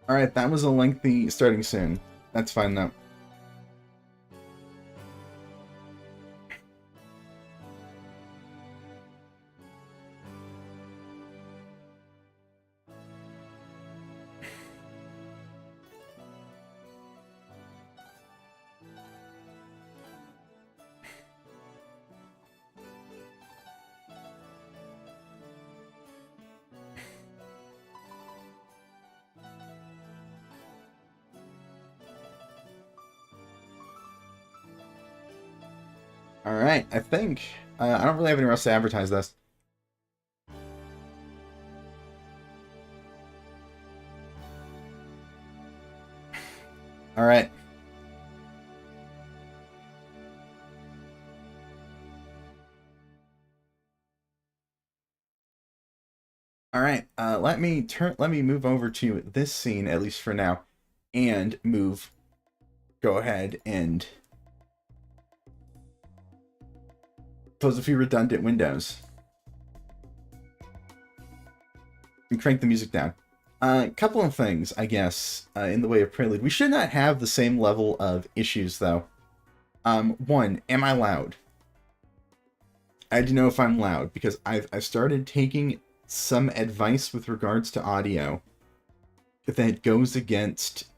Alright, that was a lengthy starting soon. That's fine though. Alright, I think... I don't really have anywhere else to advertise this. Alright. Alright, let me move over to this scene, at least for now, and go ahead and close a few redundant windows. And crank the music down. A couple of things, I guess, in the way of prelude. We should not have the same level of issues, though. One, am I loud? I do know if I'm loud, because I've started taking some advice with regards to audio that goes against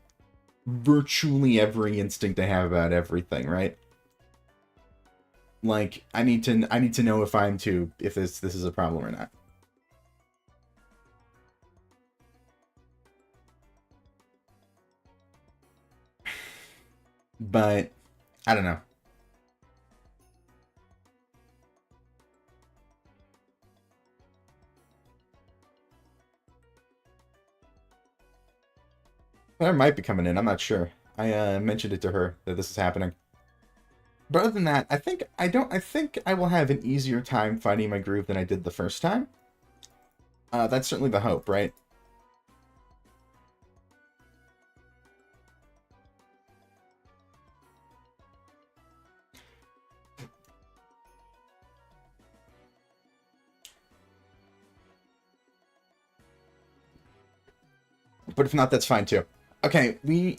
virtually every instinct I have about everything, right? Like, I need to know if this is a problem or not. But I don't know. Claire might be coming in, I'm not sure. I mentioned it to her that this is happening. But other than that, I think I will have an easier time finding my groove than I did the first time. That's certainly the hope, right? But if not, that's fine too. Okay, we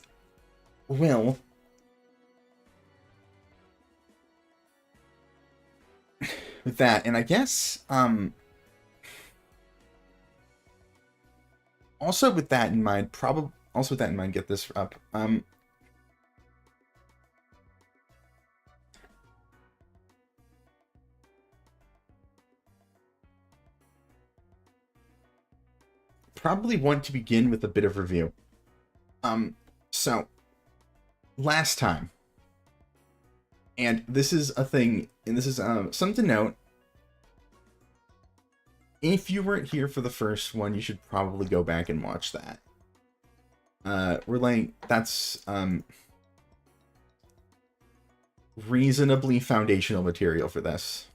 will... with that, and I guess, also with that in mind, get this up. Probably want to begin with a bit of review. So, last time, and this is a thing, and this is something to note. If you weren't here for the first one, you should probably go back and watch that. That's reasonably foundational material for this.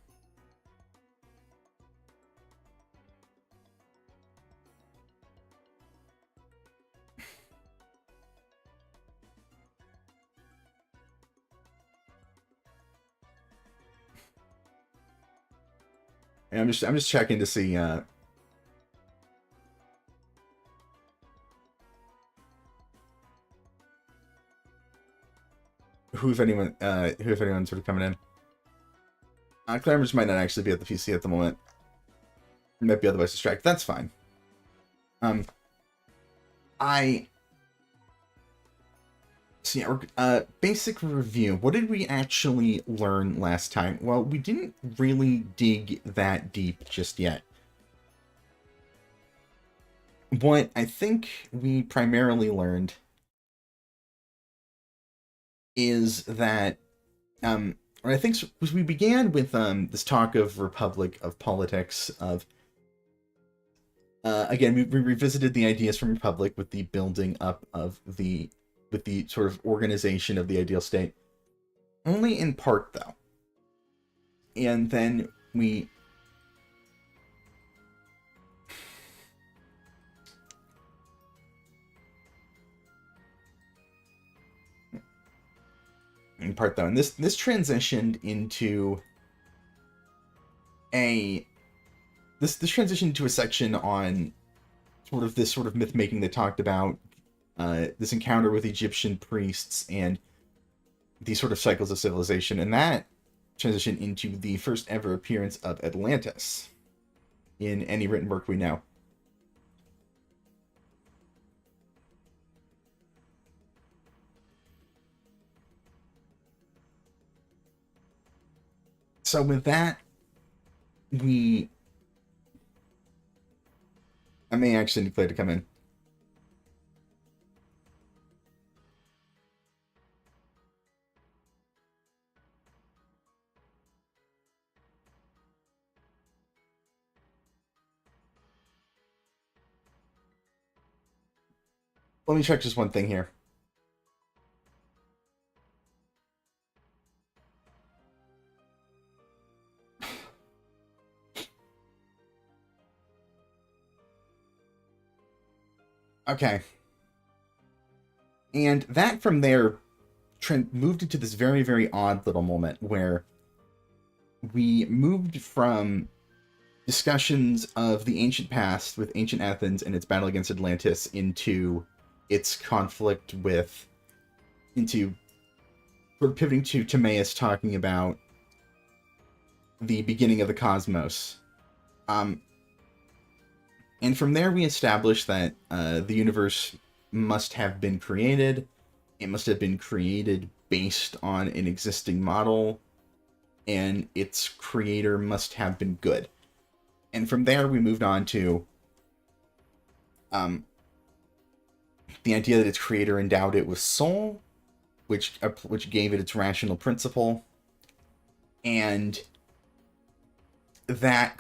And I'm just checking to see who if anyone's sort of coming in. Clamors might not actually be at the PC at the moment. Might be otherwise distracted. That's fine. So yeah, basic review. What did we actually learn last time? Well, we didn't really dig that deep just yet. What I think we primarily learned is that, or I think we began with this talk of Republic, of politics, of again, we revisited the ideas from Republic with the building up of with the sort of organization of the ideal state. Only in part, though. And then we... in part, though. And this transitioned into a... This transitioned into a section on sort of myth-making that talked about this encounter with Egyptian priests and these sort of cycles of civilization, and that transitioned into the first ever appearance of Atlantis in any written work we know. So with that, I may actually need Clay to come in. Let me check just one thing here. Okay. And that from there moved into this very, very odd little moment where we moved from discussions of the ancient past with ancient Athens and its battle against Atlantis into its conflict with, into sort of pivoting to Timaeus talking about the beginning of the cosmos. And from there we established that the universe must have been created. It must have been created based on an existing model, and its creator must have been good. And from there, we moved on to the idea that its creator endowed it with soul, which gave it its rational principle, and that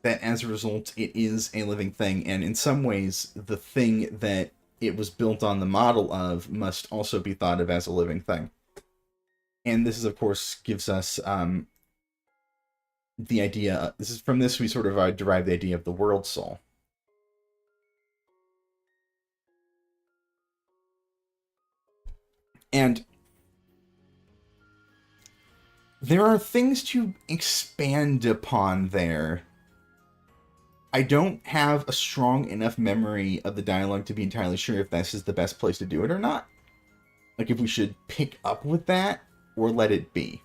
that as a result, it is a living thing, and in some ways, the thing that it was built on the model of must also be thought of as a living thing. And this is, of course, gives us the idea. From this we sort of derive the idea of the world soul. And there are things to expand upon there. I don't have a strong enough memory of the dialogue to be entirely sure if this is the best place to do it or not. Like, if we should pick up with that, or let it be.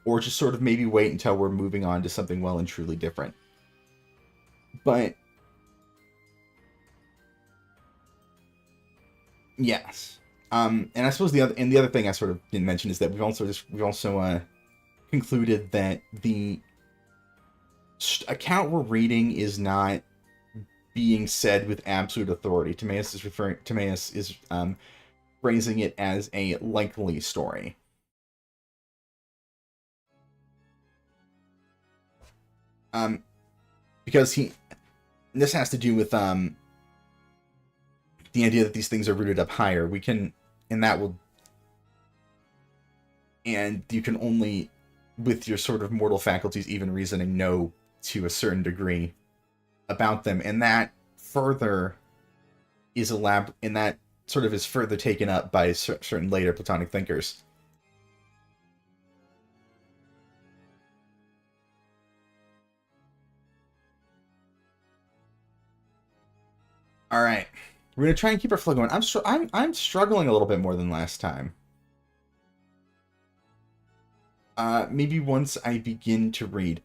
Or just sort of maybe wait until we're moving on to something well and truly different. But yes. And I suppose the other thing I sort of didn't mention is that we've also concluded that the account we're reading is not being said with absolute authority. Timaeus is phrasing it as a likely story. Because this has to do with the idea that these things are rooted up higher. And you can only, with your sort of mortal faculties, even reasoning, know to a certain degree about them, and that further is further taken up by certain later Platonic thinkers. All right, we're gonna try and keep our flow going. I'm struggling a little bit more than last time. Maybe once I begin to read.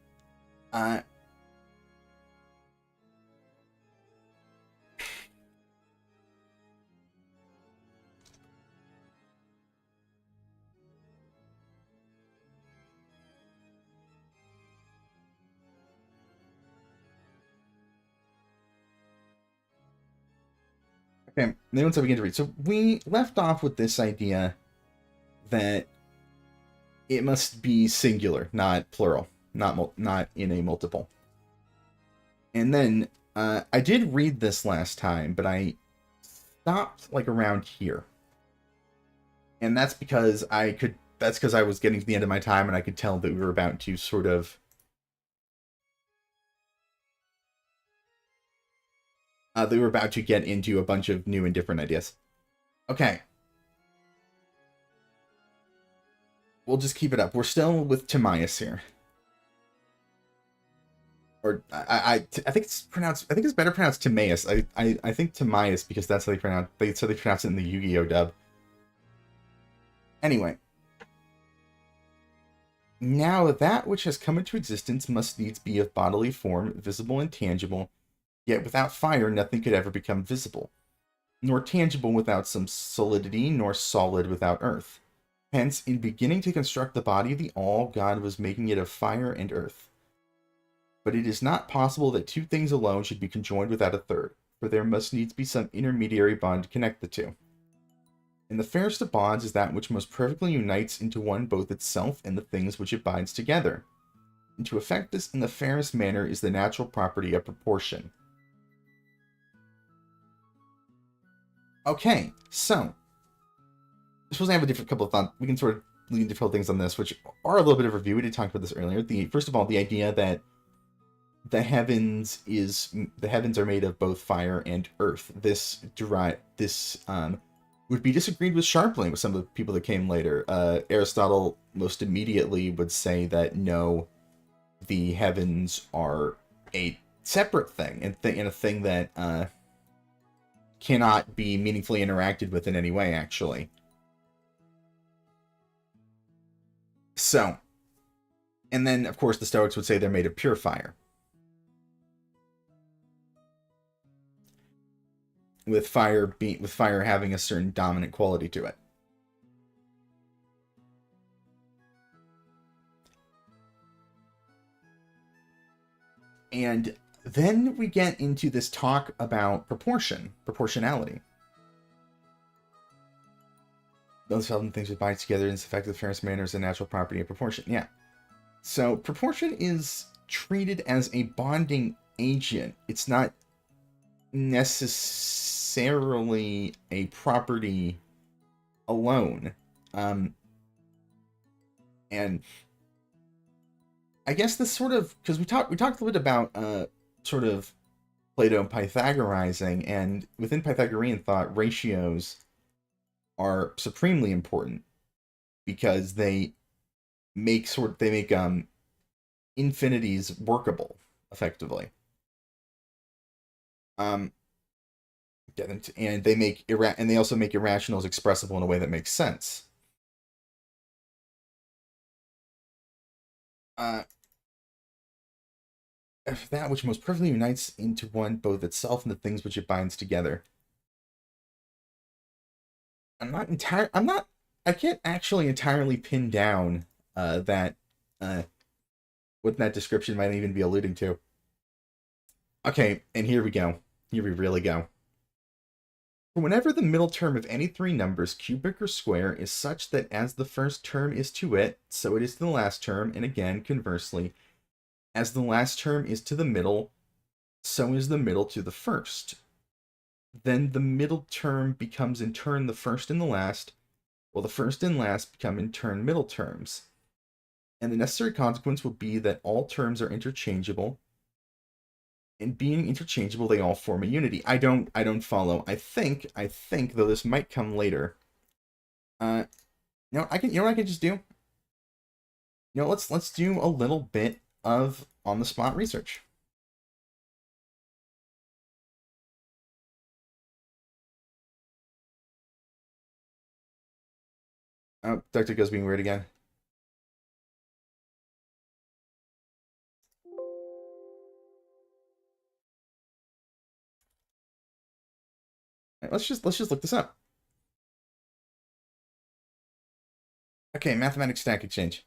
Okay, then once I begin to read. So we left off with this idea that it must be singular, not plural, not in a multiple. And then I did read this last time, but I stopped like around here. And that's because I was getting to the end of my time and I could tell that we were about to sort of they were about to get into a bunch of new and different ideas. Okay. We'll just keep it up. We're still with Timaeus here. or I think it's pronounced. I think it's better pronounced Timaeus. I think Timaeus because that's how they pronounce. So they pronounce it in the Yu-Gi-Oh dub. Anyway, now that which has come into existence must needs be of bodily form, visible and tangible. Yet without fire, nothing could ever become visible, nor tangible without some solidity, nor solid without earth. Hence, in beginning to construct the body of the all, God was making it of fire and earth. But it is not possible that two things alone should be conjoined without a third, for there must needs be some intermediary bond to connect the two. And the fairest of bonds is that which most perfectly unites into one both itself and the things which it binds together. And to effect this in the fairest manner is the natural property of proportion. Okay, so I suppose I have a different couple of thoughts. We can sort of lead into different things on this, which are a little bit of review. We did talk about this earlier. First of all, the idea that the heavens are made of both fire and earth. This would be disagreed with sharply with some of the people that came later. Aristotle most immediately would say that no, the heavens are a separate thing and a thing that cannot be meaningfully interacted with in any way, actually. So, and then of course the Stoics would say they're made of pure fire, with fire having a certain dominant quality to it. And then we get into this talk about proportionality. Those seldom things that bind together in its effective fairness manner is a natural property of proportion. Yeah. So proportion is treated as a bonding agent. It's not necessarily a property alone. And I guess this sort of, because we talked a little bit about sort of Plato and Pythagorizing, and within Pythagorean thought, ratios are supremely important because they make infinities workable effectively. And they also make irrationals expressible in a way that makes sense. That which most perfectly unites into one both itself and the things which it binds together. I can't actually entirely pin down what that description might even be alluding to. Okay, and here we go. Here we really go. For whenever the middle term of any three numbers, cubic or square, is such that as the first term is to it, so it is to the last term, and again, conversely, as the last term is to the middle, so is the middle to the first. Then the middle term becomes in turn the first and the last, while the first and last become in turn middle terms. And the necessary consequence will be that all terms are interchangeable, and being interchangeable, they all form a unity. I don't follow. I think, though this might come later. You know what I can just do? Let's do a little bit of on-the-spot research. Oh, Dr. Go's being weird again. Right, let's just look this up. Okay, mathematics stack exchange.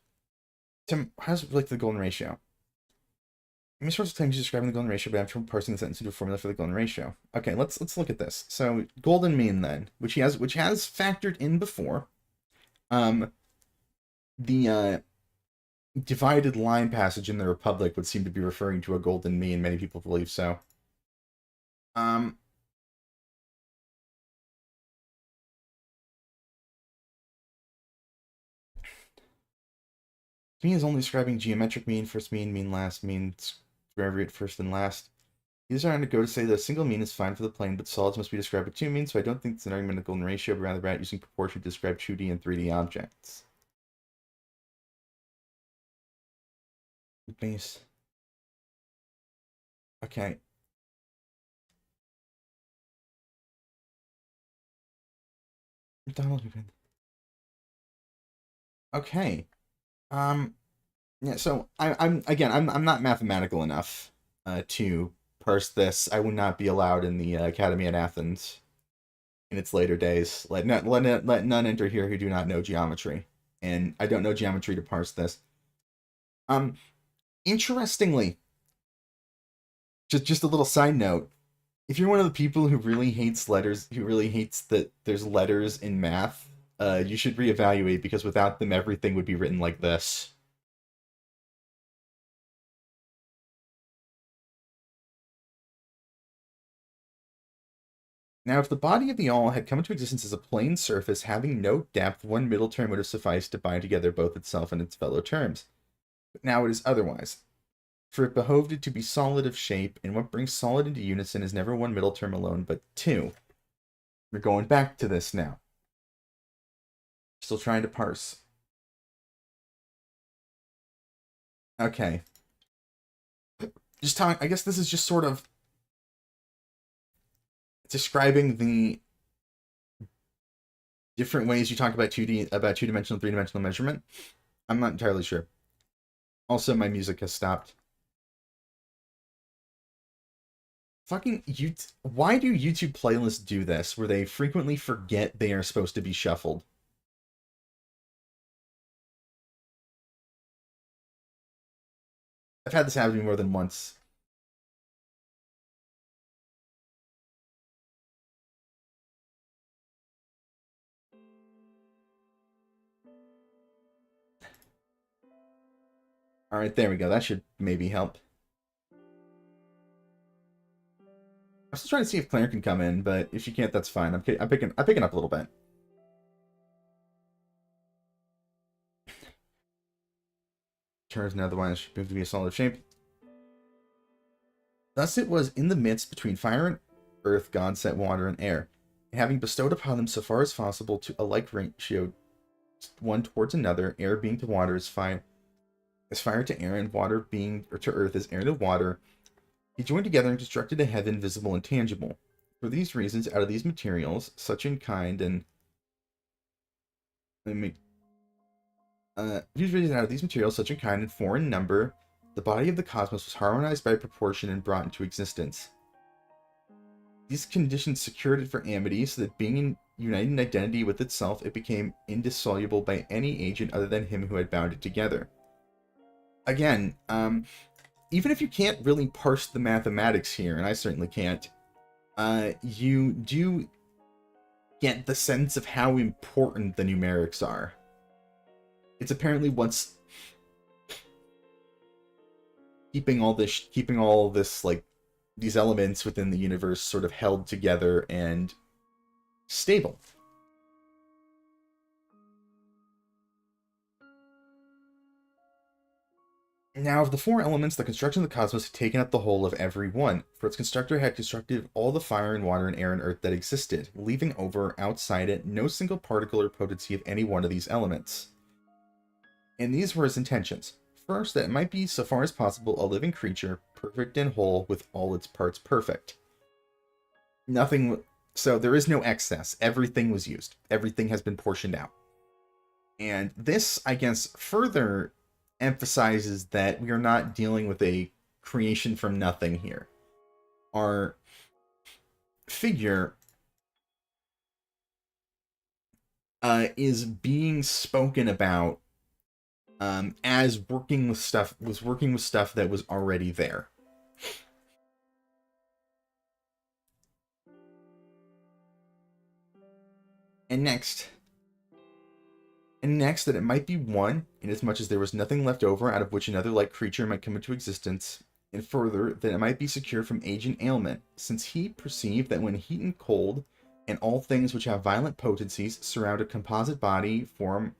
Tim, how's it relate to the golden ratio? Many sorts of things describing the golden ratio, but I'm from parsing the sentence into a formula for the golden ratio. Okay, let's look at this. So golden mean then, which has factored in before. The divided line passage in the Republic would seem to be referring to a golden mean. Many people believe so. Mean is only describing geometric mean, first mean, mean last, mean, square root, first and last. These are to go to say that a single mean is fine for the plane, but solids must be described with two means, so I don't think it's an argument of golden ratio, but rather about using proportion to describe 2D and 3D objects. Base. Okay. Donald Hooven. Okay. Um. Yeah. So I'm again. I'm not mathematical enough to parse this. I would not be allowed in the Academy at Athens in its later days. Let none enter here who do not know geometry, and I don't know geometry to parse this. Um. Interestingly, just a little side note. If you're one of the people who really hates letters, who really hates that there's letters in math, you should reevaluate because without them, everything would be written like this. Now, if the body of the all had come into existence as a plane surface having no depth, one middle term would have sufficed to bind together both itself and its fellow terms. But now it is otherwise. For it behoved it to be solid of shape, and what brings solid into unison is never one middle term alone, but two. We're going back to this now. Still trying to parse. Okay. Just talk. I guess this is just sort of describing the different ways you talk about 2D, about two-dimensional, three-dimensional measurement. I'm not entirely sure. Also, my music has stopped. Fucking you. Why do YouTube playlists do this, where they frequently forget they are supposed to be shuffled? I've had this happen to me more than once. All right, there we go. That should maybe help. I'm still trying to see if Claire can come in, but if she can't, that's fine. I'm picking up a little bit. Turns now otherwise should prove to be a solid shape. Thus it was in the midst between fire and earth God set water and air, and having bestowed upon them so far as possible to a like ratio one towards another, air being to water as fire to air, and water being or to earth as air to water, he joined together and constructed a heaven visible and tangible. For these reasons, out of these materials, such in kind and these reasons out of these materials, such in kind and foreign number, the body of the cosmos was harmonized by proportion and brought into existence. These conditions secured it for amity, so that being united in identity with itself, it became indissoluble by any agent other than him who had bound it together. Again, even if you can't really parse the mathematics here, and I certainly can't, you do get the sense of how important the numerics are. It's apparently what's keeping all this like these elements within the universe sort of held together and stable. Now, of the four elements, the construction of the cosmos had taken up the whole of every one, for its constructor had constructed all the fire and water and air and earth that existed, leaving over, outside it, no single particle or potency of any one of these elements. And these were his intentions. First, that it might be, so far as possible, a living creature, perfect and whole, with all its parts perfect. Nothing... So there is no excess. Everything was used. Everything has been portioned out. And this, I guess, further emphasizes that we are not dealing with a creation from nothing here. Our figure is being spoken about as working with stuff that was already there. And next, that it might be one, inasmuch as there was nothing left over out of which another like creature might come into existence, and further, that it might be secure from age and ailment, since he perceived that when heat and cold, and all things which have violent potencies, surround a composite body from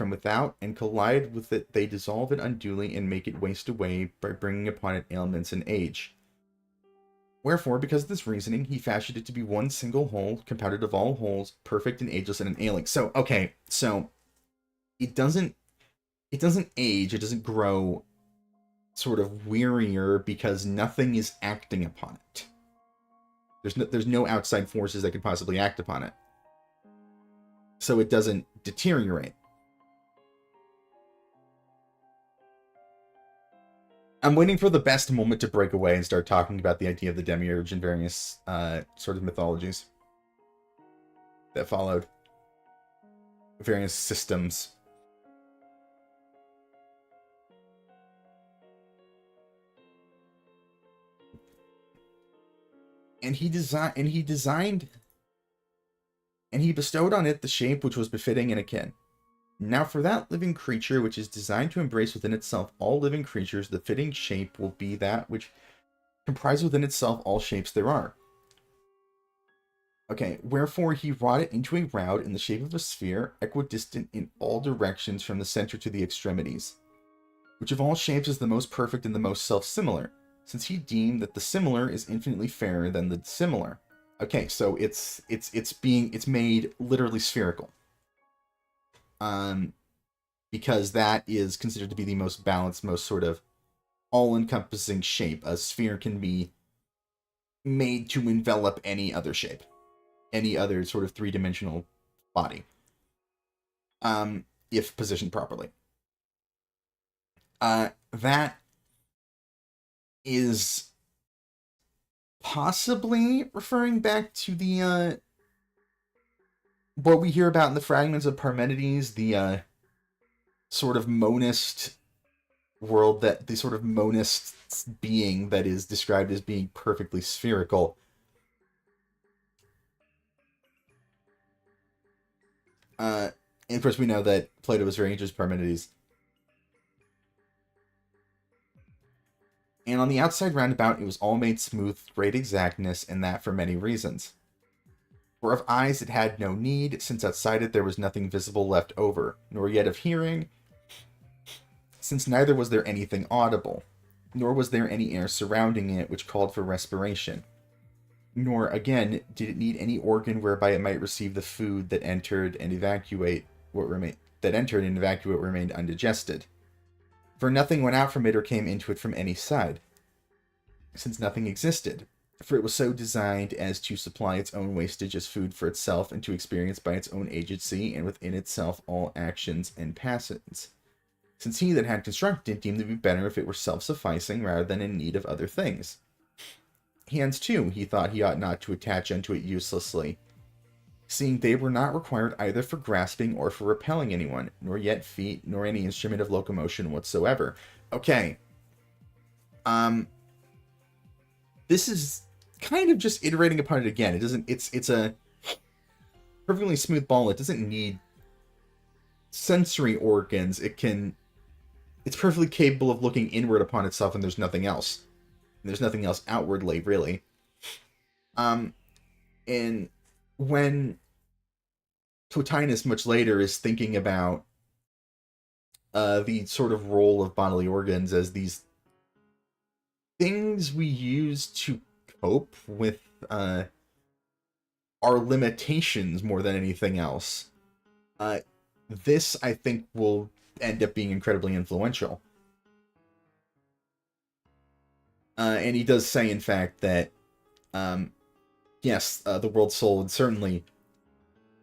without, and collide with it, they dissolve it unduly and make it waste away by bringing upon it ailments and age. Wherefore, because of this reasoning, he fashioned it to be one single whole, compounded of all wholes, perfect and ageless and unailing. So, okay, so it doesn't age, it doesn't grow sort of wearier because nothing is acting upon it. There's no outside forces that could possibly act upon it. So it doesn't deteriorate. I'm waiting for the best moment to break away and start talking about the idea of the demiurge and various sort of mythologies that followed. Various systems. And he bestowed on it the shape which was befitting and akin. Now for that living creature which is designed to embrace within itself all living creatures, the fitting shape will be that which comprises within itself all shapes there are. Okay, wherefore he wrought it into a round in the shape of a sphere, equidistant in all directions from the center to the extremities, which of all shapes is the most perfect and the most self-similar, since he deemed that the similar is infinitely fairer than the dissimilar. Okay, so it's made literally spherical. Because that is considered to be the most balanced, most sort of all-encompassing shape. A sphere can be made to envelop any other shape, any other sort of three-dimensional body, if positioned properly. That is possibly referring back to the what we hear about in the fragments of Parmenides, the sort of monist world, that the sort of monist being that is described as being perfectly spherical. And of course we know that Plato was very interested in Parmenides. And on the outside roundabout, it was all made smooth with great exactness, and that for many reasons. For of eyes it had no need, since outside it there was nothing visible left over, nor yet of hearing, since neither was there anything audible, nor was there any air surrounding it which called for respiration. Nor, again, did it need any organ whereby it might receive the food that entered and evacuate what remained undigested. For nothing went out from it or came into it from any side, since nothing existed. For it was so designed as to supply its own wastage as food for itself, and to experience by its own agency and within itself all actions and passions. Since he that had constructed it deemed it to be better if it were self-sufficing rather than in need of other things. Hands, too, he thought he ought not to attach unto it uselessly, seeing they were not required either for grasping or for repelling anyone, nor yet feet, nor any instrument of locomotion whatsoever. Okay. This is kind of just iterating upon it again. It doesn't, it's a perfectly smooth ball. It doesn't need sensory organs. It's perfectly capable of looking inward upon itself, and there's nothing else. There's nothing else outwardly, really. And when Plotinus, much later, is thinking about the sort of role of bodily organs as these things we use to cope with our limitations more than anything else, this, I think, will end up being incredibly influential. And he does say, in fact, that yes, the world soul, and certainly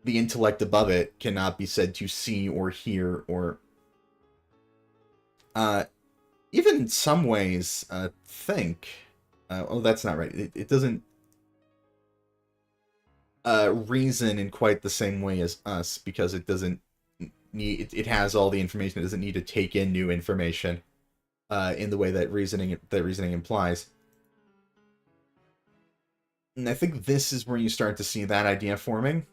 the intellect above it, cannot be said to see or hear or even in some ways think. Oh, that's not right. It doesn't reason in quite the same way as us, because it doesn't need, it has all the information. It doesn't need to take in new information in the way that reasoning implies. And I think this is where you start to see that idea forming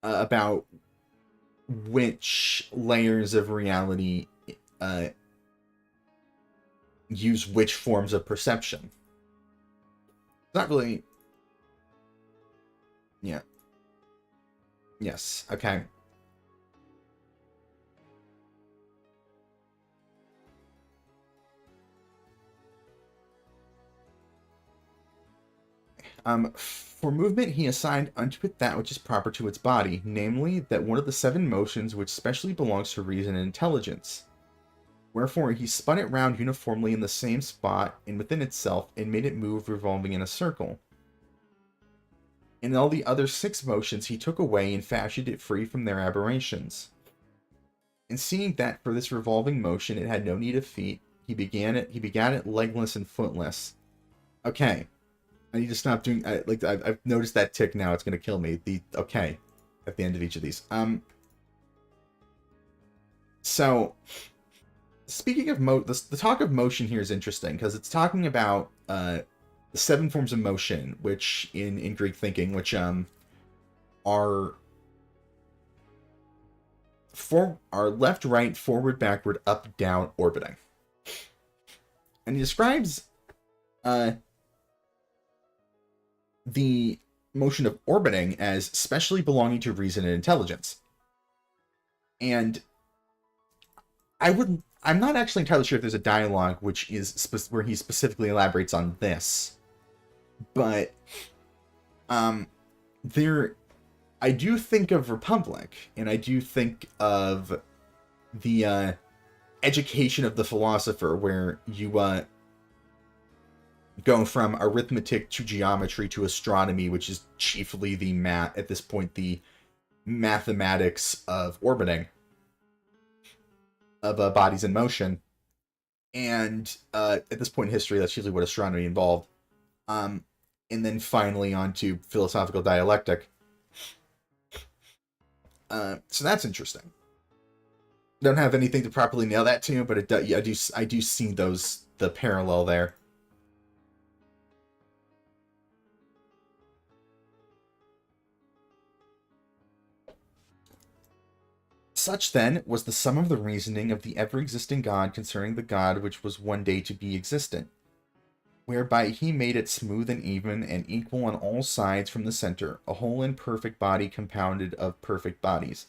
about which layers of reality use which forms of perception. Not really. Yeah. Yes. Okay. For movement, he assigned unto it that which is proper to its body, namely, that one of the 7 motions which specially belongs to reason and intelligence. Wherefore he spun it round uniformly in the same spot and within itself, and made it move revolving in a circle. And all the other 6 motions he took away and fashioned it free from their aberrations. And seeing that for this revolving motion it had no need of feet, he began it legless and footless. Okay, I need to stop doing. I've noticed that tick now. It's gonna kill me. Okay, at the end of each of these. So, speaking of the talk of motion here is interesting because it's talking about the 7 forms of motion, which in Greek thinking, which are left, right, forward, backward, up, down, orbiting. And he describes the motion of orbiting as specially belonging to reason and intelligence. And I'm not actually entirely sure if there's a dialogue which is where he specifically elaborates on this, but I do think of Republic, and I do think of the education of the philosopher, where you go from arithmetic to geometry to astronomy, which is chiefly at this point, the mathematics of orbiting, of bodies in motion. And at this point in history, that's usually what astronomy involved. And then finally on to philosophical dialectic. So that's interesting. Don't have anything to properly nail that to, but I do see the parallel there. Such, then, was the sum of the reasoning of the ever-existing God concerning the God which was one day to be existent, whereby he made it smooth and even and equal on all sides from the center, a whole and perfect body compounded of perfect bodies.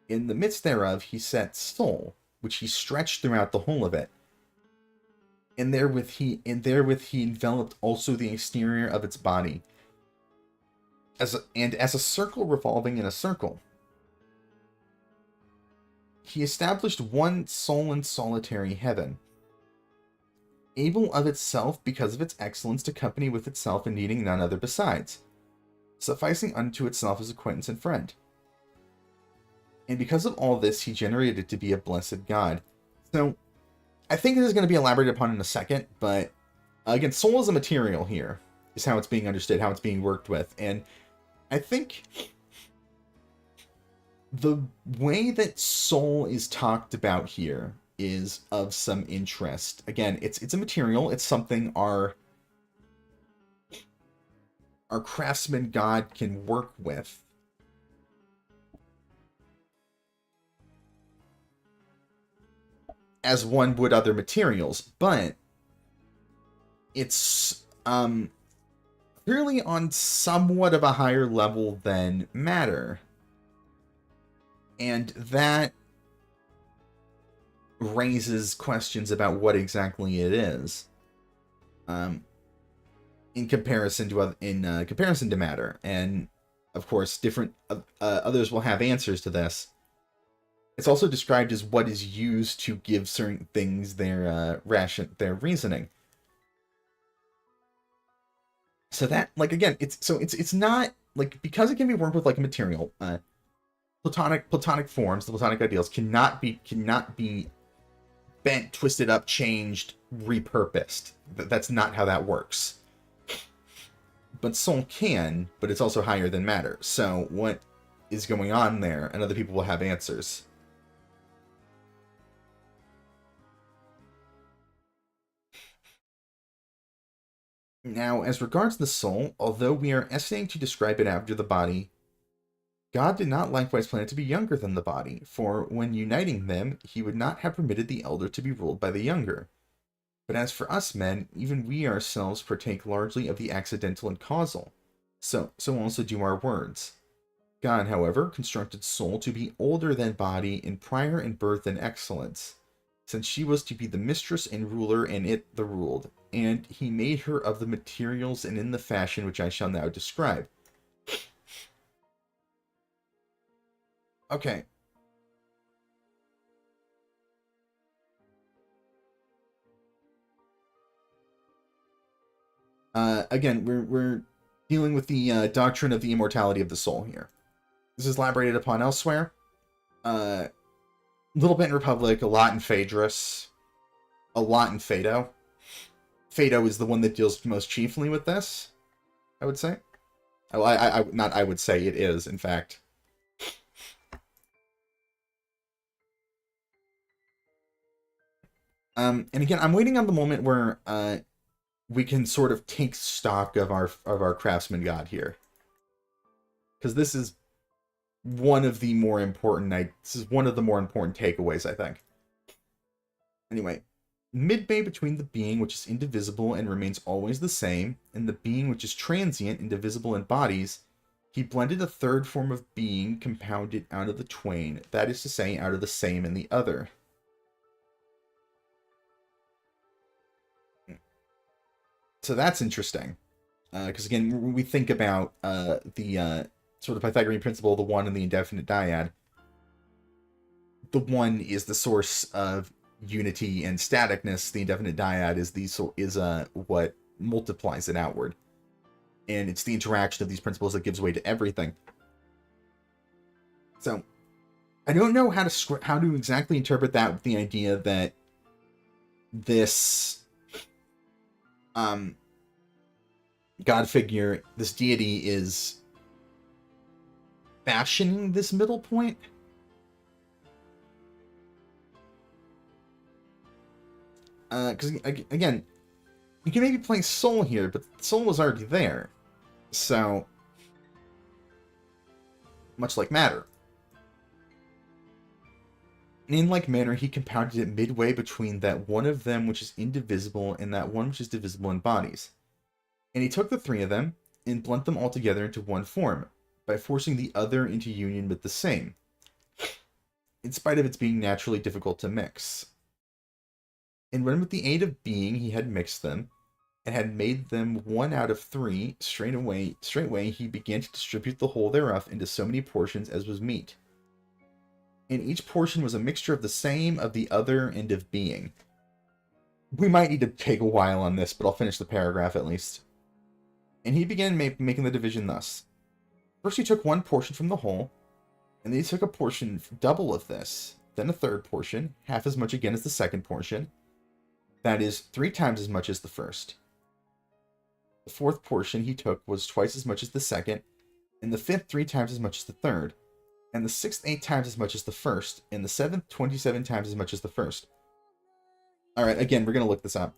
In the midst thereof he set soul, which he stretched throughout the whole of it, and therewith he enveloped also the exterior of its body, as a circle revolving in a circle. He established one sole and solitary heaven, able of itself because of its excellence to company with itself and needing none other besides, sufficing unto itself as acquaintance and friend. And because of all this, he generated it to be a blessed God. So, I think this is going to be elaborated upon in a second, but again, soul is a material here, is how it's being understood, how it's being worked with. And I think the way that soul is talked about here is of some interest. Again, it's a material, it's something our craftsman god can work with. As one would other materials, but it's clearly on somewhat of a higher level than matter. And that raises questions about what exactly it is, in comparison to matter. And of course, different others will have answers to this. It's also described as what is used to give certain things their reasoning. So that, like, again, it's not like, because it can be worked with like a material. Platonic forms, the Platonic ideals, cannot be bent, twisted up, changed, repurposed. That's not how that works. But soul can, but it's also higher than matter. So what is going on there? And other people will have answers. Now, as regards the soul, although we are essaying to describe it after the body, God did not likewise plan it to be younger than the body, for when uniting them, he would not have permitted the elder to be ruled by the younger. But as for us men, even we ourselves partake largely of the accidental and causal. So also do our words. God, however, constructed soul to be older than body in prior in birth and excellence, since she was to be the mistress and ruler, and it the ruled. And he made her of the materials and in the fashion which I shall now describe. Okay. Again, we're dealing with the doctrine of the immortality of the soul here. This is elaborated upon elsewhere. A little bit in Republic, a lot in Phaedrus, a lot in Phaedo. Phaedo is the one that deals most chiefly with this, I would say. Not I would say, it is, in fact. And again, I'm waiting on the moment where we can sort of take stock of our craftsman god here, because this is one of the more important. This is one of the more important takeaways, I think. Anyway, midway between the being which is indivisible and remains always the same, and the being which is transient, indivisible in bodies, he blended a third form of being compounded out of the twain, that is to say, out of the same and the other. So that's interesting. Because again, when we think about the sort of Pythagorean principle, the one and the indefinite dyad, the one is the source of unity and staticness. The indefinite dyad is what multiplies it outward, and it's the interaction of these principles that gives way to everything. So, I don't know how to exactly interpret that with the idea that this god figure, this deity, is fashioning this middle point. Because, again, you can maybe play Soul here, but Soul was already there. So, much like Matter. And in like manner, he compounded it midway between that one of them which is indivisible and that one which is divisible in bodies. And he took the three of them and blent them all together into one form, by forcing the other into union with the same, in spite of its being naturally difficult to mix. And when with the aid of being he had mixed them, and had made them one out of three, straightway he began to distribute the whole thereof into so many portions as was meet. And each portion was a mixture of the same, of the other, and of being. We might need to take a while on this, but I'll finish the paragraph at least. And he began making the division thus. First he took one portion from the whole, and then he took a portion double of this, then a third portion, half as much again as the second portion, that is, 3 times as much as the first. The fourth portion he took was twice as much as the second, and the fifth 3 times as much as the third, and the sixth 8 times as much as the first, and the seventh 27 times as much as the first. Alright, again, we're going to look this up.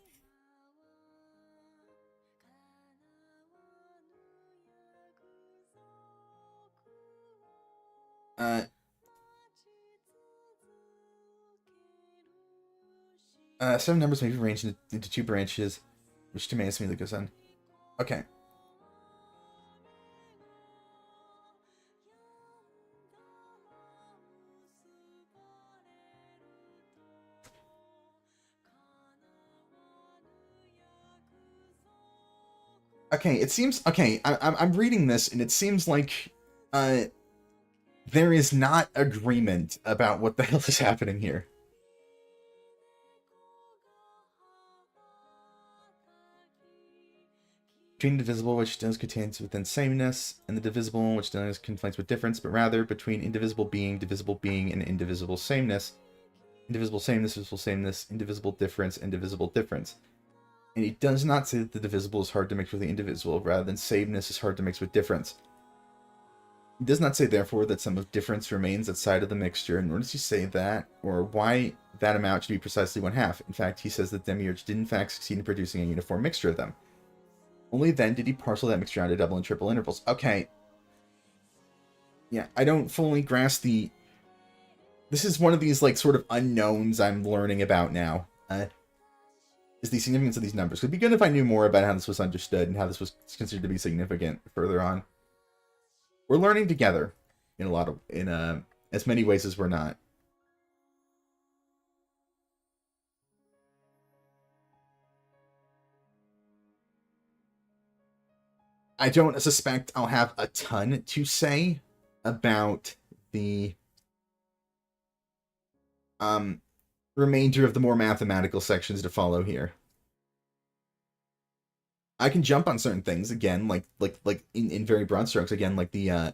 Seven numbers may be arranged into 2 branches, which Timaeus immediately goes on. Okay. Okay, it seems... Okay, I'm reading this, and it seems like there is not agreement about what the hell is happening here. Between the divisible, which does contains within sameness, and the divisible, which does conflicts with difference, but rather between indivisible being, and indivisible sameness, divisible sameness, indivisible difference, and divisible difference. And he does not say that the divisible is hard to mix with the indivisible, rather than sameness is hard to mix with difference. He does not say, therefore, that some of difference remains outside of the mixture, nor does he say that, or why that amount should be precisely 1/2. In fact, he says that Demiurge did in fact succeed in producing a uniform mixture of them. Only then did he parcel that mixture out to double and triple intervals. Okay. Yeah, I don't fully grasp the... This is one of these, like, sort of unknowns I'm learning about now. Is the significance of these numbers. It would be good if I knew more about how this was understood and how this was considered to be significant further on. We're learning together in as many ways as we're not. I don't suspect I'll have a ton to say about the remainder of the more mathematical sections to follow here. I can jump on certain things again, like in very broad strokes again, like the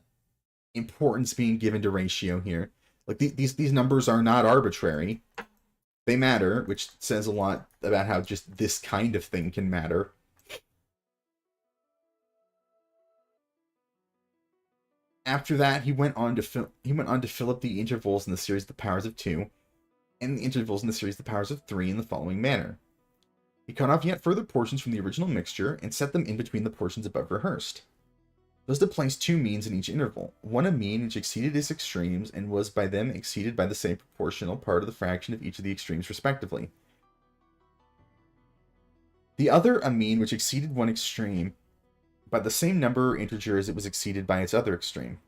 importance being given to ratio here. Like these numbers are not arbitrary. They matter, which says a lot about how just this kind of thing can matter. After that, he went on to fill up the intervals in the series The Powers of Two, and the intervals in the series The Powers of Three in the following manner. He cut off yet further portions from the original mixture and set them in between the portions above rehearsed. Thus to place two means in each interval, one a mean which exceeded its extremes and was by them exceeded by the same proportional part of the fraction of each of the extremes respectively. The other a mean which exceeded one extreme by the same number or integer as it was exceeded by its other extreme.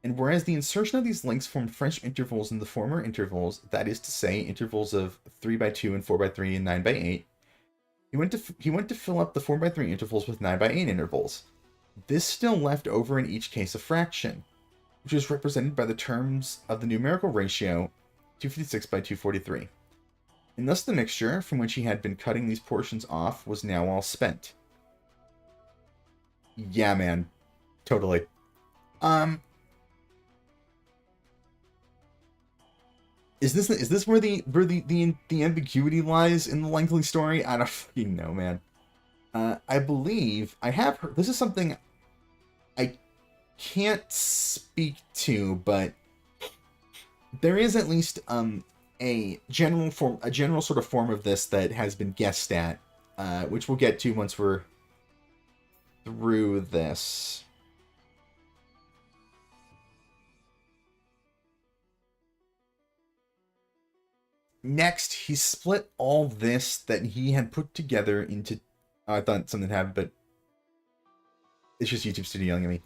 And whereas the insertion of these links formed fresh intervals in the former intervals, that is to say, intervals of 3 by 2 and 4 by 3 and 9 by 8, he went to fill up the 4 by 3 intervals with 9 by 8 intervals. This still left over in each case a fraction, which is represented by the terms of the numerical ratio 256 by 243. And thus the mixture, from which he had been cutting these portions off, was now all spent. Yeah, man. Totally. Is this where the ambiguity lies in the lengthy story? I don't fucking know, man. I believe I have heard, this is something I can't speak to, but there is at least a general sort of form of this that has been guessed at, which we'll get to once we're through this. Next, he split all this that he had put together into... Oh, I thought something happened, but it's just YouTube Studio yelling at me.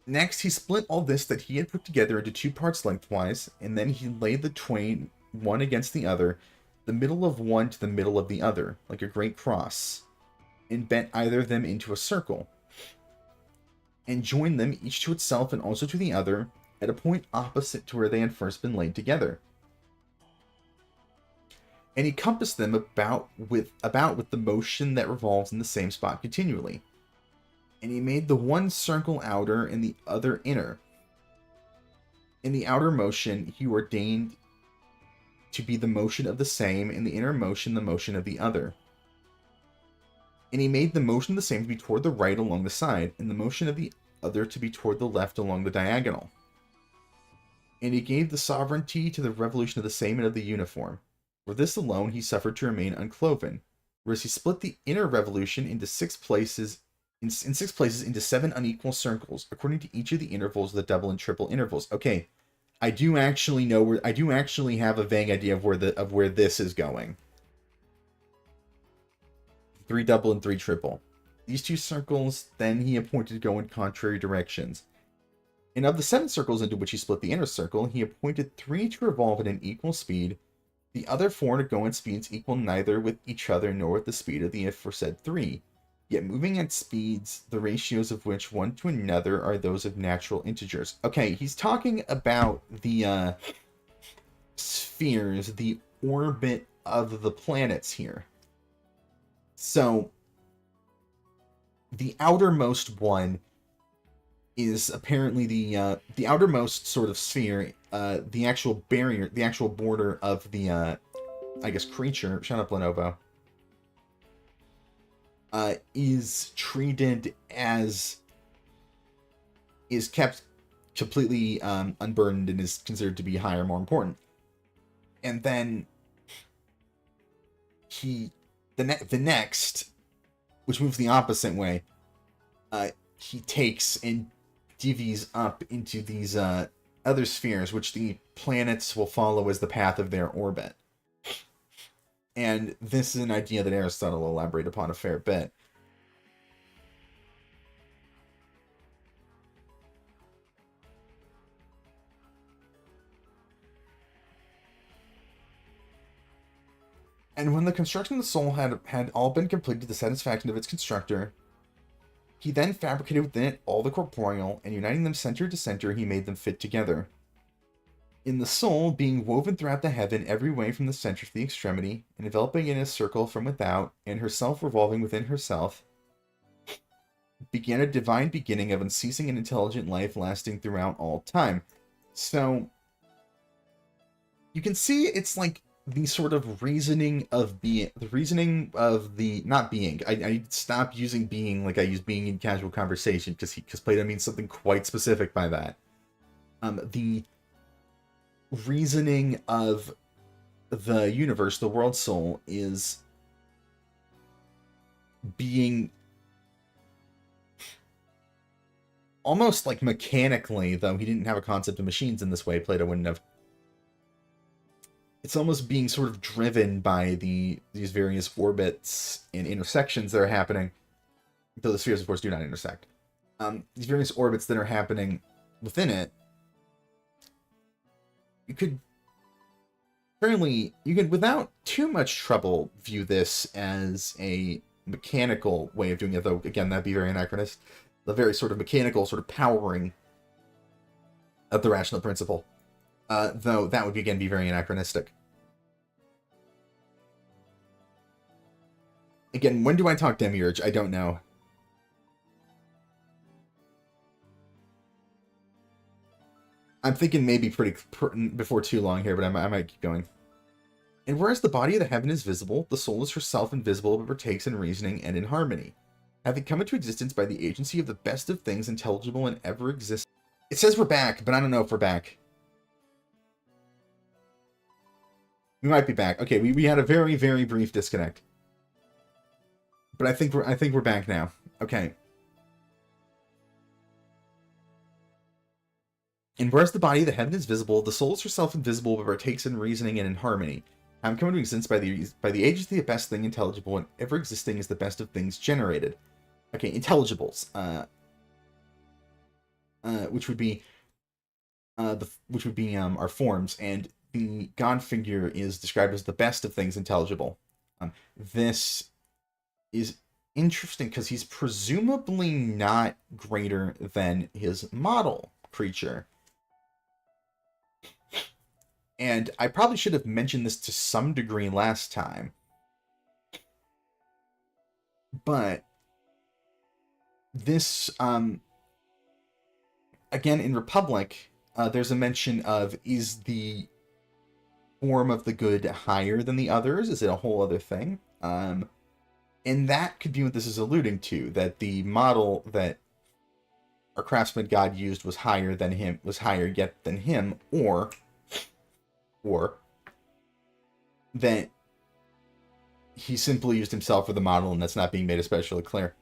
Next, he split all this that he had put together into two parts lengthwise, and then he laid the twain one against the other, the middle of one to the middle of the other, like a great cross, and bent either of them into a circle, and joined them each to itself and also to the other, at a point opposite to where they had first been laid together. And he compassed them about with the motion that revolves in the same spot continually. And he made the one circle outer and the other inner. In the outer motion, he ordained to be the motion of the same, and the inner motion the motion of the other. And he made the motion of the same to be toward the right along the side, and the motion of the other to be toward the left along the diagonal. And he gave the sovereignty to the revolution of the same and of the uniform. For this alone he suffered to remain uncloven, whereas he split the inner revolution into 6 places, in 6 places into 7 unequal circles, according to each of the intervals of the double and triple intervals. Okay, I do actually have a vague idea of where this is going. 3 double and 3 triple. These 2 circles then he appointed to go in contrary directions. And of the 7 circles into which he split the inner circle, he appointed 3 to revolve at an equal speed, the other 4 to go at speeds equal neither with each other nor with the speed of the aforesaid 3, yet moving at speeds the ratios of which one to another are those of natural integers. Okay, he's talking about the spheres, the orbit of the planets here. So, the outermost one is apparently the outermost sort of sphere, the actual barrier, the actual border of the, I guess, creature, shut up, Lenovo, is treated as, is kept completely unburdened and is considered to be higher, more important. And then the next, which moves the opposite way, he takes and divvies up into these other spheres, which the planets will follow as the path of their orbit. And this is an idea that Aristotle will elaborate upon a fair bit. And when the construction of the soul had all been completed to the satisfaction of its constructor, he then fabricated within it all the corporeal, and uniting them center to center, he made them fit together. In the soul, being woven throughout the heaven every way from the center to the extremity, and enveloping in a circle from without, and herself revolving within herself, began a divine beginning of unceasing and intelligent life lasting throughout all time. So, you can see it's like the sort of reasoning of being, the reasoning of the, not being, I need to stop using being like I use being in casual conversation, because Plato means something quite specific by that. The reasoning of the universe, the world soul, is being almost like mechanically, though he didn't have a concept of machines in this way, Plato wouldn't have. It's almost being sort of driven by these various orbits and intersections that are happening, though the spheres, of course, do not intersect. These various orbits that are happening within it, you could, without too much trouble, view this as a mechanical way of doing it, though, again, that'd be very anachronistic. The very sort of mechanical, sort of powering of the rational principle. Though that would, again, be very anachronistic. Again, when do I talk Demiurge? I don't know. I'm thinking maybe before too long here, but I might keep going. And whereas the body of the heaven is visible, the soul is herself invisible, but partakes in reasoning and in harmony, having come into existence by the agency of the best of things intelligible and ever existing. It says we're back, but I don't know if we're back. We might be back. Okay, we had a very, very brief disconnect. But I think we're back now. Okay. And whereas the body of the heaven is visible, the soul is herself invisible, but partakes in reasoning and in harmony. Having come into existence by the agency of the best thing intelligible and ever existing is the best of things generated. Okay, intelligibles. Which would be our forms, and the God figure is described as the best of things intelligible. This is interesting because he's presumably not greater than his model creature. And I probably should have mentioned this to some degree last time. But this, again, in Republic, there's a mention of, is the form of the good higher than the others? Is it a whole other thing? And that could be what this is alluding to, that the model that our craftsman god used was higher yet than him, or that he simply used himself for the model, and that's not being made especially clear.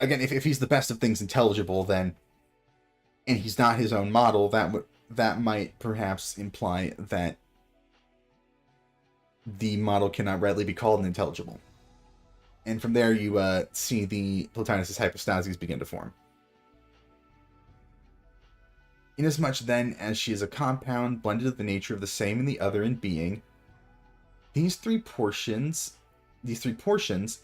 Again, if he's the best of things intelligible, then, and he's not his own model, that might perhaps imply that the model cannot rightly be called an intelligible. And from there, you see the Plotinus' hypostases begin to form. Inasmuch then as she is a compound blended of the nature of the same and the other in being, these three portions, and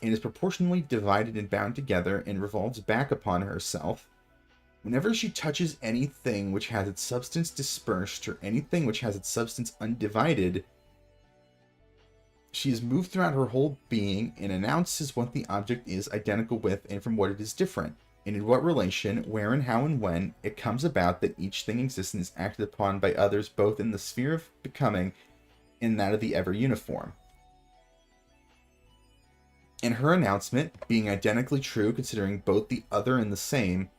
is proportionally divided and bound together and revolves back upon herself, whenever she touches anything which has its substance dispersed or anything which has its substance undivided, she is moved throughout her whole being and announces what the object is identical with and from what it is different, and in what relation, where and how and when it comes about that each thing exists and is acted upon by others both in the sphere of becoming and that of the ever uniform. And her announcement, being identically true considering both the other and the same,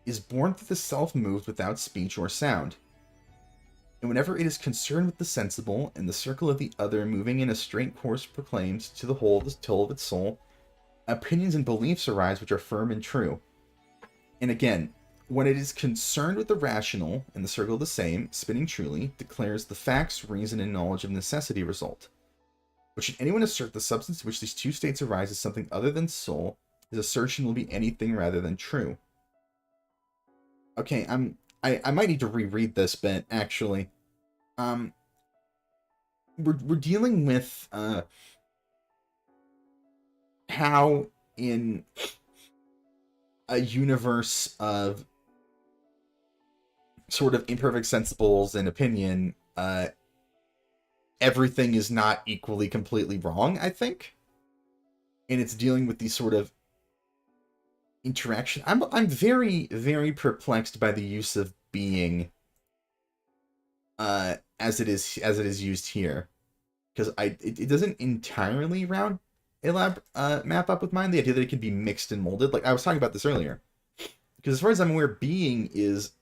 is born through the self moved without speech or sound. And whenever it is concerned with the sensible, and the circle of the other moving in a straight course proclaims to the whole the toll of its soul, opinions and beliefs arise which are firm and true. And again, when it is concerned with the rational, and the circle of the same, spinning truly, declares the facts, reason, and knowledge of necessity result. But should anyone assert the substance in which these two states arise is something other than soul, his assertion will be anything rather than true. Okay, I might need to reread this bit, actually. We're dealing with how in a universe of sort of imperfect sensibles and opinion, everything is not equally completely wrong, I think. And it's dealing with these sort of interaction. I'm very, very perplexed by the use of being as it is used here. Because it doesn't entirely map up with mine, the idea that it can be mixed and molded. Like I was talking about this earlier. Because as far as I'm aware, being is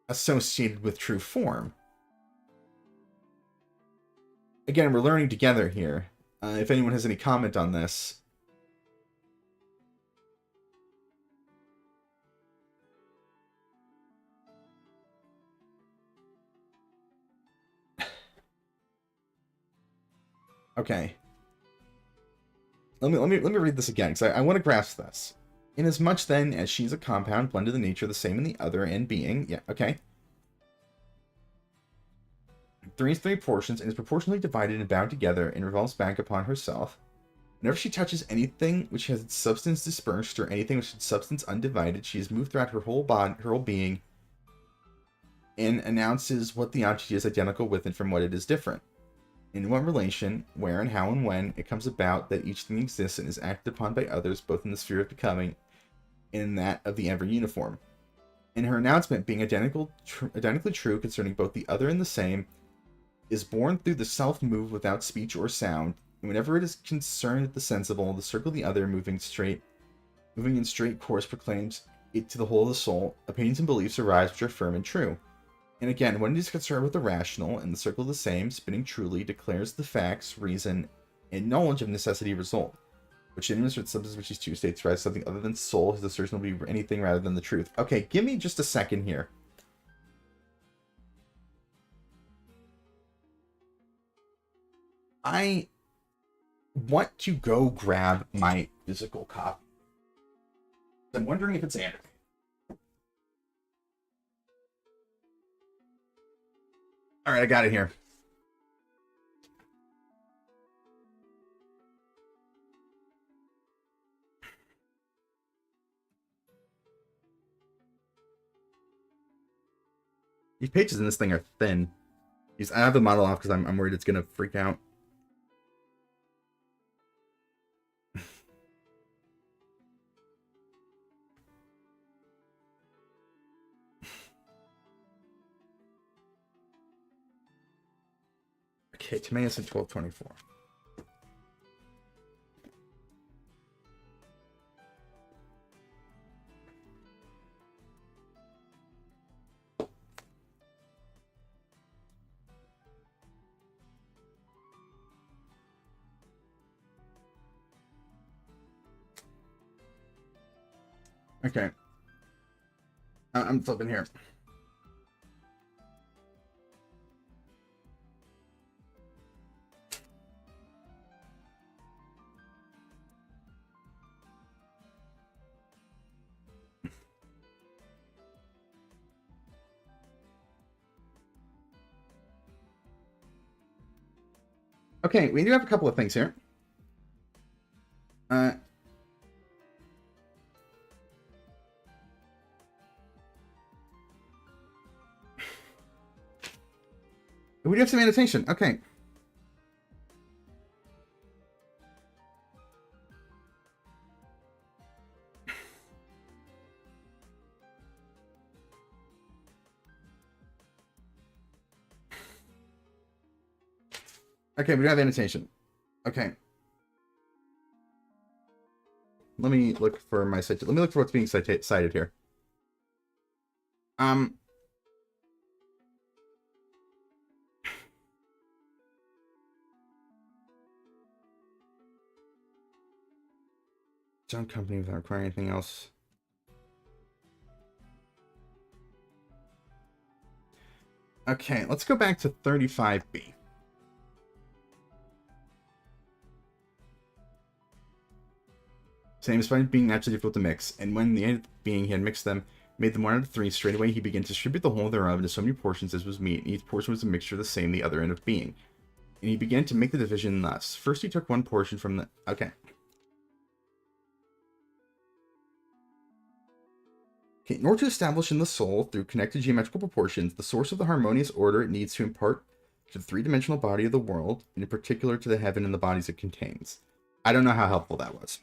associated with true form. Again, we're learning together here. If anyone has any comment on this. Okay. Let me read this again, because I want to grasp this. Inasmuch then as she's a compound, blended the nature the same in the other and being. Yeah, okay. Three is three portions, and is proportionally divided and bound together, and revolves back upon herself. Whenever she touches anything which has its substance dispersed, or anything which has its substance undivided, she is moved throughout her whole body, her whole being, and announces what the object is identical with and from what it is different. In what relation, where and how and when it comes about that each thing exists and is acted upon by others, both in the sphere of becoming and in that of the ever uniform. In her announcement, being identically true concerning both the other and the same, is born through the self-move without speech or sound, and whenever it is concerned with the sensible, the circle of the other moving in straight course proclaims it to the whole of the soul. Opinions and beliefs arise which are firm and true. And again, when it is concerned with the rational, and the circle of the same, spinning truly, declares the facts, reason, and knowledge of necessity result. Which in with substance which these two states rise something other than soul, his assertion will be anything rather than the truth. Okay, give me just a second here. I want to go grab my physical copy. I'm wondering if it's animated. Alright, I got it here. These pages in this thing are thin. I have the model off because I'm worried it's going to freak out. Okay, Timaeus in 1224. Okay. I'm flipping here. Okay, we do have a couple of things here. We do have some annotation. Okay. Okay, we do have annotation. Okay. Let me look for my citation. Let me look for what's being cited here. Own company without requiring anything else. Okay, let's go back to 35b. Same despite being naturally difficult to mix, and when the end of being he had mixed them, made them one out of three, straightway he began to distribute the whole thereof into so many portions as was meet, and each portion was a mixture of the same, the other end of being. And he began to make the division thus. First he took one portion from the... Okay. In order to establish in the soul, through connected geometrical proportions, the source of the harmonious order it needs to impart to the three-dimensional body of the world, and in particular to the heaven and the bodies it contains. I don't know how helpful that was.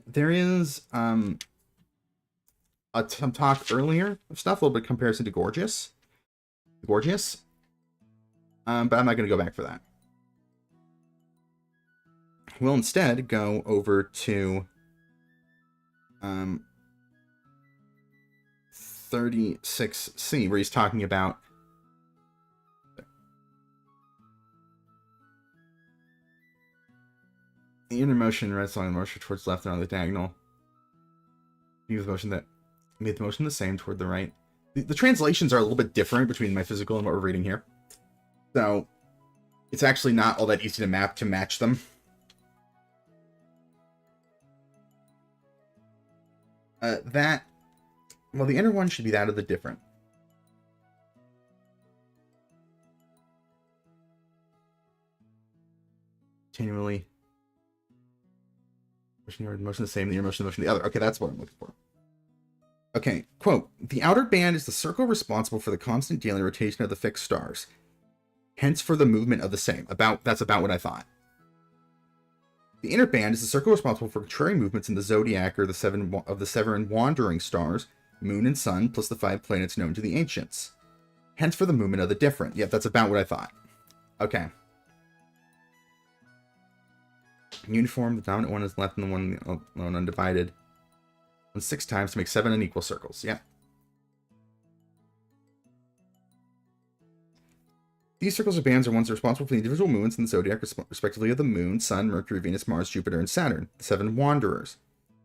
There is some talk earlier of stuff, a little bit comparison to Gorgias. But I'm not going to go back for that. We'll instead go over to 36c, where he's talking about the inner motion rests on the motion towards left and on the diagonal. Use the motion that made the motion the same toward the right. The translations are a little bit different between my physical and what we're reading here. So it's actually not all that easy to map to match them. Well, the inner one should be that of the different. Continually. Motion the same, the inner motion, the motion the other. Okay, that's what I'm looking for. Okay, quote, the outer band is the circle responsible for the constant daily rotation of the fixed stars. Hence for the movement of the same. That's about what I thought. The inner band is the circle responsible for contrary movements in the zodiac or the seven wandering stars, moon and sun, plus the 5 planets known to the ancients. Hence for the movement of the different. Yep, that's about what I thought. Okay. Uniform, the dominant one is left and the one alone undivided. 6 times to make 7 unequal circles. Yeah. These circles or bands are ones responsible for the individual movements in the zodiac, respectively of the moon, sun, Mercury, Venus, Mars, Jupiter, and Saturn, the 7 wanderers.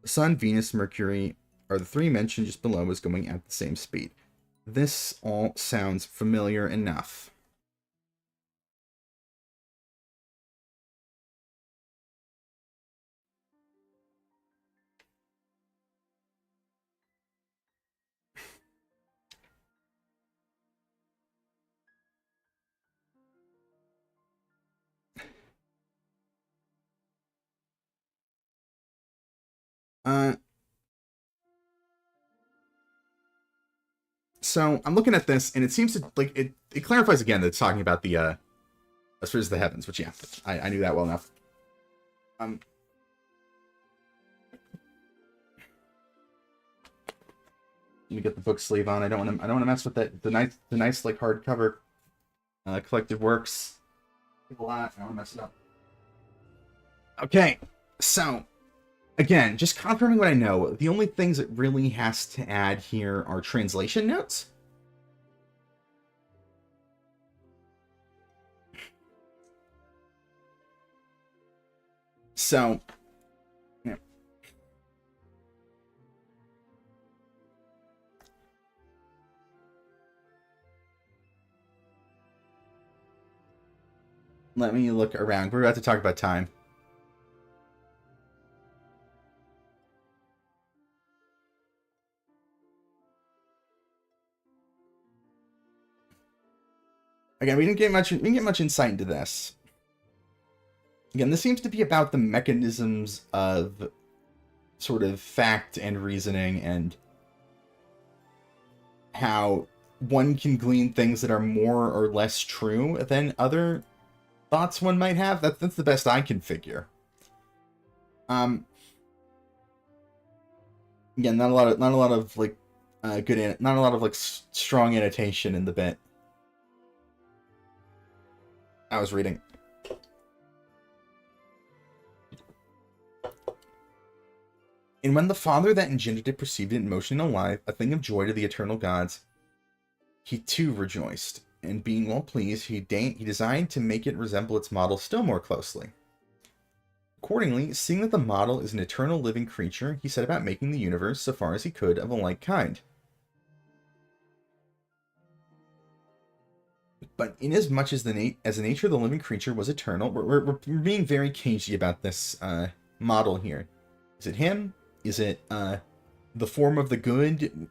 The sun, Venus, Mercury are the 3 mentioned just below as going at the same speed. This all sounds familiar enough. So I'm looking at this, and it seems to like it clarifies again that it's talking about the spheres of the heavens, which yeah, I knew that well enough. Let me get the book sleeve on. I don't want to mess with that. The nice like hardcover collected works. A lot. I don't want to mess it up. Okay, so again, just confirming what I know. The only things it really has to add here are translation notes. So, yeah. Let me look around. We're about to talk about time. Again, we didn't get much insight into this. Again, this seems to be about the mechanisms of sort of fact and reasoning and how one can glean things that are more or less true than other thoughts one might have. That's the best I can figure. Again, not a lot of like not a lot of like strong annotation in the bit I was reading. And when the Father that engendered it perceived it in motion and alive, a thing of joy to the eternal gods, he too rejoiced, and being well pleased, he designed to make it resemble its model still more closely. Accordingly, seeing that the model is an eternal living creature, he set about making the universe, so far as he could, of a like kind. But inasmuch as the nature of the living creature was eternal, we're being very cagey about this model here. Is it him? Is it the form of the good?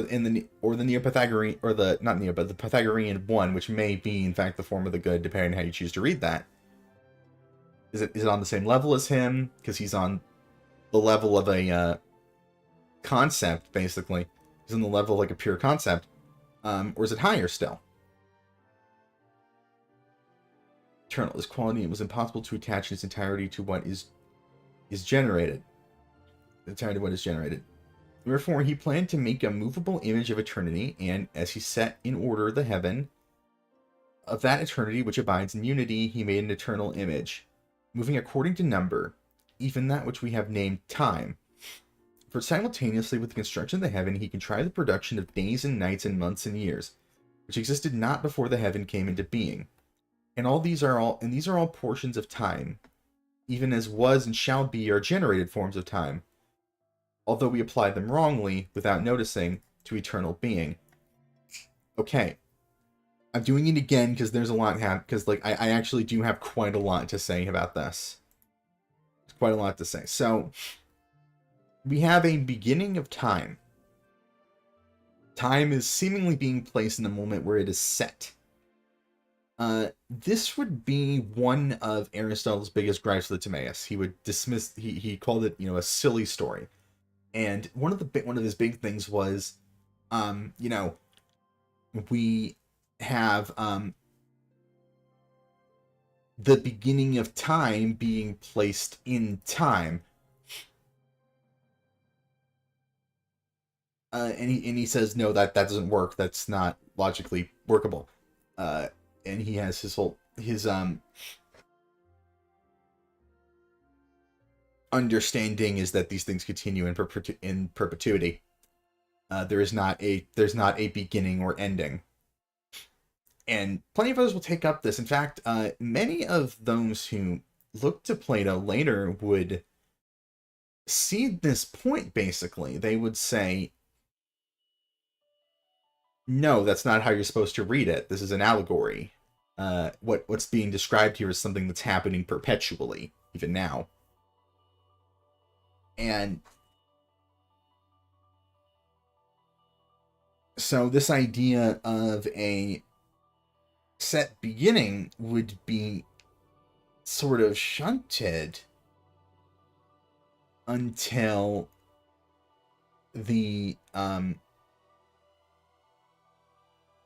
the Neo-Pythagorean, or the not Neo, but the Pythagorean one, which may be in fact the form of the good, depending on how you choose to read that. Is it on the same level as him because he's on the level of a concept, basically? He's on the level of like a pure concept, or is it higher still? Eternal is quality. It was impossible to attach its entirety to what is generated. The entirety of what is generated. Therefore, he planned to make a movable image of eternity, and as he set in order the heaven of that eternity which abides in unity, he made an eternal image, moving according to number, even that which we have named time. For simultaneously with the construction of the heaven, he contrived the production of days and nights and months and years, which existed not before the heaven came into being. And these are all portions of time, even as was and shall be are generated forms of time, although we apply them wrongly, without noticing, to eternal being. Okay. I'm doing it again because there's a lot because like I actually do have quite a lot to say about this. There's quite a lot to say. So we have a beginning of time. Time is seemingly being placed in the moment where it is set. This would be one of Aristotle's biggest gripes with the Timaeus. He would dismiss. He called it, a silly story. And one of his big things was, we have the beginning of time being placed in time. And he says, no, that doesn't work. That's not logically workable. And he has his understanding is that these things continue in perpetuity. There's not a beginning or ending. And plenty of others will take up this. In fact, many of those who look to Plato later would see this point, basically. They would say, no, that's not how you're supposed to read it. This is an allegory. What's being described here is something that's happening perpetually, even now. And so this idea of a set beginning would be sort of shunted until the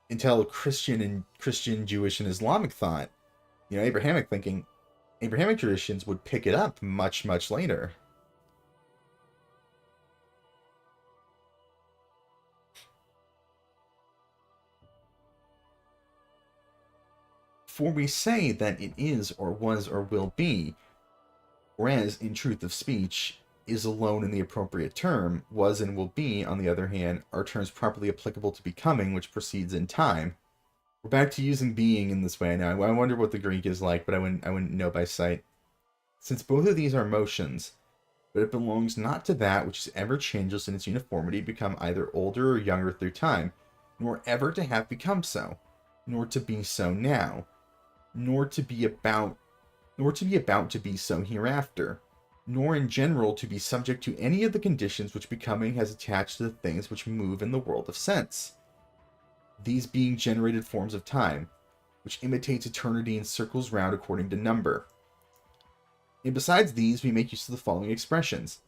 until Christian, Jewish, and Islamic thought, Abrahamic thinking, Abrahamic traditions would pick it up much, much later. For we say that it is, or was, or will be, whereas, in truth of speech, is alone in the appropriate term, was and will be, on the other hand, are terms properly applicable to becoming, which proceeds in time. We're back to using being in this way now. I wonder what the Greek is like, but I wouldn't know by sight. Since both of these are motions, but it belongs not to that which is ever changeless in its uniformity, become either older or younger through time, nor ever to have become so, nor to be so now, nor to be about to be so hereafter, nor in general to be subject to any of the conditions which becoming has attached to the things which move in the world of sense, these being generated forms of time, which imitates eternity and circles round according to number. And besides these, we make use of the following expressions: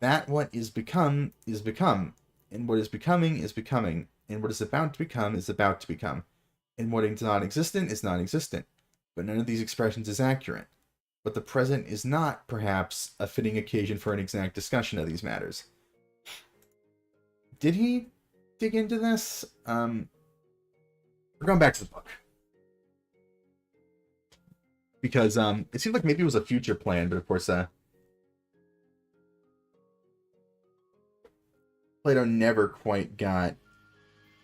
that what is become, and what is becoming, and what is about to become is about to become, and what is non-existent is non-existent. But none of these expressions is accurate. But the present is not, perhaps, a fitting occasion for an exact discussion of these matters. Did he dig into this? We're going back to the book. Because it seemed like maybe it was a future plan, but of course, Plato never quite got...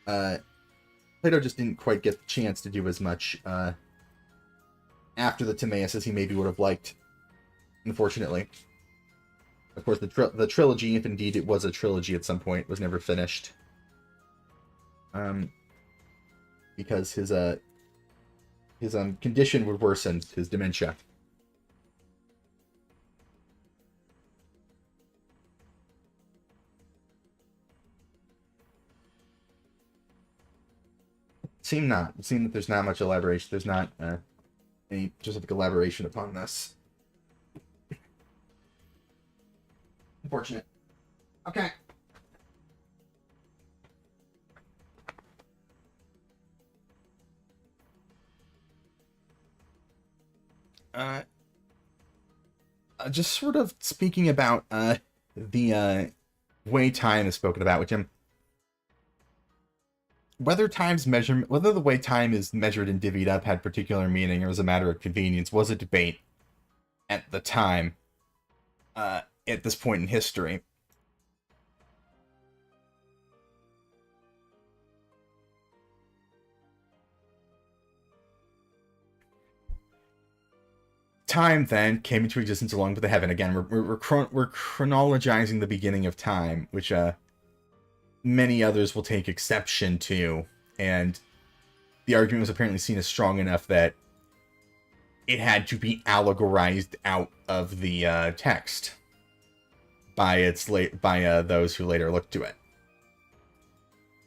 Plato just didn't quite get the chance to do as much after the Timaeus as he maybe would have liked, unfortunately. Of course, the trilogy, if indeed it was a trilogy at some point, was never finished. Because his condition would worsen, his dementia. Seem not. It seem that there's not much elaboration. There's not any specific elaboration upon this. Unfortunate. Okay. Just sort of speaking about the way time is spoken about, which whether the way time is measured and divvied up had particular meaning or was a matter of convenience was a debate at the time. At this point in history. Time then came into existence along with the heaven. Again, we're chronologizing the beginning of time, which many others will take exception to, and the argument was apparently seen as strong enough that it had to be allegorized out of the text by those who later looked to it.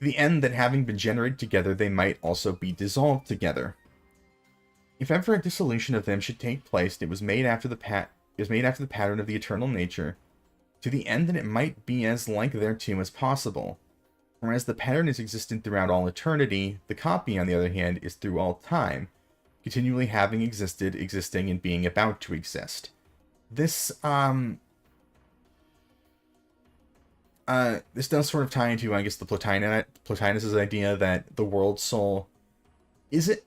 The end that having been generated together, they might also be dissolved together. If ever a dissolution of them should take place, it was made after the pattern of the eternal nature, to the end that it might be as like thereto as possible. Whereas the pattern is existent throughout all eternity, the copy, on the other hand, is through all time, continually having existed, existing, and being about to exist. This this does sort of tie into, I guess, the Plotinus' idea that the world soul isn't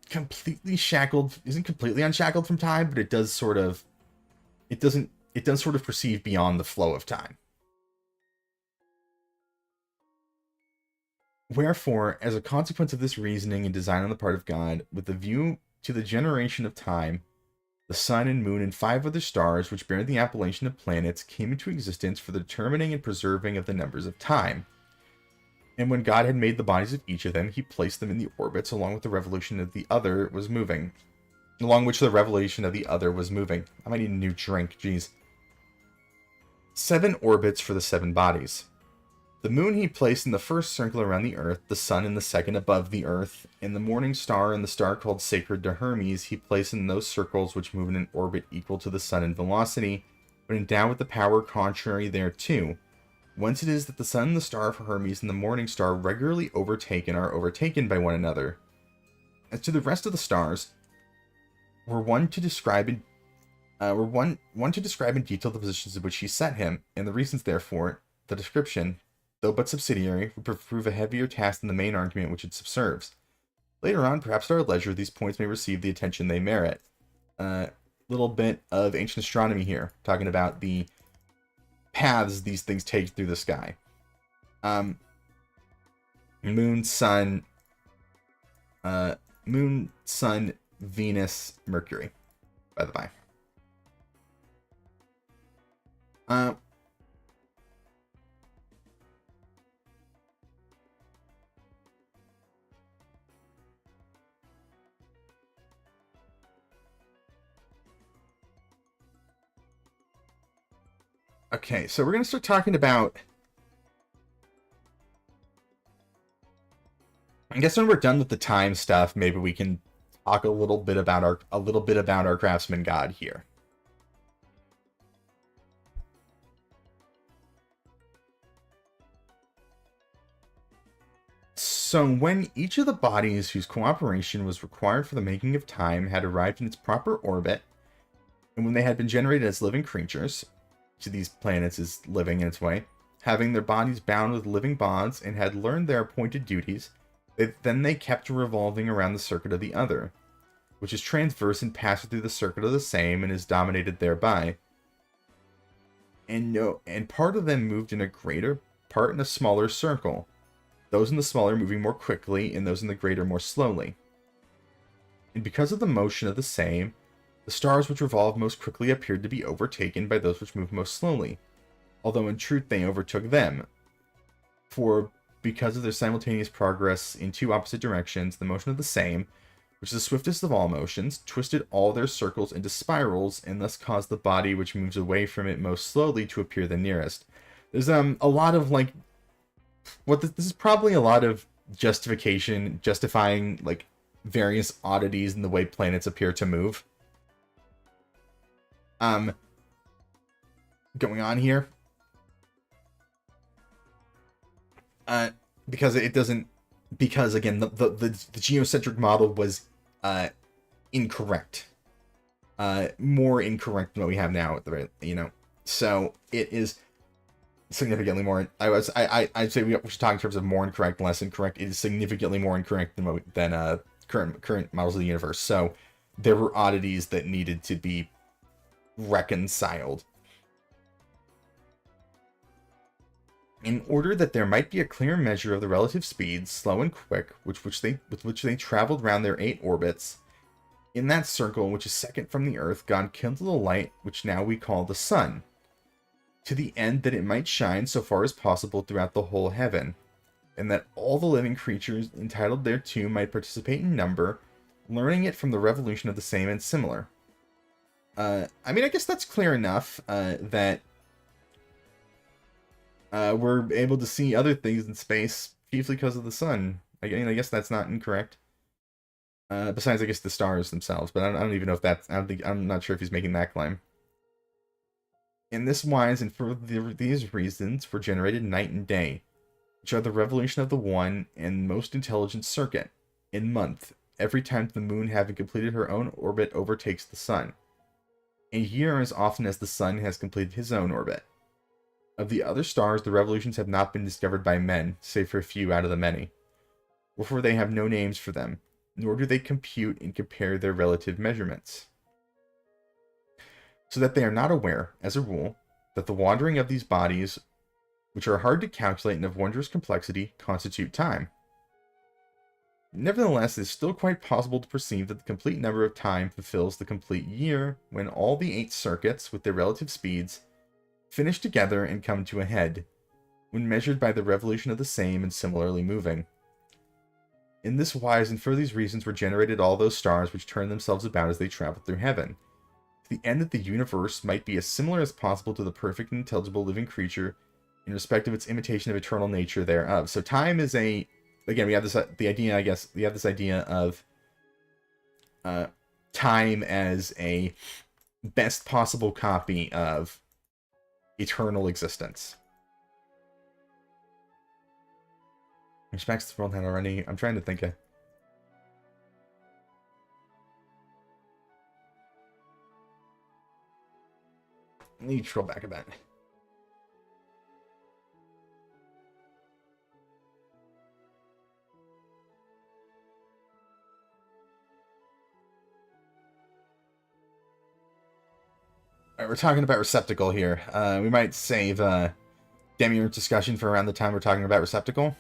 completely unshackled from time, but it does sort of perceive beyond the flow of time. Wherefore, as a consequence of this reasoning and design on the part of God, with the view to the generation of time, the sun and moon and 5 other stars, which bear the appellation of planets, came into existence for the determining and preserving of the numbers of time. And when God had made the bodies of each of them, he placed them in the orbits along with the revolution of the other was moving. Along which the revolution of the other was moving. I might need a new drink, jeez. 7 orbits for the 7 bodies. The moon he placed in the first circle around the earth, the sun in the second above the earth, and the morning star and the star called sacred to Hermes he placed in those circles which move in an orbit equal to the sun in velocity, but endowed with the power contrary thereto. Whence it is that the sun and the star of Hermes and the morning star regularly are overtaken by one another. As to the rest of the stars, were one to describe in detail the positions in which he set him, and the reasons therefore, the description, though but subsidiary, would prove a heavier task than the main argument which it subserves. Later on, perhaps at our leisure, these points may receive the attention they merit. Little bit of ancient astronomy here, talking about the paths these things take through the sky. Moon, sun, Venus, Mercury, by the by. Okay, so we're going to start talking about... I guess when we're done with the time stuff, maybe we can talk a little bit about our craftsman god here. So when each of the bodies whose cooperation was required for the making of time had arrived in its proper orbit, and when they had been generated as living creatures, to these planets is living in its way, having their bodies bound with living bonds and had learned their appointed duties, then they kept revolving around the circuit of the other, which is transverse and passes through the circuit of the same and is dominated thereby. And part of them moved in a greater, part in a smaller circle, those in the smaller moving more quickly and those in the greater more slowly. And because of the motion of the same, the stars which revolve most quickly appeared to be overtaken by those which move most slowly, although in truth they overtook them. For because of their simultaneous progress in 2 opposite directions, the motion of the same, which is the swiftest of all motions, twisted all their circles into spirals, and thus caused the body which moves away from it most slowly to appear the nearest. There's a lot of this is probably a lot of justifying like various oddities in the way planets appear to move. Going on here. Because it doesn't, because again, the geocentric model was incorrect. More incorrect than what we have now at the rate, so it is significantly more. I'd say we should talk in terms of more incorrect, less incorrect. It is significantly more incorrect than current models of the universe. So there were oddities that needed to be reconciled in order that there might be a clear measure of the relative speeds, slow and quick, with which they traveled round their 8 orbits. In that circle, which is second from the Earth, God kindled a light, which now we call the sun, to the end that it might shine so far as possible throughout the whole heaven, and that all the living creatures entitled thereto might participate in number, learning it from the revolution of the same and similar. I mean, I guess that's clear enough that we're able to see other things in space, chiefly because of the sun. I guess that's not incorrect. Besides, I guess, the stars themselves, but I don't even know if that's... I'm not sure if he's making that claim. In this wise, and for these reasons, were generated night and day, which are the revolution of the one and most intelligent circuit, in month, every time the moon, having completed her own orbit, overtakes the sun. A year as often as the sun has completed his own orbit. Of the other stars, the revolutions have not been discovered by men, save for a few out of the many. Wherefore they have no names for them, nor do they compute and compare their relative measurements. So that they are not aware, as a rule, that the wandering of these bodies, which are hard to calculate and of wondrous complexity, constitute time. Nevertheless, it is still quite possible to perceive that the complete number of time fulfills the complete year, when all the 8 circuits, with their relative speeds, finish together and come to a head, when measured by the revolution of the same and similarly moving. In this wise and for these reasons were generated all those stars which turn themselves about as they travel through heaven, to the end that the universe might be as similar as possible to the perfect and intelligible living creature in respect of its imitation of eternal nature thereof. So time is a... Again, we have this idea of time as a best possible copy of eternal existence. Respects the world had already... I'm trying to think of... Let me scroll back a bit. Alright, we're talking about receptacle here. We might save Demiurge discussion for around the time we're talking about receptacle.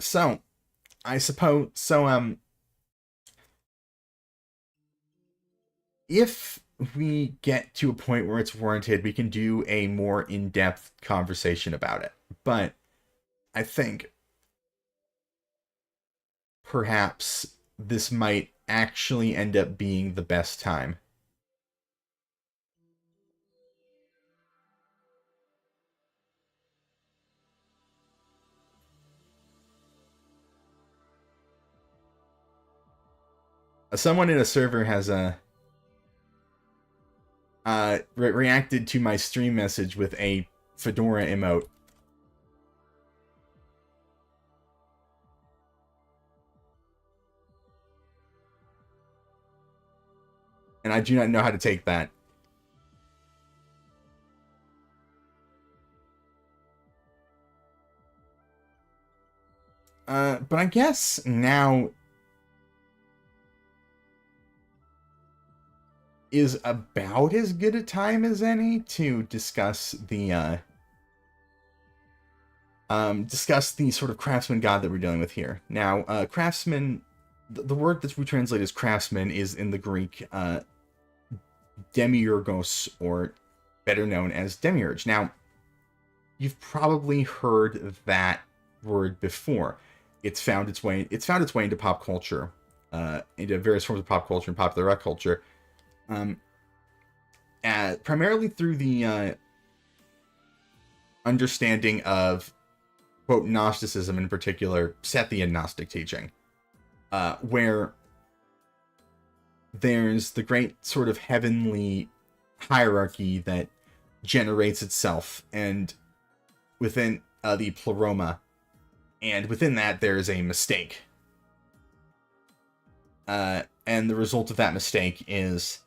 So, I suppose, if we get to a point where it's warranted, we can do a more in-depth conversation about it. But I think perhaps this might actually end up being the best time. Someone in a server has reacted to my stream message with a fedora emote. And I do not know how to take that. But I guess now is about as good a time as any to discuss the sort of craftsman god that we're dealing with here. Now, craftsman, the word that we translate as craftsman is in the Greek demiurgos, or better known as demiurge. Now, you've probably heard that word before. It's found its way into pop culture into various forms of pop culture and popular culture, primarily through the understanding of, quote, Gnosticism, in particular, Sethian Gnostic teaching, where there's the great sort of heavenly hierarchy that generates itself, and within the pleroma, and within that there is a mistake. And the result of that mistake is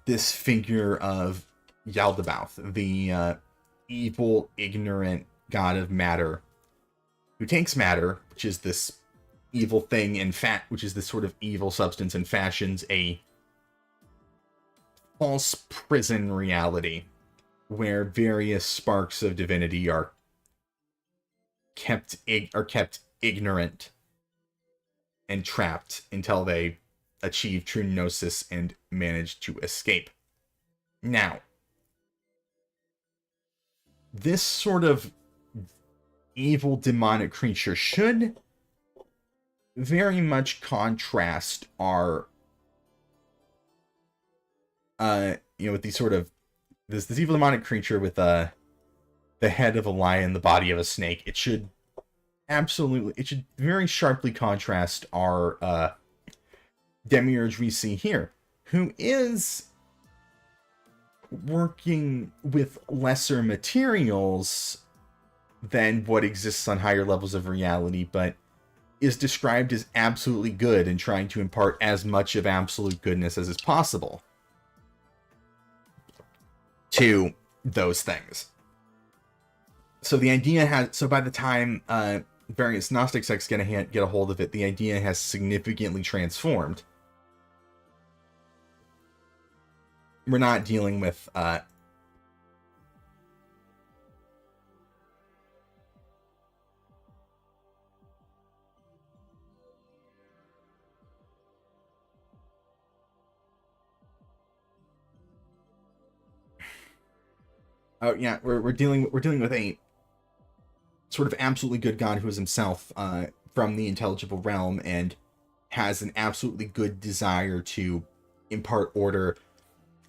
this figure of Yaldabaoth, the evil, ignorant god of matter, who takes matter, which is this evil thing, which is this sort of evil substance, and fashions a false prison reality where various sparks of divinity are kept ignorant and trapped until they achieve true gnosis and manage to escape. Now, this sort of evil demonic creature should very much contrast our with these sort of this evil demonic creature with the head of a lion, the body of a snake. It should very sharply contrast our demiurge we see here, who is working with lesser materials than what exists on higher levels of reality, but is described as absolutely good and trying to impart as much of absolute goodness as is possible to those things. So the idea so by the time various Gnostic sects get a hold of it, the idea has significantly transformed. We're not dealing with we're dealing with a sort of absolutely good god who is himself from the intelligible realm and has an absolutely good desire to impart order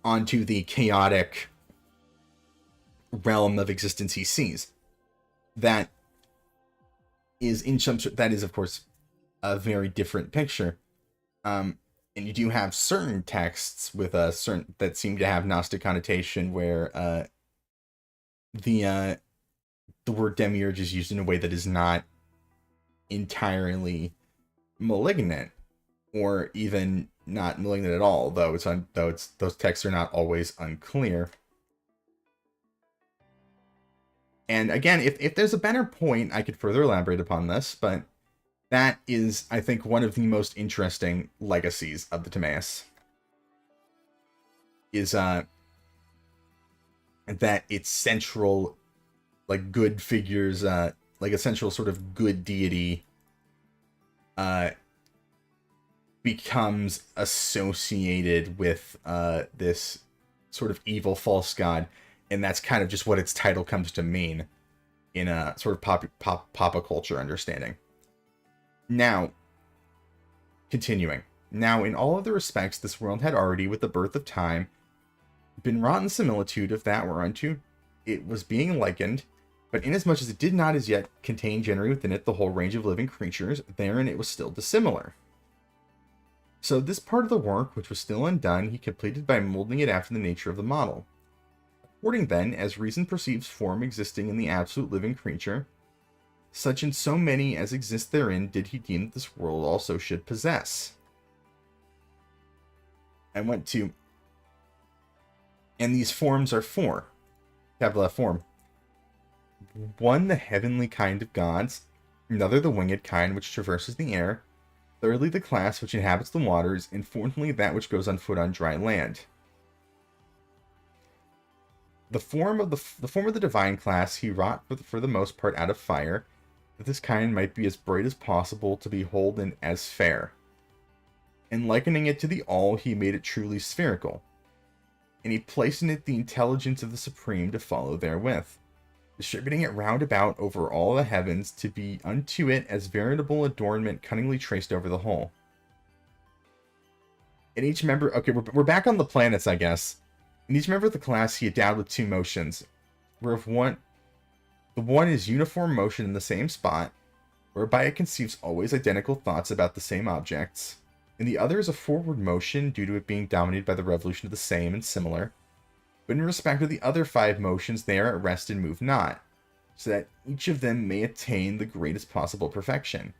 onto the chaotic realm of existence he sees. That is of course a very different picture. And you do have certain texts with certain that seem to have Gnostic connotation where the word demiurge is used in a way that is not entirely malignant, or even not malignant at all, though those texts are not always unclear. And again, if there's a better point, I could further elaborate upon this, but that is, I think, one of the most interesting legacies of the Timaeus. Is that its central, like, good figures, like a central sort of good deity, becomes associated with this sort of evil false god, and that's kind of just what its title comes to mean in a sort of pop culture understanding. Now, continuing. Now, in all other respects, this world had already, with the birth of time, been wrought in similitude of that whereunto it was being likened, but inasmuch as it did not as yet contain generally within it the whole range of living creatures, therein it was still dissimilar. So this part of the work, which was still undone, he completed by molding it after the nature of the model. According then, as reason perceives form existing in the absolute living creature, such in so many as exist therein did he deem that this world also should possess. And these forms are four. Capital F form. One, the heavenly kind of gods. Another, the winged kind which traverses the air. Thirdly, the class which inhabits the waters. And fourthly, that which goes on foot on dry land. The form of the divine class he wrought for the most part out of fire, that this kind might be as bright as possible to behold and as fair. And likening it to the all, he made it truly spherical. And he placed in it the intelligence of the Supreme to follow therewith. distributing it round about over all the heavens to be unto it as veritable adornment cunningly traced over the whole. In each member, okay, we're back on the planets, I guess. In each member of the class, he endowed with two motions, whereof the one is uniform motion in the same spot, whereby it conceives always identical thoughts about the same objects, and the other is a forward motion due to it being dominated by the revolution of the same and similar, but in respect of the other five motions, they are at rest and move not, so that each of them may attain the greatest possible perfection.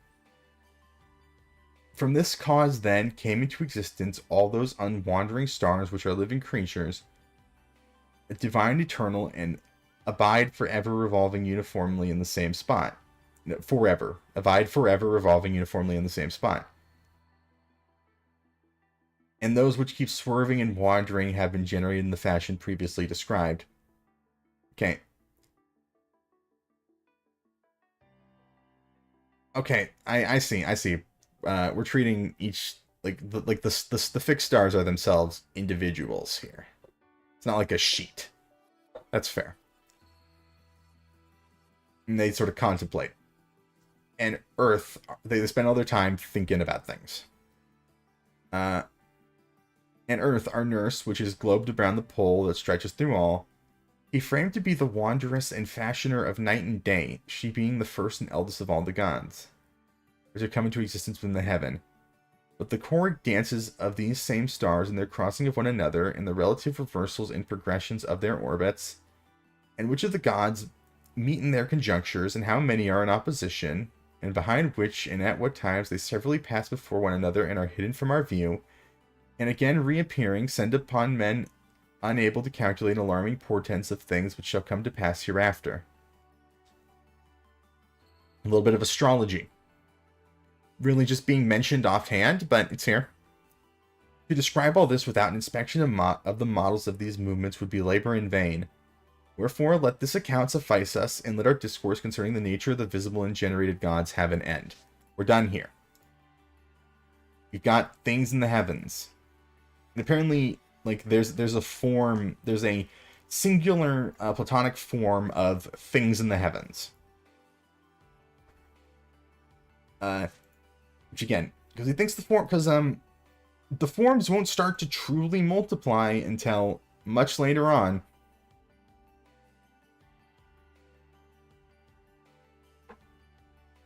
From this cause, then, came into existence all those unwandering stars which are living creatures, divine, eternal, and abide forever revolving uniformly in the same spot. Forever. Abide forever revolving uniformly in the same spot. And those which keep swerving and wandering have been generated in the fashion previously described. Okay. Okay, I see. We're treating each the fixed stars are themselves individuals here. It's not like a sheet. That's fair. And they sort of contemplate. And Earth, they spend all their time thinking about things. And Earth, our nurse, which is globed around the pole that stretches through all, he framed to be the wanderess and fashioner of night and day, she being the first and eldest of all the gods, which have come into existence within the heaven. But the choric dances of these same stars and their crossing of one another, and the relative reversals and progressions of their orbits, and which of the gods meet in their conjunctures, and how many are in opposition, and behind which and at what times they severally pass before one another and are hidden from our view, and again reappearing, send upon men unable to calculate alarming portents of things which shall come to pass hereafter. A little bit of astrology. Really just being mentioned offhand, but it's here. To describe all this without an inspection of the models of these movements would be labor in vain. Wherefore, let this account suffice us, and let our discourse concerning the nature of the visible and generated gods have an end. We're done here. You've got things in the heavens. And apparently, like, there's a singular Platonic form of things in the heavens. Which again, because he thinks the forms won't start to truly multiply until much later on.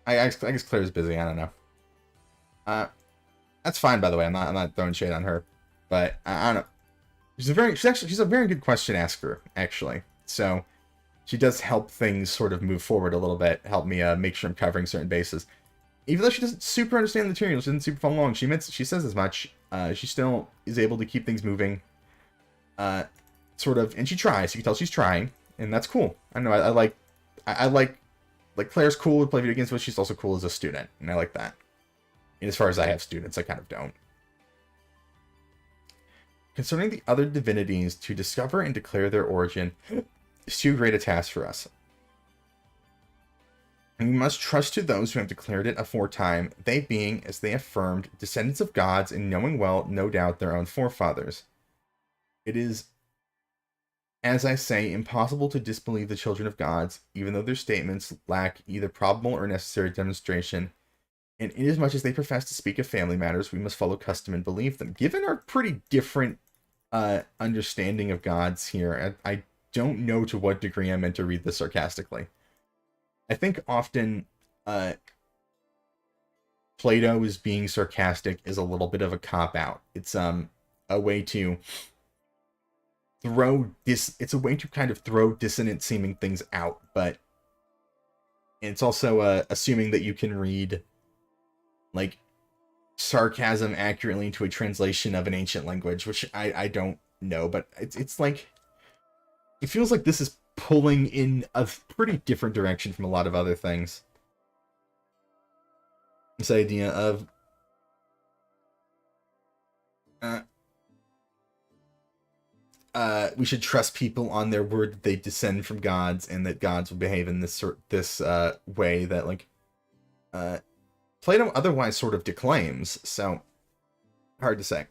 I guess Claire's busy. I don't know. That's fine, by the way. I'm not throwing shade on her, but I don't know. She's a very good question asker, actually. So she does help things sort of move forward a little bit. Help me make sure I'm covering certain bases. Even though she doesn't super understand the material, she doesn't super follow along. She says as much. She still is able to keep things moving. Sort of, and she tries. You can tell she's trying, and that's cool. I don't know. I like Claire's cool with play video games, but she's also cool as a student, and I like that. And as far as I have students, I kind of don't. Concerning the other divinities, to discover and declare their origin is too great a task for us. And we must trust to those who have declared it aforetime, they being, as they affirmed, descendants of gods, and knowing well, no doubt, their own forefathers. It is, as I say, impossible to disbelieve the children of gods, even though their statements lack either probable or necessary demonstration. And inasmuch as they profess to speak of family matters, we must follow custom and believe them. Given our pretty different understanding of gods here, I don't know to what degree I'm meant to read this sarcastically. I think often Plato is being sarcastic is a little bit of a cop-out. It's a way to it's a way to kind of throw dissonant seeming things out, but it's also assuming that you can read like sarcasm accurately into a translation of an ancient language, which I don't know, but it's like it feels like this is pulling in a pretty different direction from a lot of other things. This idea of we should trust people on their word that they descend from gods, and that gods will behave in this way that like Plato otherwise sort of declaims. So hard to say.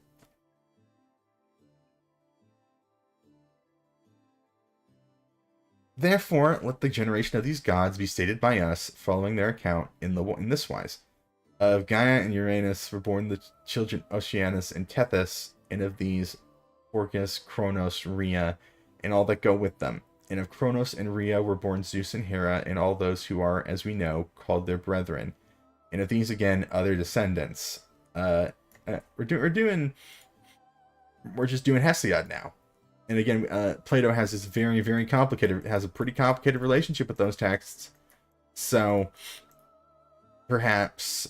Therefore, let the generation of these gods be stated by us, following their account in this wise. Of Gaia and Uranus were born the children Oceanus and Tethys, and of these Orcus, Kronos, Rhea, and all that go with them. And of Kronos and Rhea were born Zeus and Hera, and all those who are, as we know, called their brethren. And of these again, other descendants. We're just doing Hesiod now. And again, Plato has this very, very complicated, has a pretty complicated relationship with those texts. So, perhaps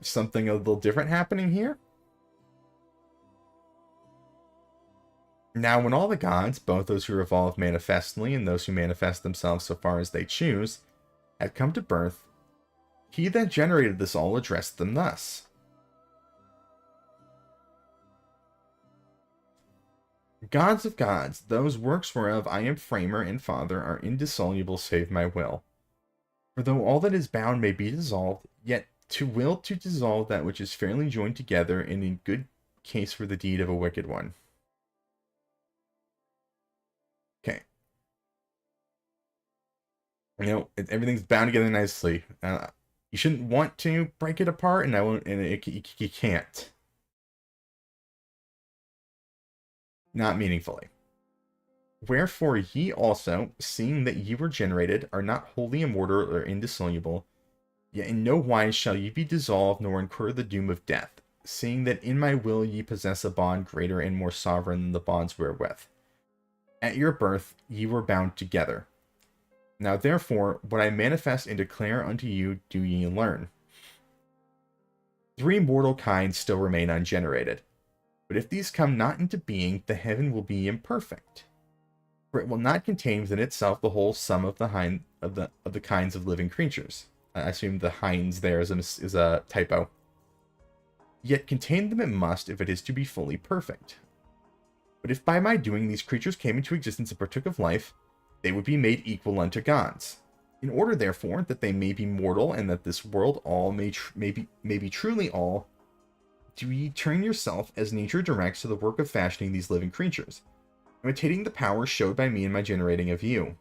something a little different happening here? Now, when all the gods, both those who evolve manifestly and those who manifest themselves so far as they choose, had come to birth, he that generated this all addressed them thus. Gods of gods, those works whereof I am framer and father are indissoluble save my will. For though all that is bound may be dissolved, yet to will to dissolve that which is fairly joined together, and in good case for the deed of a wicked one. Okay. You know, everything's bound together nicely. You shouldn't want to break it apart, and you can't. Not meaningfully. Wherefore ye also, seeing that ye were generated, are not wholly immortal or indissoluble, yet in no wise shall ye be dissolved, nor incur the doom of death, seeing that in my will ye possess a bond greater and more sovereign than the bonds wherewith. At your birth ye were bound together. Now therefore, what I manifest and declare unto you do ye learn. 3 mortal kinds still remain ungenerated. But if these come not into being, the heaven will be imperfect. For it will not contain within itself the whole sum of the kinds of living creatures. I assume the hinds there is a typo. Yet contain them it must if it is to be fully perfect. But if by my doing these creatures came into existence and partook of life, they would be made equal unto gods. In order, therefore, that they may be mortal, and that this world all may be truly all, do ye turn yourself, as nature directs, to the work of fashioning these living creatures, imitating the power showed by me in my generating of you.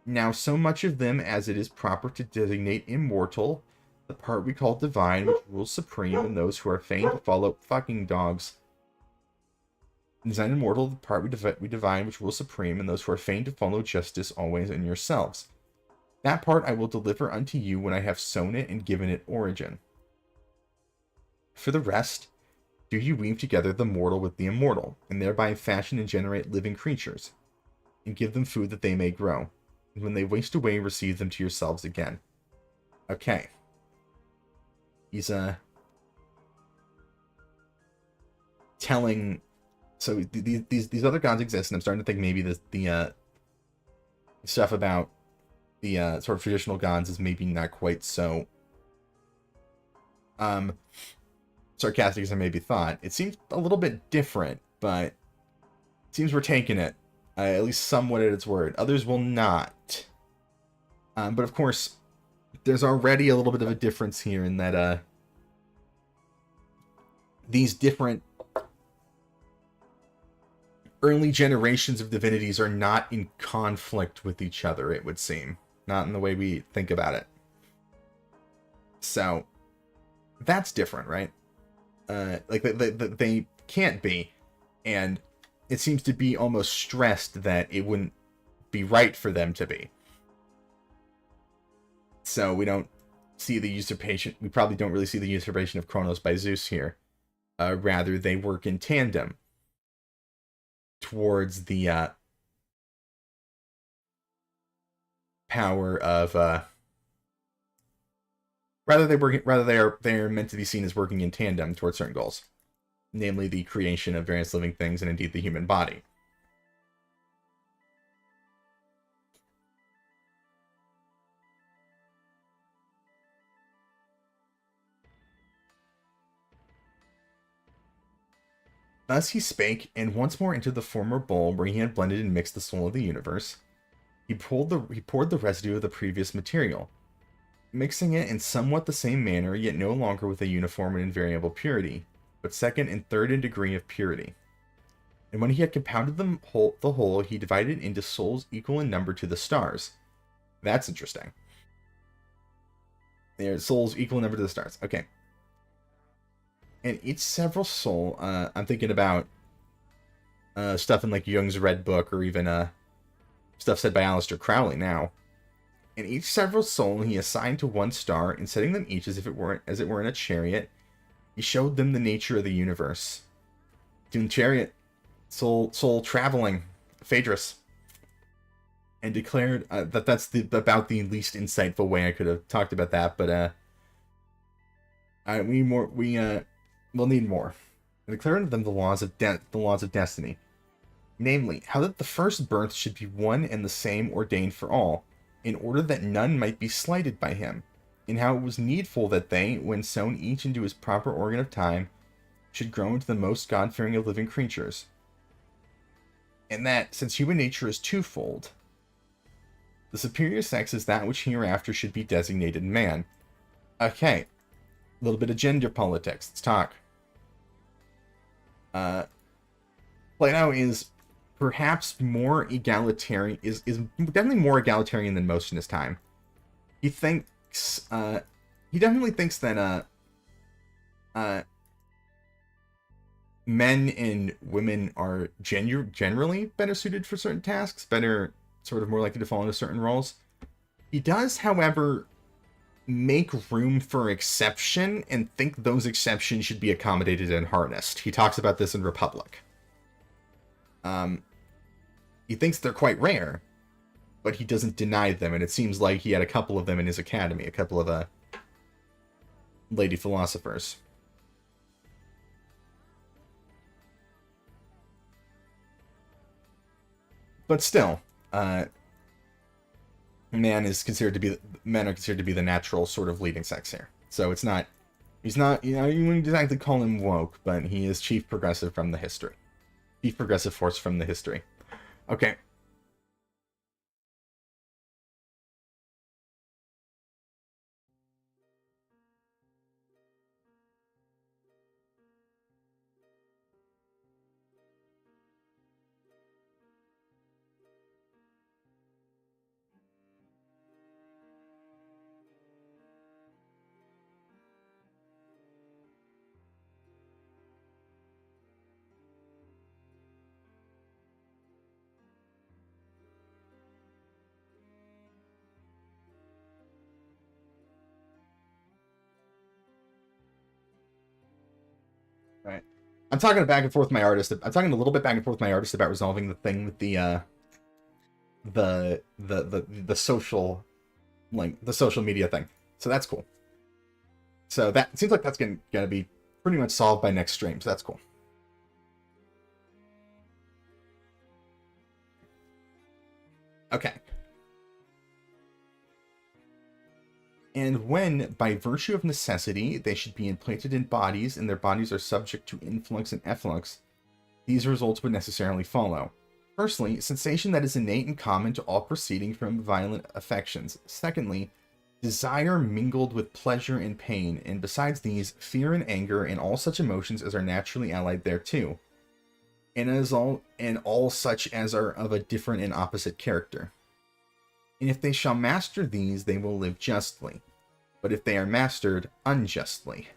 Now so much of them as it is proper to designate immortal, the part we call divine, which rules supreme, and those who are fain to follow fucking dogs. Design immortal, the part we divine, which rules supreme, and those who are fain to follow justice always in yourselves. That part I will deliver unto you when I have sown it and given it origin. For the rest, do you weave together the mortal with the immortal, and thereby fashion and generate living creatures, and give them food that they may grow, and when they waste away, receive them to yourselves again. Okay. He's telling. So these other gods exist, and I'm starting to think maybe the stuff about the sort of traditional gods is maybe not quite so sarcastic as I maybe thought. It seems a little bit different, but it seems we're taking it at least somewhat at its word. Others will not. But of course, there's already a little bit of a difference here in that these different early generations of divinities are not in conflict with each other, it would seem. Not in the way we think about it. So, that's different, right? Like, they can't be. And it seems to be almost stressed that it wouldn't be right for them to be. So, we don't see the usurpation. We probably don't really see the usurpation of Kronos by Zeus here. Rather, they work in tandem towards the power of they're meant to be seen as working in tandem towards certain goals, namely the creation of various living things and indeed the human body. Thus he spake, and once more into the former bowl where he had blended and mixed the soul of the universe, he poured the residue of the previous material, mixing it in somewhat the same manner, yet no longer with a uniform and invariable purity, but second and third in degree of purity. And when he had compounded the whole, he divided it into souls equal in number to the stars. That's interesting. There's souls equal in number to the stars. Okay. And each several soul, I'm thinking about stuff in like Jung's Red Book, or even stuff said by Aleister Crowley now. And each several soul he assigned to one star, and setting them each as it were in a chariot, he showed them the nature of the universe. Dune chariot, soul traveling, Phaedrus, and declared that that's about the least insightful way I could have talked about that. But we'll need more. And declared to them the laws of destiny, namely how that the first birth should be one and the same ordained for all, in order that none might be slighted by him, and how it was needful that they, when sown each into his proper organ of time, should grow into the most God-fearing of living creatures. And that, since human nature is twofold, the superior sex is that which hereafter should be designated man. Okay, a little bit of gender politics. Let's talk. Plato is perhaps more egalitarian, is definitely more egalitarian than most in his time. He definitely thinks that men and women are generally better suited for certain tasks, better, sort of more likely to fall into certain roles. He does, however, make room for exception and think those exceptions should be accommodated and harnessed. He talks about this in Republic. He thinks they're quite rare, but he doesn't deny them, and it seems like he had a couple of them in his academy, a couple of lady philosophers. But still, men are considered to be the natural sort of leading sex here. So he's not, you wouldn't exactly call him woke, but he is chief progressive from the history. Chief progressive force from the history. Okay. Right. I'm talking back and forth with my artist. I'm talking a little bit back and forth with my artist about resolving the thing with the social, like the social media thing. So that's cool. So that seems like that's gonna be pretty much solved by next stream. So that's cool. Okay. And when, by virtue of necessity, they should be implanted in bodies, and their bodies are subject to influx and efflux, these results would necessarily follow. Firstly, sensation that is innate and common to all proceeding from violent affections. Secondly, desire mingled with pleasure and pain, and besides these, fear and anger, and all such emotions as are naturally allied thereto, and all such as are of a different and opposite character. And if they shall master these, they will live justly. But if they are mastered, unjustly.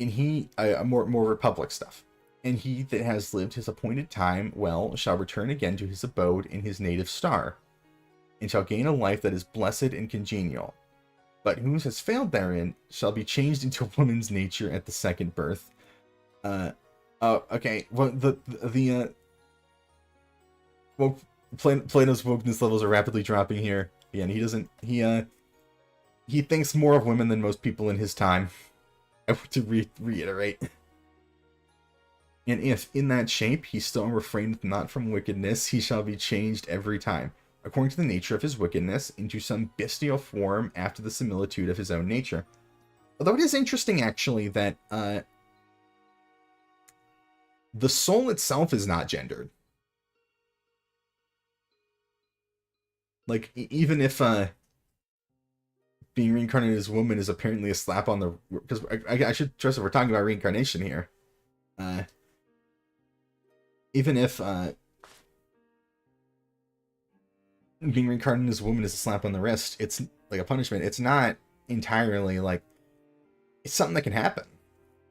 And he, more Republic stuff. And he that has lived his appointed time well shall return again to his abode in his native star, and shall gain a life that is blessed and congenial. But whose has failed therein shall be changed into a woman's nature at the second birth. Okay, well, Plato's wokeness levels are rapidly dropping here. Yeah, and he thinks more of women than most people in his time. I want to reiterate. And if, in that shape, he still refraineth not from wickedness, he shall be changed every time, according to the nature of his wickedness, into some bestial form after the similitude of his own nature. Although it is interesting, actually, that the soul itself is not gendered. Like, even if being reincarnated as a woman is apparently a slap on the... Because I should stress that we're talking about reincarnation here. even if being reincarnated as a woman is a slap on the wrist, it's like a punishment. It's not entirely like it's something that can happen.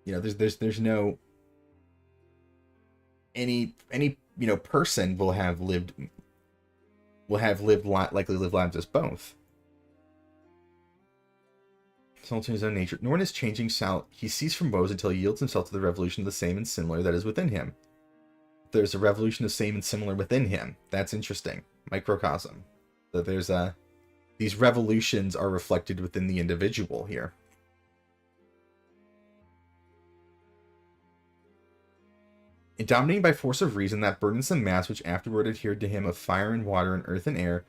You know, there's no any person likely lived lives as both. Soul to his own nature, nor in his changing soul he ceased from woes until he yields himself to the revolution of the same and similar that is within him. There's a revolution of same and similar within him. That's interesting. Microcosm. That there's these revolutions are reflected within the individual here. And dominating by force of reason that burdensome mass which afterward adhered to him of fire and water and earth and air,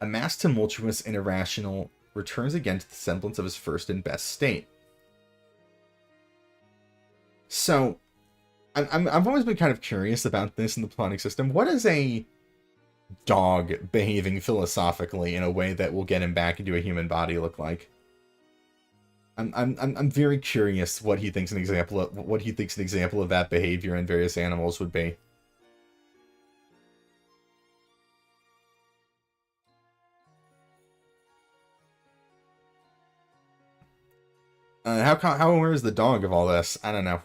a mass tumultuous and irrational, returns again to the semblance of his first and best state. So, I've always been kind of curious about this in the Platonic system. What is a dog behaving philosophically in a way that will get him back into a human body look like? I'm very curious what he thinks an example of that behavior in various animals would be. How aware is the dog of all this? I don't know.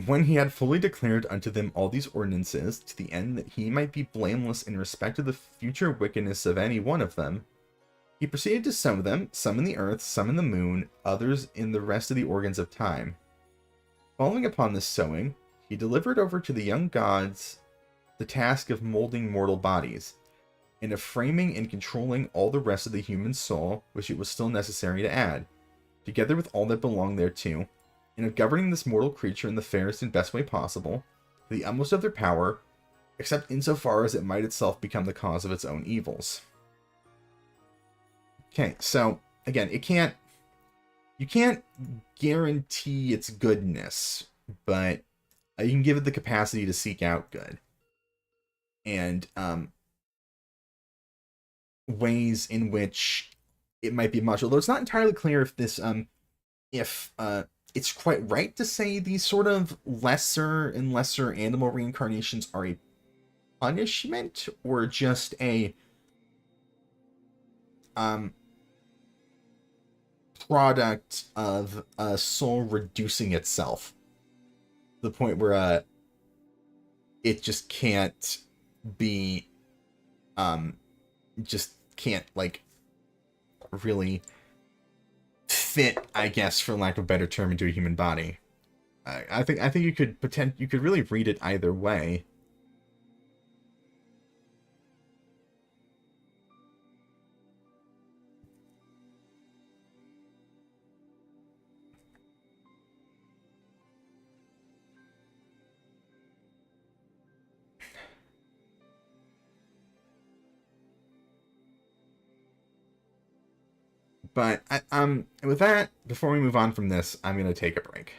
When he had fully declared unto them all these ordinances, to the end that he might be blameless in respect of the future wickedness of any one of them, he proceeded to sow them, some in the earth, some in the moon, others in the rest of the organs of time. Following upon this sowing, he delivered over to the young gods the task of molding mortal bodies, and of framing and controlling all the rest of the human soul, which it was still necessary to add, together with all that belonged thereto, and of governing this mortal creature in the fairest and best way possible, to the utmost of their power, except insofar as it might itself become the cause of its own evils. Okay, so, again, you can't guarantee its goodness, but you can give it the capacity to seek out good. And, ways in which it might be much, although it's not entirely clear if this, it's quite right to say these sort of lesser and lesser animal reincarnations are a punishment or just a product of a soul reducing itself to the point where it just can't be just can't like really fit, I guess, for lack of a better term, into a human body. I think you could really read it either way. But with that, before we move on from this, I'm gonna take a break.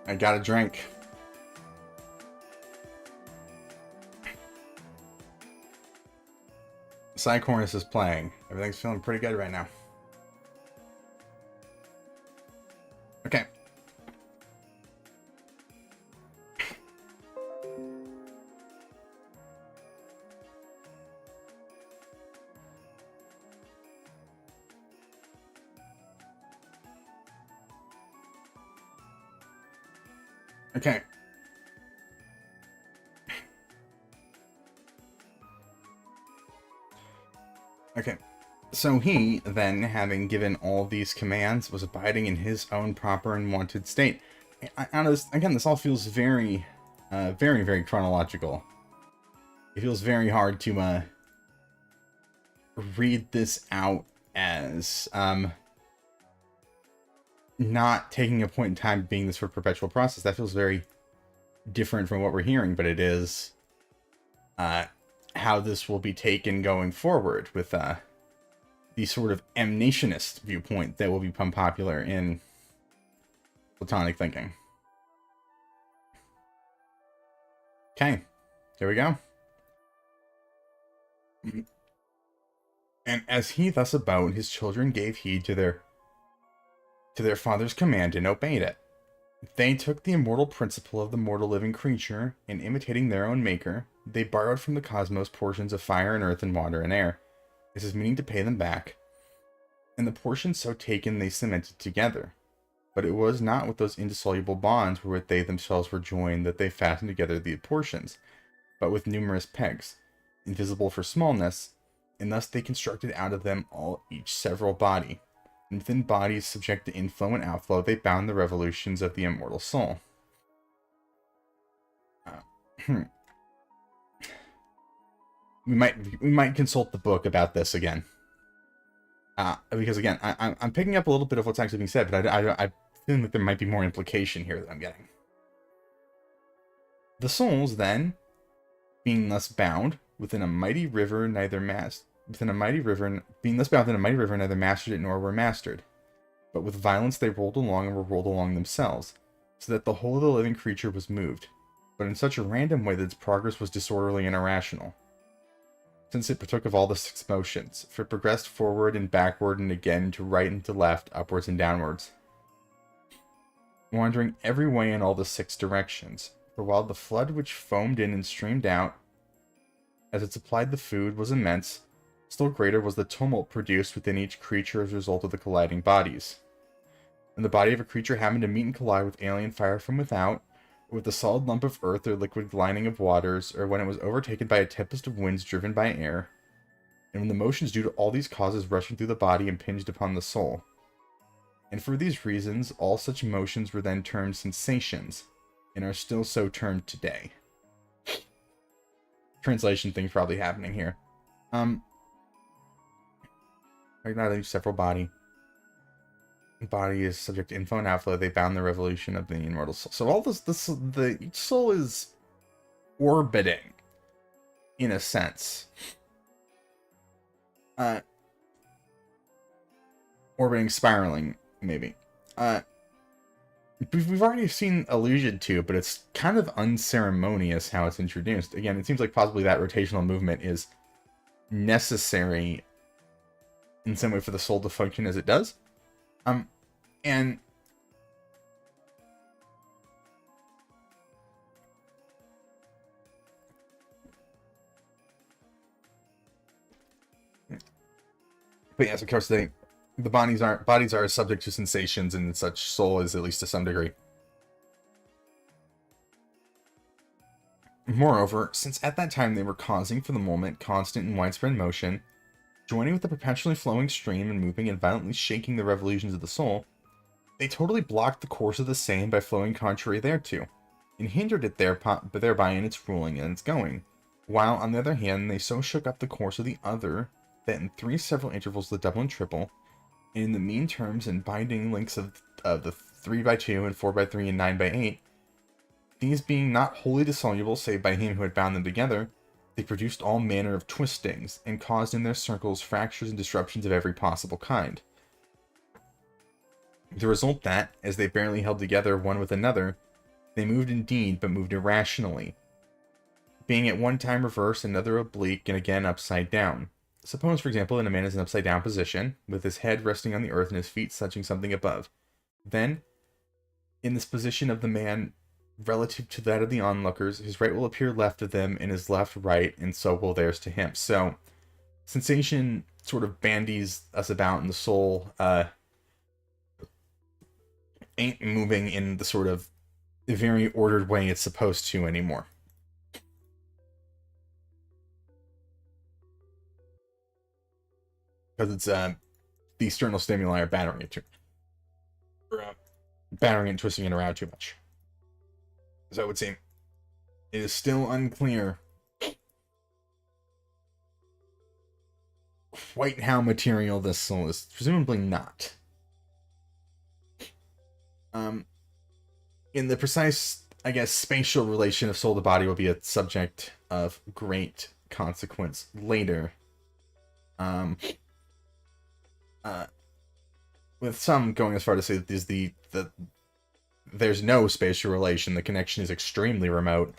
I got a drink. Cycornus is playing. Everything's feeling pretty good right now. Okay. Okay. Okay. So he, then, having given all these commands, was abiding in his own proper and wanted state. Again, this all feels very, very, very chronological. It feels very hard to read this out as not taking a point in time being this sort of perpetual process. That feels very different from what we're hearing, but it is how this will be taken going forward with the sort of emnationist viewpoint that will become popular in Platonic thinking. Okay, here we go. And as he thus abode, his children gave heed to their father's command and obeyed it. They took the immortal principle of the mortal living creature, and imitating their own maker, they borrowed from the cosmos portions of fire and earth and water and air. This is meaning to pay them back. And the portions so taken they cemented together. But it was not with those indissoluble bonds wherewith they themselves were joined that they fastened together the portions, but with numerous pegs, invisible for smallness, and thus they constructed out of them all each several body. And within bodies subject to inflow and outflow, they bound the revolutions of the immortal soul. We might consult the book about this again. Because again, I'm picking up a little bit of what's actually being said, but I feel that there might be more implication here that I'm getting. The souls, then, being thus bound within a mighty river, neither mastered it nor were mastered. But with violence they rolled along and were rolled along themselves, so that the whole of the living creature was moved, but in such a random way that its progress was disorderly and irrational. Since it partook of all the 6 motions, for it progressed forward and backward and again to right and to left, upwards and downwards, wandering every way in all the 6 directions. For while the flood which foamed in and streamed out, as it supplied the food, was immense, still greater was the tumult produced within each creature as a result of the colliding bodies. And the body of a creature having to meet and collide with alien fire from without, or with a solid lump of earth or liquid lining of waters, or when it was overtaken by a tempest of winds driven by air, and when the motions due to all these causes rushing through the body impinged upon the soul. And for these reasons, all such motions were then termed sensations, and are still so termed today. Translation thing's probably happening here. Recognizing several body is subject to inflow and outflow. They bound the revolution of the immortal soul. So all each soul is orbiting, in a sense. Orbiting, spiraling, maybe. We've already seen allusion to it, but it's kind of unceremonious how it's introduced. Again, it seems like possibly that rotational movement is necessary in some way for the soul to function as it does. And but yes, of course, the bodies are subject to sensations, and such soul is, at least to some degree. Moreover, since at that time they were causing for the moment constant and widespread motion, joining with the perpetually flowing stream and moving and violently shaking the revolutions of the soul, they totally blocked the course of the same by flowing contrary thereto, and hindered it thereby in its ruling and its going, while, on the other hand, they so shook up the course of the other, that in 3 several intervals the double and triple, and in the mean terms and binding links of the 3x2 and 4x3 and 9x8, these being not wholly dissoluble save by him who had bound them together, they produced all manner of twistings, and caused in their circles fractures and disruptions of every possible kind. The result that, as they barely held together one with another, They moved indeed, but moved irrationally, being at one time reversed, another oblique, and again upside down. Suppose, for example, that a man is in an upside down position, with his head resting on the earth and his feet touching something above. Then, in this position of the man relative to that of the onlookers, his right will appear left of them, and his left right, and so will theirs to him. So, sensation sort of bandies us about, and the soul ain't moving in the sort of very ordered way it's supposed to anymore. Because it's the external stimuli are battering it battering and twisting it around too much. So it would seem it is still unclear quite how material this soul is. Presumably not. In the precise, I guess, spatial relation of soul to body will be a subject of great consequence later. With some going as far to say that there's no spatial relation, the connection is extremely remote.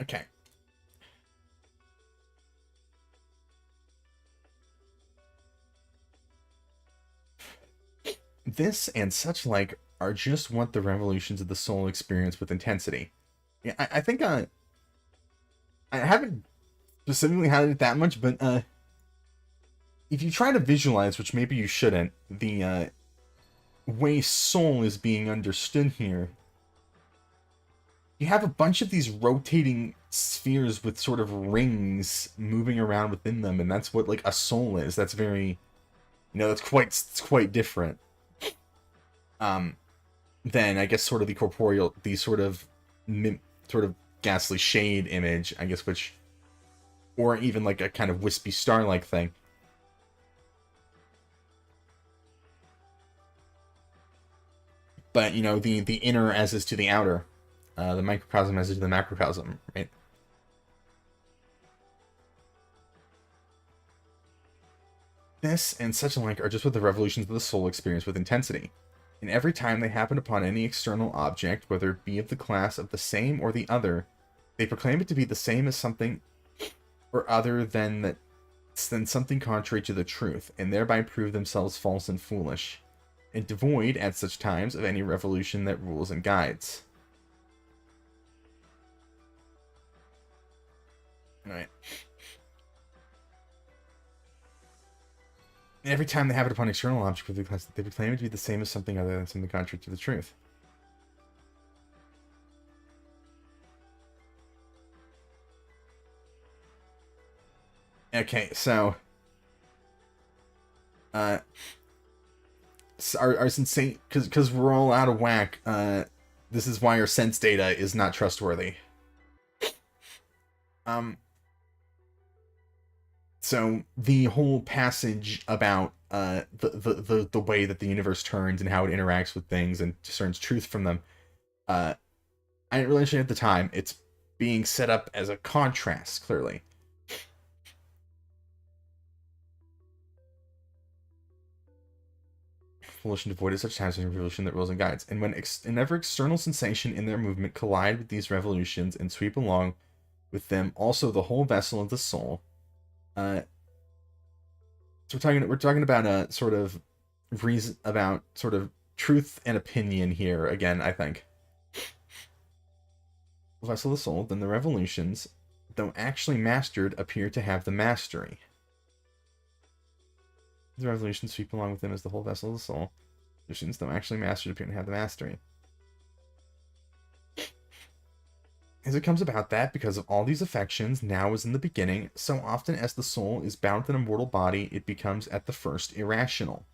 Okay. This and such like are just what the revolutions of the soul experience with intensity. Yeah, I think I haven't specifically had it that much, but if you try to visualize, which maybe you shouldn't, the way soul is being understood here, you have a bunch of these rotating spheres with sort of rings moving around within them, and that's what like a soul is. That's very, that's quite different. Then I guess sort of the corporeal, the sort of ghastly shade image, I guess, which, or even like a kind of wispy star-like thing. But, the inner as is to the outer. The microcosm as is to the macrocosm, right? This and such like are just what the revolutions of the soul experience with intensity. And every time they happen upon any external object, whether it be of the class of the same or the other, they proclaim it to be the same as something or other than something contrary to the truth, and thereby prove themselves false and foolish, and devoid at such times of any revolution that rules and guides. Alright. And every time they have it upon external object of the class, they proclaim it to be the same as something other than something contrary to the truth. Okay, so our sensate, because we're all out of whack, this is why our sense data is not trustworthy. So the whole passage about the way that the universe turns and how it interacts with things and discerns truth from them, I didn't really understand at the time. It's being set up as a contrast, clearly. Volition devoid of such times as revolution that rules and guides. And whenever external sensation in their movement collide with these revolutions and sweep along with them also the whole vessel of the soul, so we're talking about a sort of reason about sort of truth and opinion here again, I think. Vessel of the soul, then the revolutions, though actually mastered, appear to have the mastery. The revolutions sweep along with them as the whole vessel of the soul. Revolutions, though actually mastered, appear to have the mastery. As it comes about that, because of all these affections, now as in the beginning, so often as the soul is bound in a mortal body, it becomes at the first irrational.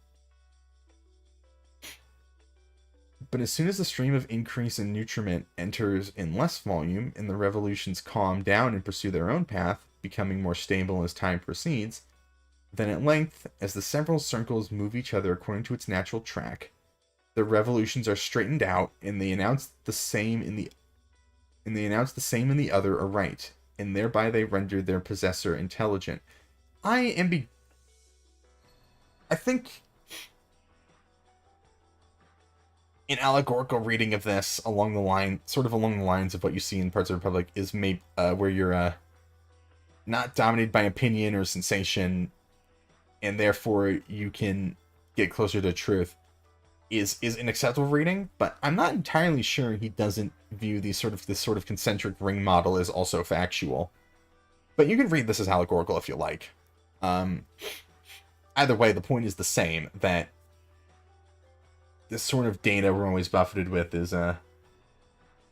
But as soon as the stream of increase and nutriment enters in less volume, and the revolutions calm down and pursue their own path, becoming more stable as time proceeds, then at length, as the several circles move each other according to its natural track, the revolutions are straightened out, and they announce the same in the other aright, and thereby they render their possessor intelligent. I am I think an allegorical reading of this along the lines of what you see in parts of the Republic is maybe where you're not dominated by opinion or sensation, and therefore you can get closer to truth. Is an acceptable reading, but I'm not entirely sure he doesn't view this sort of concentric ring model as also factual. But you can read this as allegorical if you like. Either way, the point is the same, that this sort of data we're always buffeted with is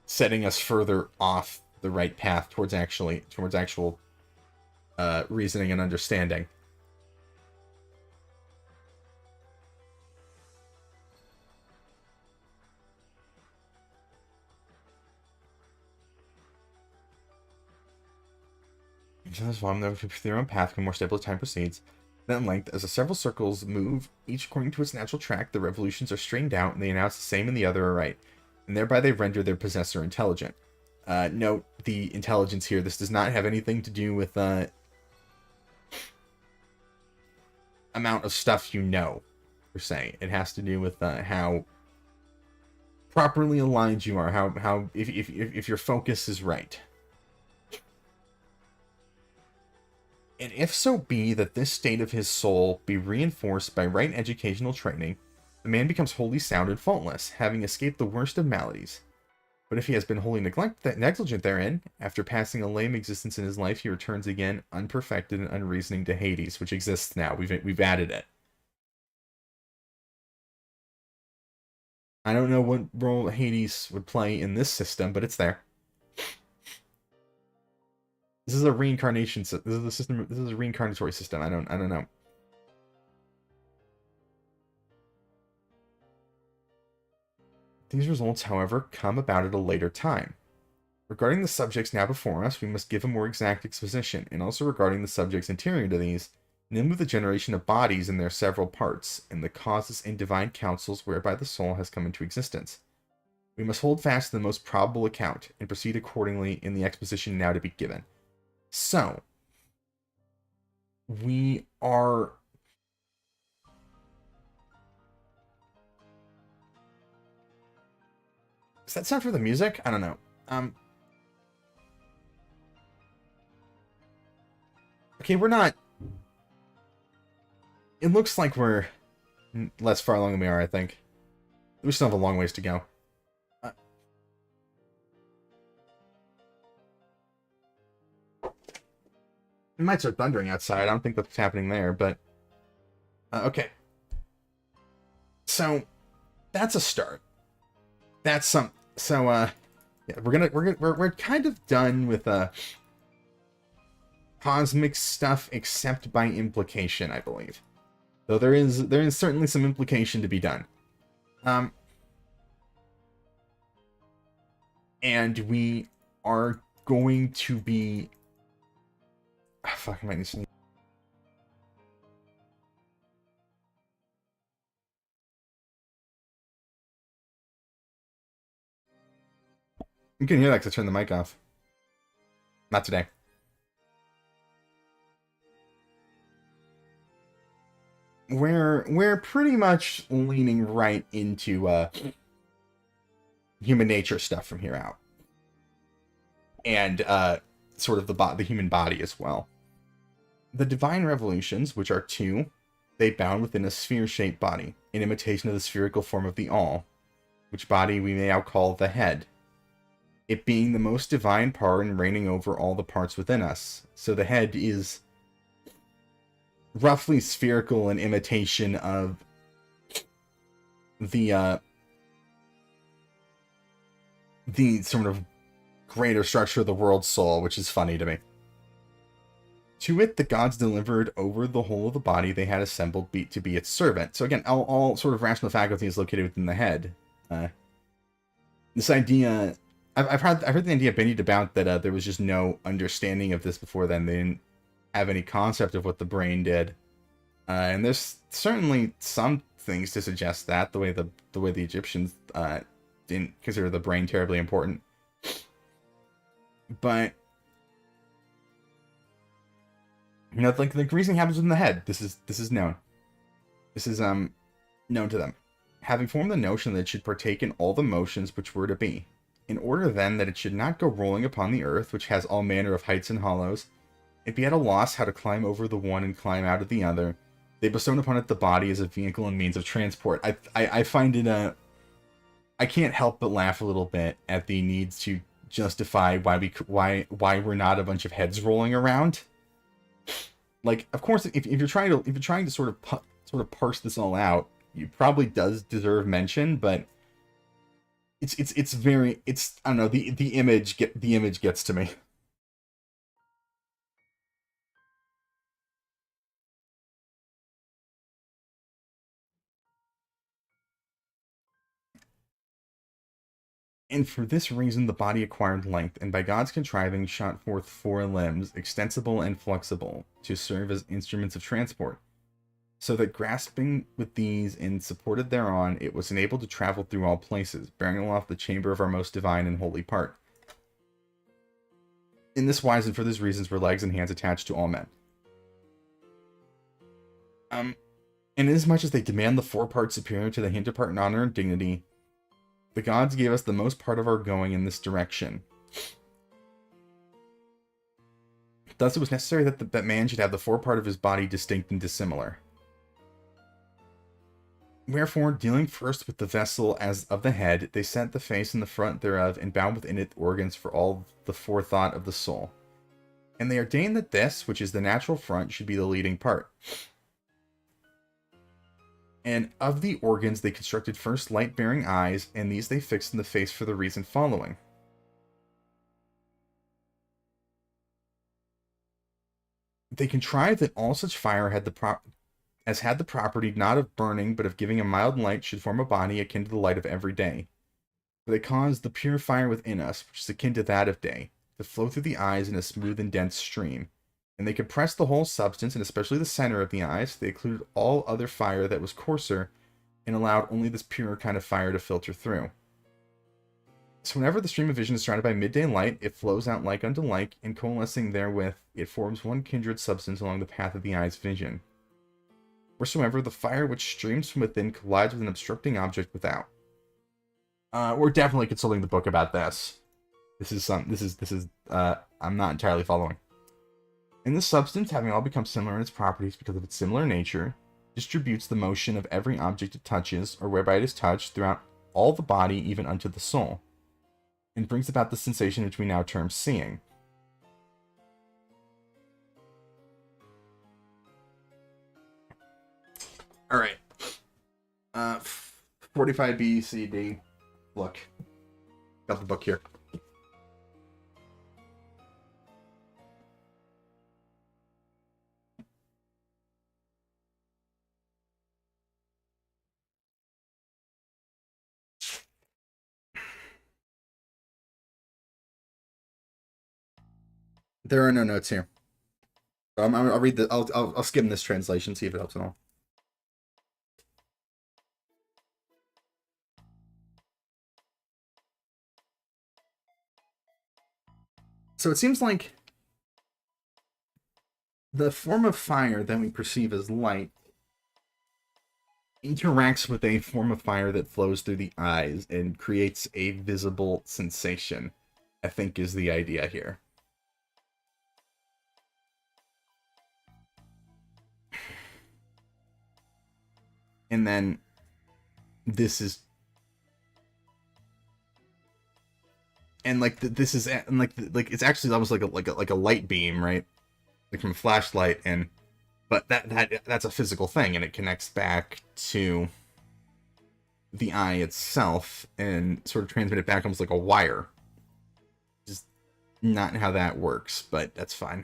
setting us further off the right path towards actual reasoning and understanding. This one, their own path can more stable as time proceeds. Then, in length, as the several circles move, each according to its natural track, the revolutions are straightened out, and they announce the same and the other are right, and thereby they render their possessor intelligent. Note the intelligence here. This does not have anything to do with amount of stuff you know, per se. It has to do with how properly aligned you are, how if your focus is right. And if so be that this state of his soul be reinforced by right educational training, the man becomes wholly sound and faultless, having escaped the worst of maladies. But if he has been wholly negligent therein, after passing a lame existence in his life, he returns again, unperfected and unreasoning, to Hades, which exists now. We've added it. I don't know what role Hades would play in this system, but it's there. This is a reincarnation. This is the system. This is a reincarnatory system. I don't know. These results, however, come about at a later time. Regarding the subjects now before us, we must give a more exact exposition, and also regarding the subjects anterior to these, namely the generation of bodies in their several parts, and the causes and divine counsels whereby the soul has come into existence. We must hold fast to the most probable account, and proceed accordingly in the exposition now to be given. So, we are... Does that sound for the music? I don't know. Okay, we're not... It looks like we're less far along than we are, I think. We still have a long ways to go. It might start thundering outside. I don't think that's happening there, but... okay. So, that's a start. That's some... So, yeah, we're kind of done with, cosmic stuff, except by implication, I believe. Though there is certainly some implication to be done. And we are going to be... Oh, fuck, I might need to... You can hear that because I turned the mic off. Not today. We're pretty much leaning right into human nature stuff from here out, and sort of the human body as well. The divine revolutions, which are two, they bound within a sphere-shaped body, in imitation of the spherical form of the all, which body we may now call the head. It being the most divine part and reigning over all the parts within us. So the head is roughly spherical in imitation of the sort of greater structure of the world soul, which is funny to me. To it, the gods delivered over the whole of the body they had assembled to be its servant. So again, all sort of rational faculty is located within the head. This idea... I've heard the idea bandied about that there was just no understanding of this before then. They didn't have any concept of what the brain did, and there's certainly some things to suggest that the way the Egyptians didn't consider the brain terribly important. But you know, like the reasoning happens in the head. This is known. This is known to them, having formed the notion that it should partake in all the motions which were to be, in order then that it should not go rolling upon the earth, which has all manner of heights and hollows, and be at a loss how to climb over the one and climb out of the other. They bestowed upon it the body as a vehicle and means of transport. I find it I can't help but laugh a little bit at the need to justify why we're not a bunch of heads rolling around. Like, of course, if you're trying to sort of parse this all out, it probably does deserve mention, but it's very, I don't know, the image gets to me. And for this reason the body acquired length, and by God's contriving shot forth 4 limbs, extensible and flexible, to serve as instruments of transport, so that grasping with these and supported thereon, it was enabled to travel through all places, bearing aloft the chamber of our most divine and holy part. In this wise and for these reasons were legs and hands attached to all men. And inasmuch as they demand the forepart superior to the hinder part in honor and dignity, the gods gave us the most part of our going in this direction. Thus it was necessary that man should have the forepart of his body distinct and dissimilar. Wherefore, dealing first with the vessel as of the head, they set the face in the front thereof, and bound within it organs for all the forethought of the soul. And they ordained that this, which is the natural front, should be the leading part. And of the organs they constructed first light-bearing eyes, and these they fixed in the face for the reason following. They contrived that all such fire had the property not of burning, but of giving a mild light, should form a body akin to the light of every day. For they caused the pure fire within us, which is akin to that of day, to flow through the eyes in a smooth and dense stream. And they compressed the whole substance, and especially the center of the eyes. They excluded all other fire that was coarser, and allowed only this purer kind of fire to filter through. So whenever the stream of vision is surrounded by midday light, it flows out like unto like, and coalescing therewith, it forms one kindred substance along the path of the eye's vision. Wheresoever the fire which streams from within collides with an obstructing object without. We're definitely consulting the book about this. I'm not entirely following. And this substance, having all become similar in its properties because of its similar nature, distributes the motion of every object it touches, or whereby it is touched, throughout all the body, even unto the soul, and brings about the sensation which we now term seeing. Alright. 45 B, C, D. Look. Got the book here. There are no notes here. So I'll read the. I'll skim this translation, see if it helps at all. So it seems like the form of fire that we perceive as light interacts with a form of fire that flows through the eyes and creates a visible sensation, I think is the idea here. And then this is, and like this is, and like it's actually almost like a light beam, right? Like from a flashlight, and but that's a physical thing, and it connects back to the eye itself and sort of transmit it back almost like a wire. Just not how that works, but that's fine.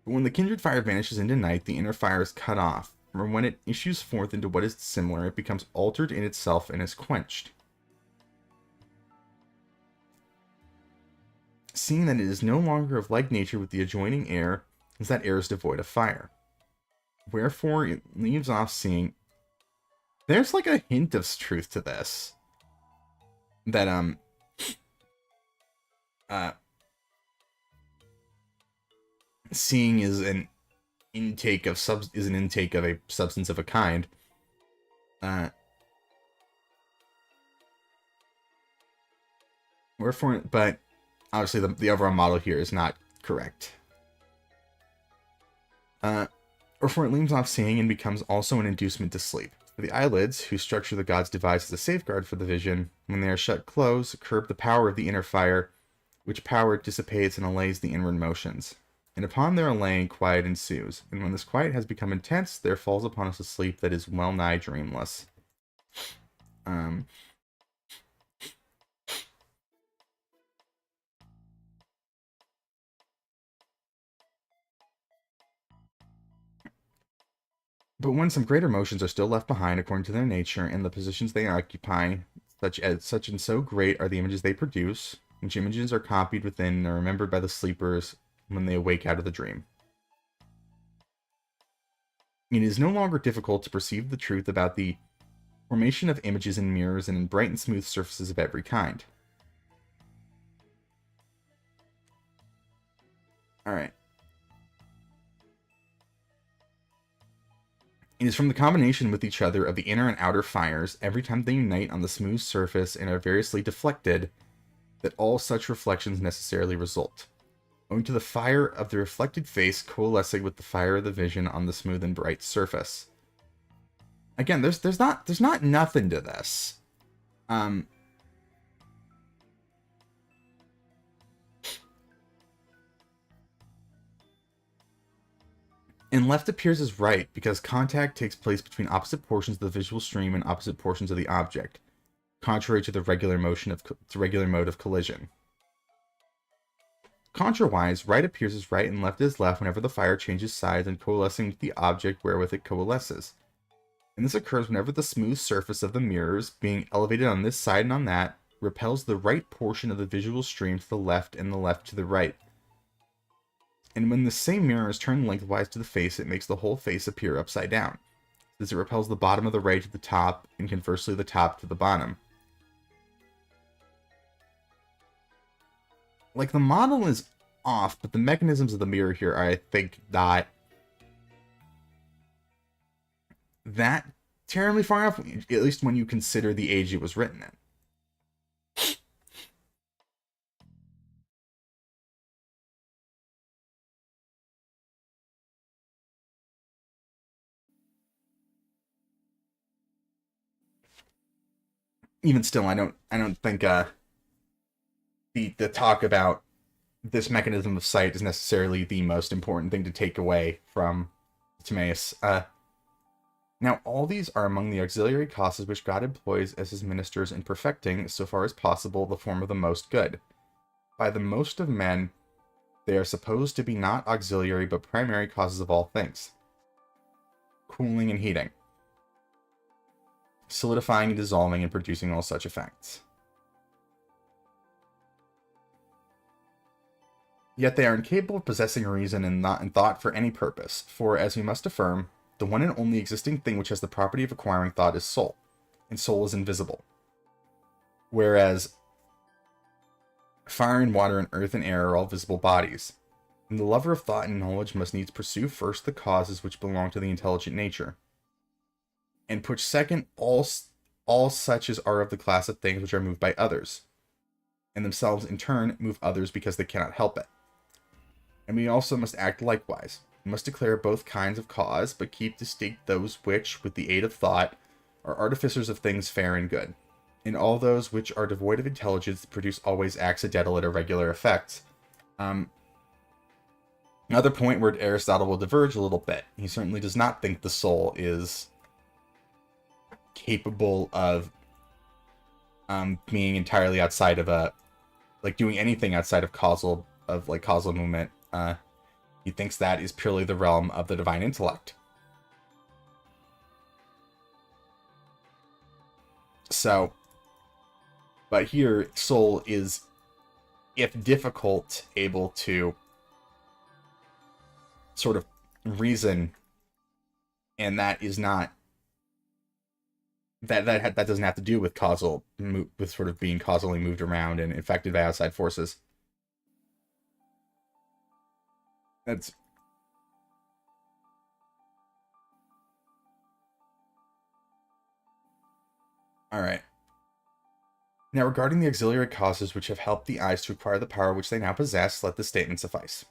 But when the kindred fire vanishes into night, the inner fire is cut off. For when it issues forth into what is similar, it becomes altered in itself and is quenched. Seeing that it is no longer of like nature with the adjoining air, as that air is devoid of fire. Wherefore it leaves off seeing. There's like a hint of truth to this. That seeing is an intake of a substance of a kind. But obviously the overall model here is not correct. Or it leaves off seeing and becomes also an inducement to sleep. For the eyelids, whose structure the gods devise as a safeguard for the vision, when they are shut close, curb the power of the inner fire, which power dissipates and allays the inward motions. And upon their allaying, quiet ensues. And when this quiet has become intense, there falls upon us a sleep that is well nigh dreamless. But when some greater motions are still left behind according to their nature and the positions they occupy, such and so great are the images they produce, which images are copied within and are remembered by the sleepers when they awake out of the dream. It is no longer difficult to perceive the truth about the formation of images in mirrors and in bright and smooth surfaces of every kind. Alright. It is from the combination with each other of the inner and outer fires, every time they unite on the smooth surface and are variously deflected, that all such reflections necessarily result, owing to the fire of the reflected face coalescing with the fire of the vision on the smooth and bright surface. Again, there's not nothing to this. And left appears as right because contact takes place between opposite portions of the visual stream and opposite portions of the object, contrary to the regular mode of collision. Contrawise, right appears as right and left as left whenever the fire changes sides and coalescing with the object wherewith it coalesces. And this occurs whenever the smooth surface of the mirrors, being elevated on this side and on that, repels the right portion of the visual stream to the left and the left to the right. And when the same mirror is turned lengthwise to the face, it makes the whole face appear upside down, as it repels the bottom of the right to the top, and conversely the top to the bottom. Like, the model is off, but the mechanisms of the mirror here are, I think, not that terribly far off, at least when you consider the age it was written in. Even still, I don't think the talk about this mechanism of sight is necessarily the most important thing to take away from Timaeus. Now, all these are among the auxiliary causes which God employs as his ministers in perfecting, so far as possible, the form of the most good. By the most of men, they are supposed to be not auxiliary but primary causes of all things. Cooling and heating, solidifying and dissolving and producing all such effects. Yet they are incapable of possessing reason and thought for any purpose, for, as we must affirm, the one and only existing thing which has the property of acquiring thought is soul, and soul is invisible. Whereas fire and water and earth and air are all visible bodies, and the lover of thought and knowledge must needs pursue first the causes which belong to the intelligent nature, and put second all such as are of the class of things which are moved by others, and themselves in turn move others because they cannot help it. And we also must act likewise. We must declare both kinds of cause, but keep distinct those which, with the aid of thought, are artificers of things fair and good, and all those which are devoid of intelligence produce always accidental and irregular effects. Another point where Aristotle will diverge a little bit. He certainly does not think the soul is capable of being entirely outside of doing anything outside of causal movement. He thinks that is purely the realm of the divine intellect. So, but here, soul is, if difficult, able to sort of reason, and that is not that doesn't have to do with with sort of being causally moved around and affected by outside forces. That's Alright. Now, regarding the auxiliary causes which have helped the eyes to acquire the power which they now possess, let this statement suffice.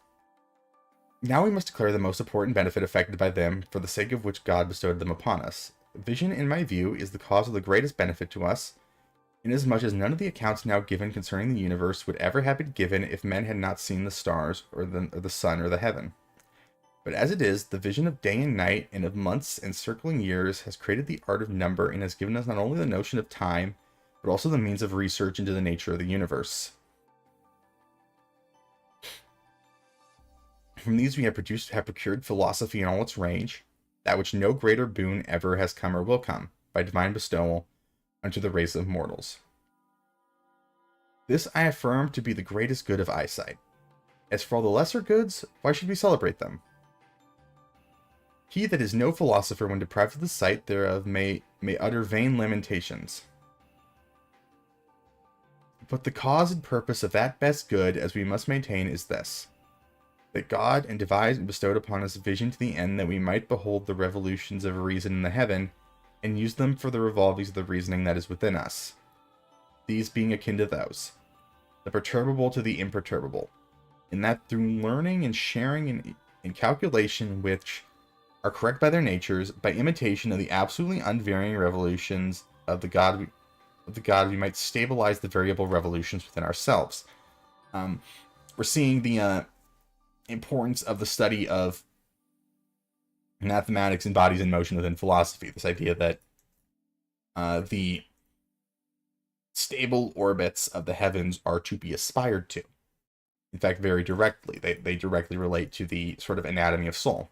Now we must declare the most important benefit effected by them, for the sake of which God bestowed them upon us. Vision, in my view, is the cause of the greatest benefit to us, inasmuch as none of the accounts now given concerning the universe would ever have been given if men had not seen the stars, or the sun, or the heaven. But as it is, the vision of day and night, and of months and circling years, has created the art of number, and has given us not only the notion of time, but also the means of research into the nature of the universe. From these we have procured philosophy in all its range, that which no greater boon ever has come or will come, by divine bestowal, unto the race of mortals. This I affirm to be the greatest good of eyesight. As for all the lesser goods, why should we celebrate them? He that is no philosopher when deprived of the sight thereof may utter vain lamentations. But the cause and purpose of that best good, as we must maintain, is this: that God and devised and bestowed upon us vision to the end that we might behold the revolutions of reason in the heaven, and use them for the revolvings of the reasoning that is within us. These being akin to those, the perturbable to the imperturbable, in that through learning and sharing in calculation which are correct by their natures, by imitation of the absolutely unvarying revolutions of the God, we might stabilize the variable revolutions within ourselves. We're seeing the importance of the study of mathematics and bodies in motion within philosophy. This idea that the stable orbits of the heavens are to be aspired to. In fact, very directly. They directly relate to the sort of anatomy of soul.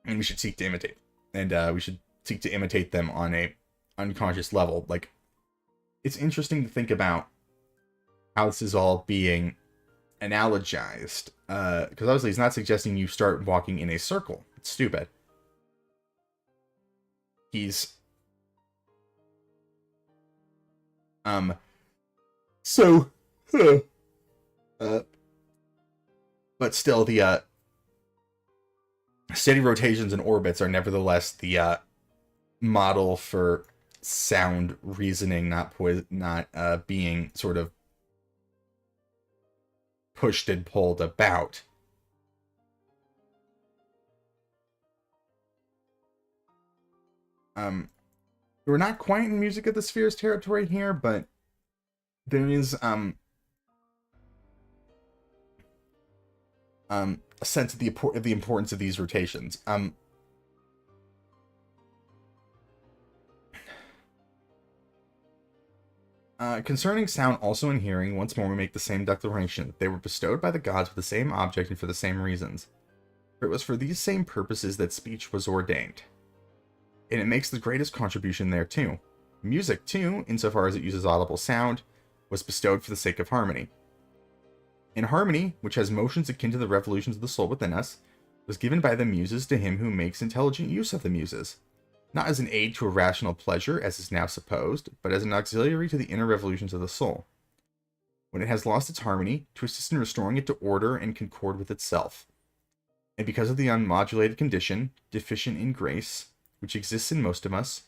And we should seek to imitate. And we should seek to imitate them on a unconscious level. Like, it's interesting to think about how this is all being analogized. Because obviously he's not suggesting you start walking in a circle. It's stupid. He's... but still, the steady rotations and orbits are nevertheless the model for sound reasoning, not being sort of pushed and pulled about. We're not quite in Music of the Spheres territory here, but there is a sense of the importance of these rotations. Concerning sound also and hearing, once more we make the same declaration. They were bestowed by the gods with the same object and for the same reasons. For it was for these same purposes that speech was ordained. And it makes the greatest contribution there too. Music too, insofar as it uses audible sound, was bestowed for the sake of harmony. And harmony, which has motions akin to the revolutions of the soul within us, was given by the muses to him who makes intelligent use of the muses. Not as an aid to a rational pleasure, as is now supposed, but as an auxiliary to the inner revolutions of the soul. When it has lost its harmony, to assist in restoring it to order and concord with itself. And because of the unmodulated condition, deficient in grace, which exists in most of us,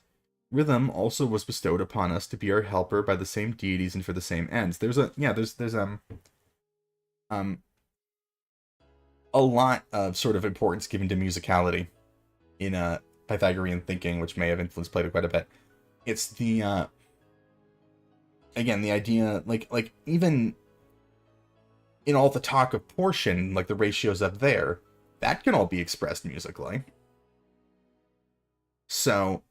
rhythm also was bestowed upon us to be our helper by the same deities and for the same ends. There's a lot of sort of importance given to musicality in Pythagorean thinking, which may have influenced Plato quite a bit. It's the again, the idea, like even in all the talk of portion, like the ratios up there, that can all be expressed musically. So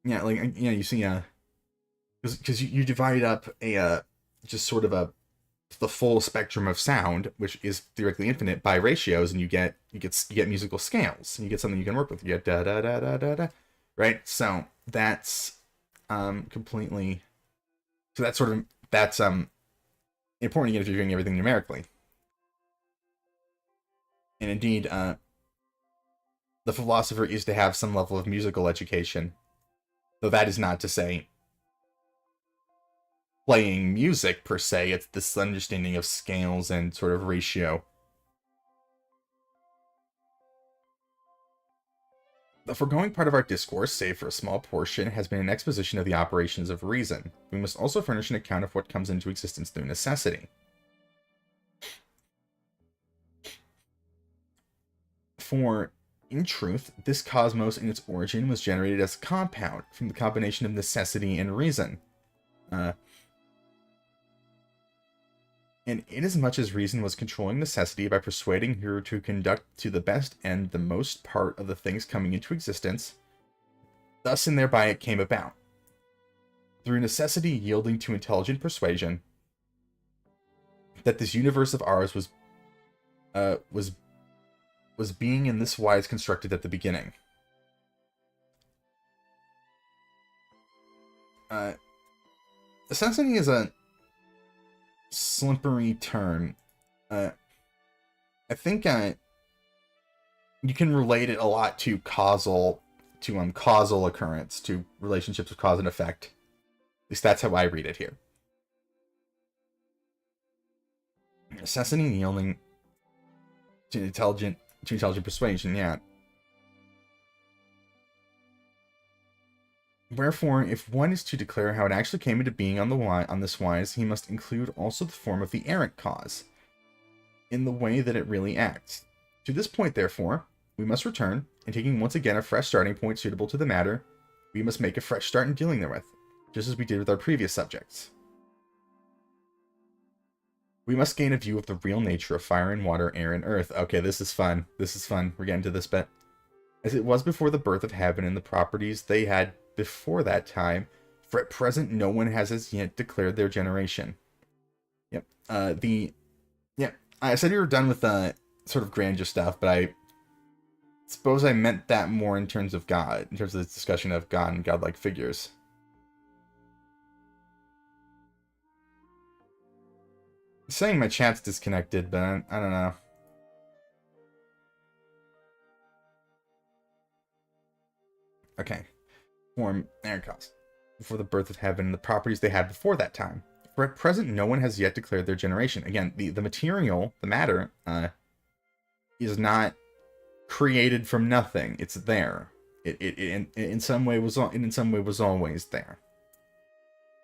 yeah, like, yeah, you see, because you divide up just sort of the full spectrum of sound, which is theoretically infinite, by ratios, and you get musical scales, and you get something you can work with. You get da da da da da da, right? So that's completely. So that's important again if you're doing everything numerically. And indeed, the philosopher is to have some level of musical education, though that is not to say playing music per se. It's this understanding of scales and sort of ratio. The foregoing part of our discourse, save for a small portion, has been an exposition of the operations of reason. We must also furnish an account of what comes into existence through necessity. For, in truth, this cosmos in its origin was generated as a compound from the combination of necessity and reason. And inasmuch as reason was controlling necessity by persuading her to conduct to the best and the most part of the things coming into existence, thus and thereby it came about. Through necessity yielding to intelligent persuasion, that this universe of ours was being in this wise constructed at the beginning. Necessity is a slippery term. I think you can relate it a lot to causal occurrence, to relationships of cause and effect. At least that's how I read it here. Necessity yielding to intelligent persuasion, yeah. Wherefore, if one is to declare how it actually came into being on this wise, he must include also the form of the errant cause, in the way that it really acts. To this point, therefore, we must return, and taking once again a fresh starting point suitable to the matter, we must make a fresh start in dealing therewith, just as we did with our previous subjects. We must gain a view of the real nature of fire and water, air and earth. Okay, this is fun. This is fun. We're getting to this bit. As it was before the birth of heaven and the properties they had before that time, for at present no one has as yet declared their generation. Yep. I said we were done with sort of grandeur stuff, but I suppose I meant that more in terms of God, in terms of the discussion of God and godlike figures. I'm saying my chat's disconnected, but I don't know. Okay. Form air cause before the birth of heaven and the properties they had before that time. For at present, no one has yet declared their generation. Again, the material, the matter, is not created from nothing. It's there. It in some way was always there.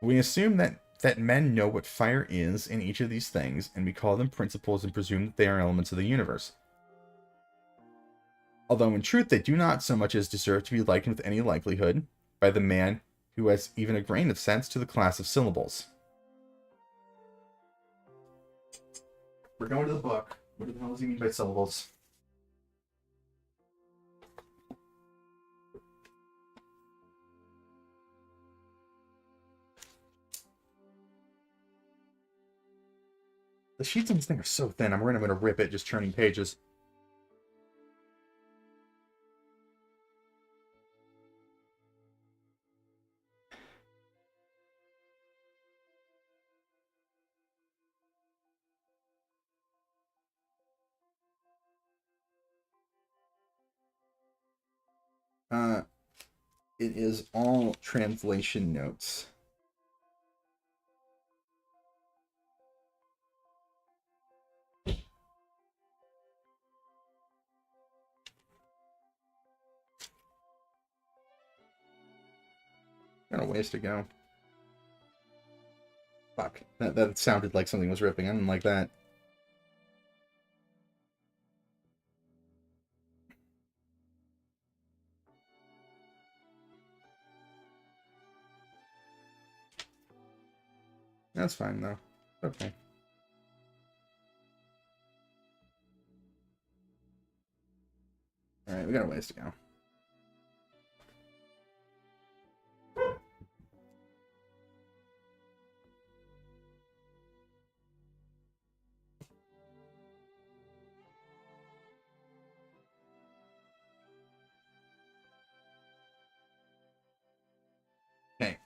We assume that men know what fire is in each of these things, and we call them principles and presume that they are elements of the universe. Although in truth they do not so much as deserve to be likened with any likelihood by the man who has even a grain of sense to the class of syllables. We're going to the book. What the hell does he mean by syllables? The sheets on this thing are so thin, I'm worried I'm going to rip it just turning pages. It is all translation notes. Got a ways to go. Fuck. That sounded like something was ripping. I didn't like that. That's fine, though. Okay. Alright, we got a ways to go. Okay.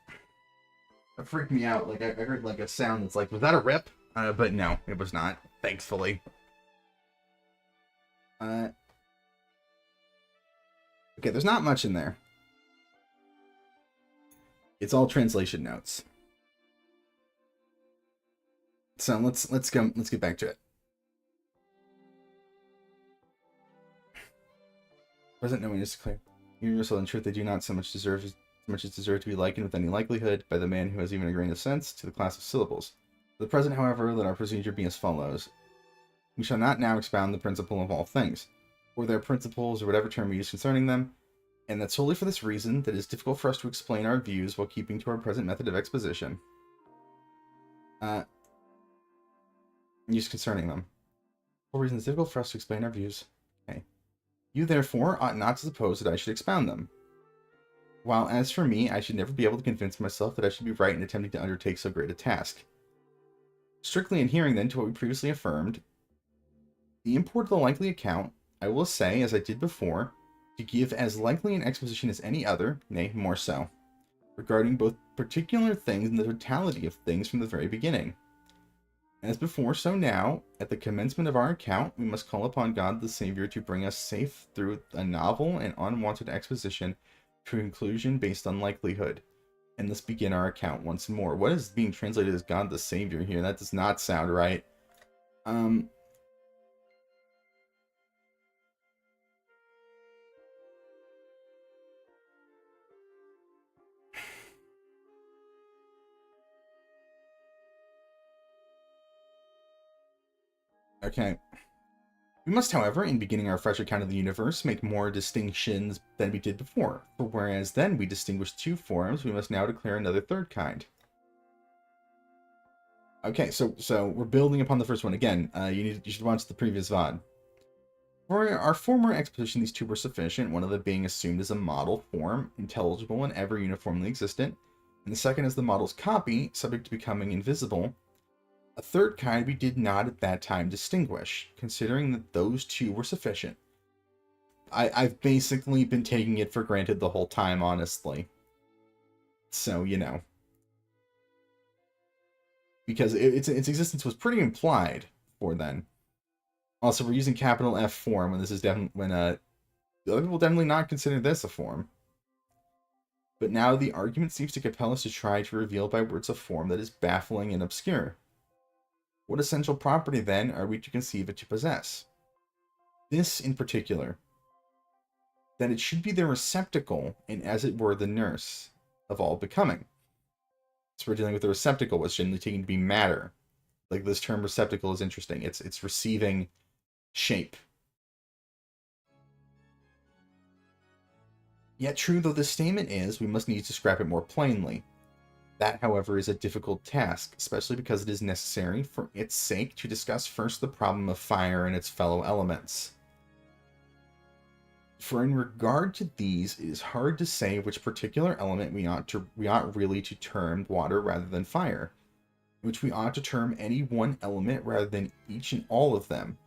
That freaked me out. Like, I heard, like, a sound that's like, was that a rip? But no, it was not. Thankfully. Okay, there's not much in there. It's all translation notes. So let's go. Let's get back to it. Present knowing is clear. Universal in truth, they do not so much as deserve to be likened with any likelihood by the man who has even a grain of sense to the class of syllables. For the present, however, let our procedure be as follows. We shall not now expound the principle of all things, or their principles, or whatever term we use concerning them, and that solely for this reason that it is difficult for us to explain our views while keeping to our present method of exposition. Use concerning them. For reasons difficult for us to explain our views. Okay. You, therefore, ought not to suppose that I should expound them. While, as for me, I should never be able to convince myself that I should be right in attempting to undertake so great a task. Strictly adhering, then, to what we previously affirmed, the import of the likely account, I will say, as I did before, to give as likely an exposition as any other, nay, more so, regarding both particular things and the totality of things from the very beginning. As before, so now, at the commencement of our account, we must call upon God the Savior to bring us safe through a novel and unwanted exposition to a conclusion based on likelihood. And let's begin our account once more. What is being translated as God the Savior here? That does not sound right. Okay. We must, however, in beginning our fresh account of the universe, make more distinctions than we did before. For whereas then we distinguished two forms, we must now declare another third kind. Okay, so we're building upon the first one again. You should watch the previous VOD. For our former exposition, these two were sufficient. One of them being assumed as a model form, intelligible and ever uniformly existent, and the second as the model's copy, subject to becoming invisible. A third kind we did not at that time distinguish, considering that those two were sufficient. I've basically been taking it for granted the whole time, honestly. So, you know. Because its existence was pretty implied for then. Also, we're using capital F form when this is definitely when other people definitely not consider this a form. But now the argument seems to compel us to try to reveal by words a form that is baffling and obscure. What essential property, then, are we to conceive it to possess? This, in particular, that it should be the receptacle, and as it were the nurse, of all becoming. So we're dealing with the receptacle, which is generally taken to be matter. Like, this term receptacle is interesting. It's receiving shape. Yet true though this statement is, we must need to scrap it more plainly. That, however, is a difficult task, especially because it is necessary, for its sake, to discuss first the problem of fire and its fellow elements. For in regard to these, it is hard to say which particular element we ought really to term water rather than fire, which we ought to term any one element rather than each and all of them,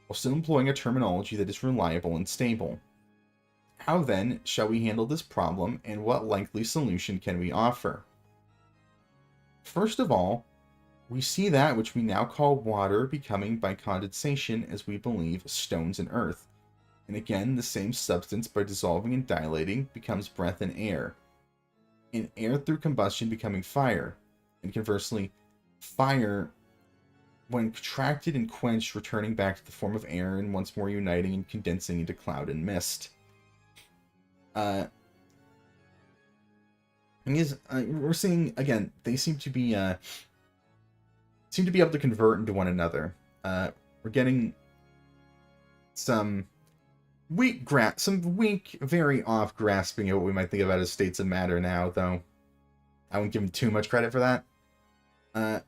while still employing a terminology that is reliable and stable. How then shall we handle this problem, and what likely solution can we offer? First of all, we see that which we now call water becoming by condensation, as we believe, stones and earth. And again, the same substance by dissolving and dilating becomes breath and air. And air through combustion becoming fire. And conversely, fire, when contracted and quenched, returning back to the form of air and once more uniting and condensing into cloud and mist. We're seeing, again, they seem to be able to convert into one another. We're getting some weak, very off grasping of what we might think about as states of matter now, though I wouldn't give them too much credit for that. And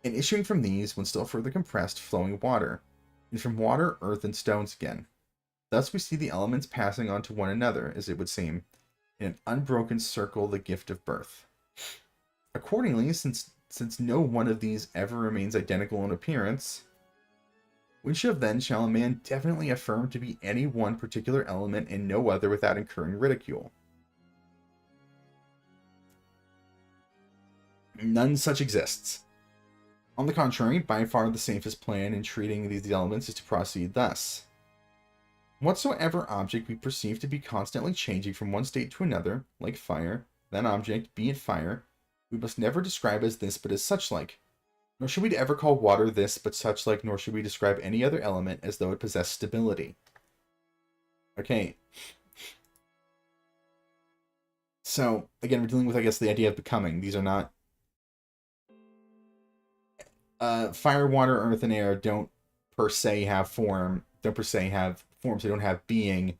issuing from these, when still further compressed, flowing water, and from water, earth, and stones again. Thus we see the elements passing on to one another, as it would seem, in an unbroken circle, the gift of birth. Accordingly, since no one of these ever remains identical in appearance, which of then shall a man definitely affirm to be any one particular element and no other without incurring ridicule? None such exists. On the contrary, by far the safest plan in treating these elements is to proceed thus. Whatsoever object we perceive to be constantly changing from one state to another, like fire, that object, be it fire, We must never describe as this but as such like. Nor should we ever call water this but such like, nor should we describe any other element as though it possessed stability. Okay. So, again, we're dealing with, I guess, the idea of becoming. These are not... fire, water, earth, and air don't per se have form. Don't per se have forms. They don't have being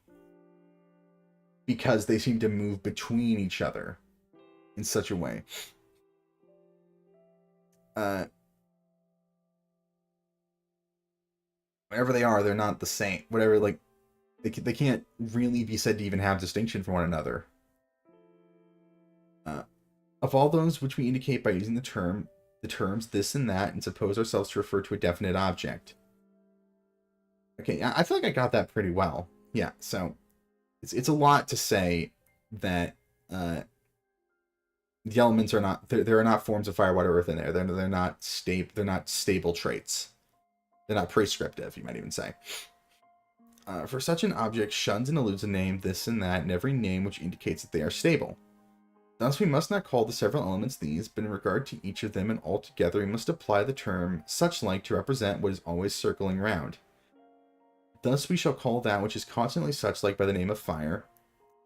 because they seem to move between each other in such a way. Whatever they are, they're not the same. Whatever, like, they can't really be said to even have distinction from one another. Of all those which we indicate by using the terms this and that, and suppose ourselves to refer to a definite object. Okay, I feel like I got that pretty well. Yeah, so it's a lot to say that the elements are not there are not forms of fire, water, earth, and air. They're not stable traits. They're not prescriptive, you might even say. For such an object shuns and eludes a name, this and that, and every name which indicates that they are stable. Thus we must not call the several elements these, but in regard to each of them and altogether we must apply the term such like to represent what is always circling round. Thus we shall call that which is constantly such like by the name of fire,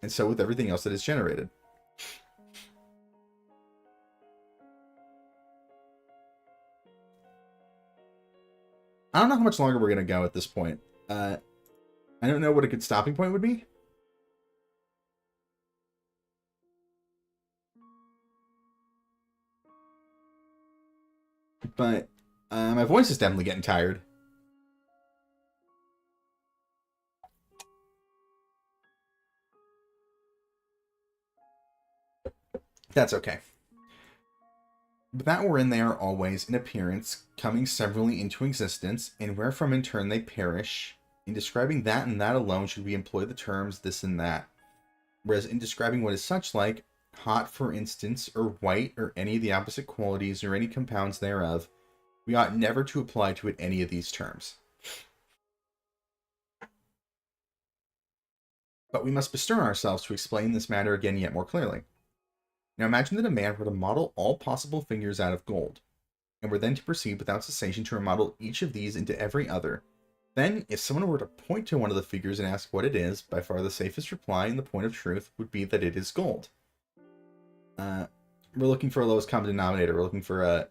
and so with everything else that is generated. I don't know how much longer we're going to go at this point. I don't know what a good stopping point would be. But my voice is definitely getting tired. That's okay. But that wherein they are always in appearance, coming severally into existence, and wherefrom in turn they perish, in describing that and that alone should we employ the terms this and that. Whereas in describing what is such like, hot for instance, or white, or any of the opposite qualities, or any compounds thereof, we ought never to apply to it any of these terms. But we must bestir ourselves to explain this matter again yet more clearly. Now imagine that a man were to model all possible figures out of gold, and were then to proceed without cessation to remodel each of these into every other. Then, if someone were to point to one of the figures and ask what it is, by far the safest reply in the point of truth would be that it is gold. We're looking for a lowest common denominator. We're looking for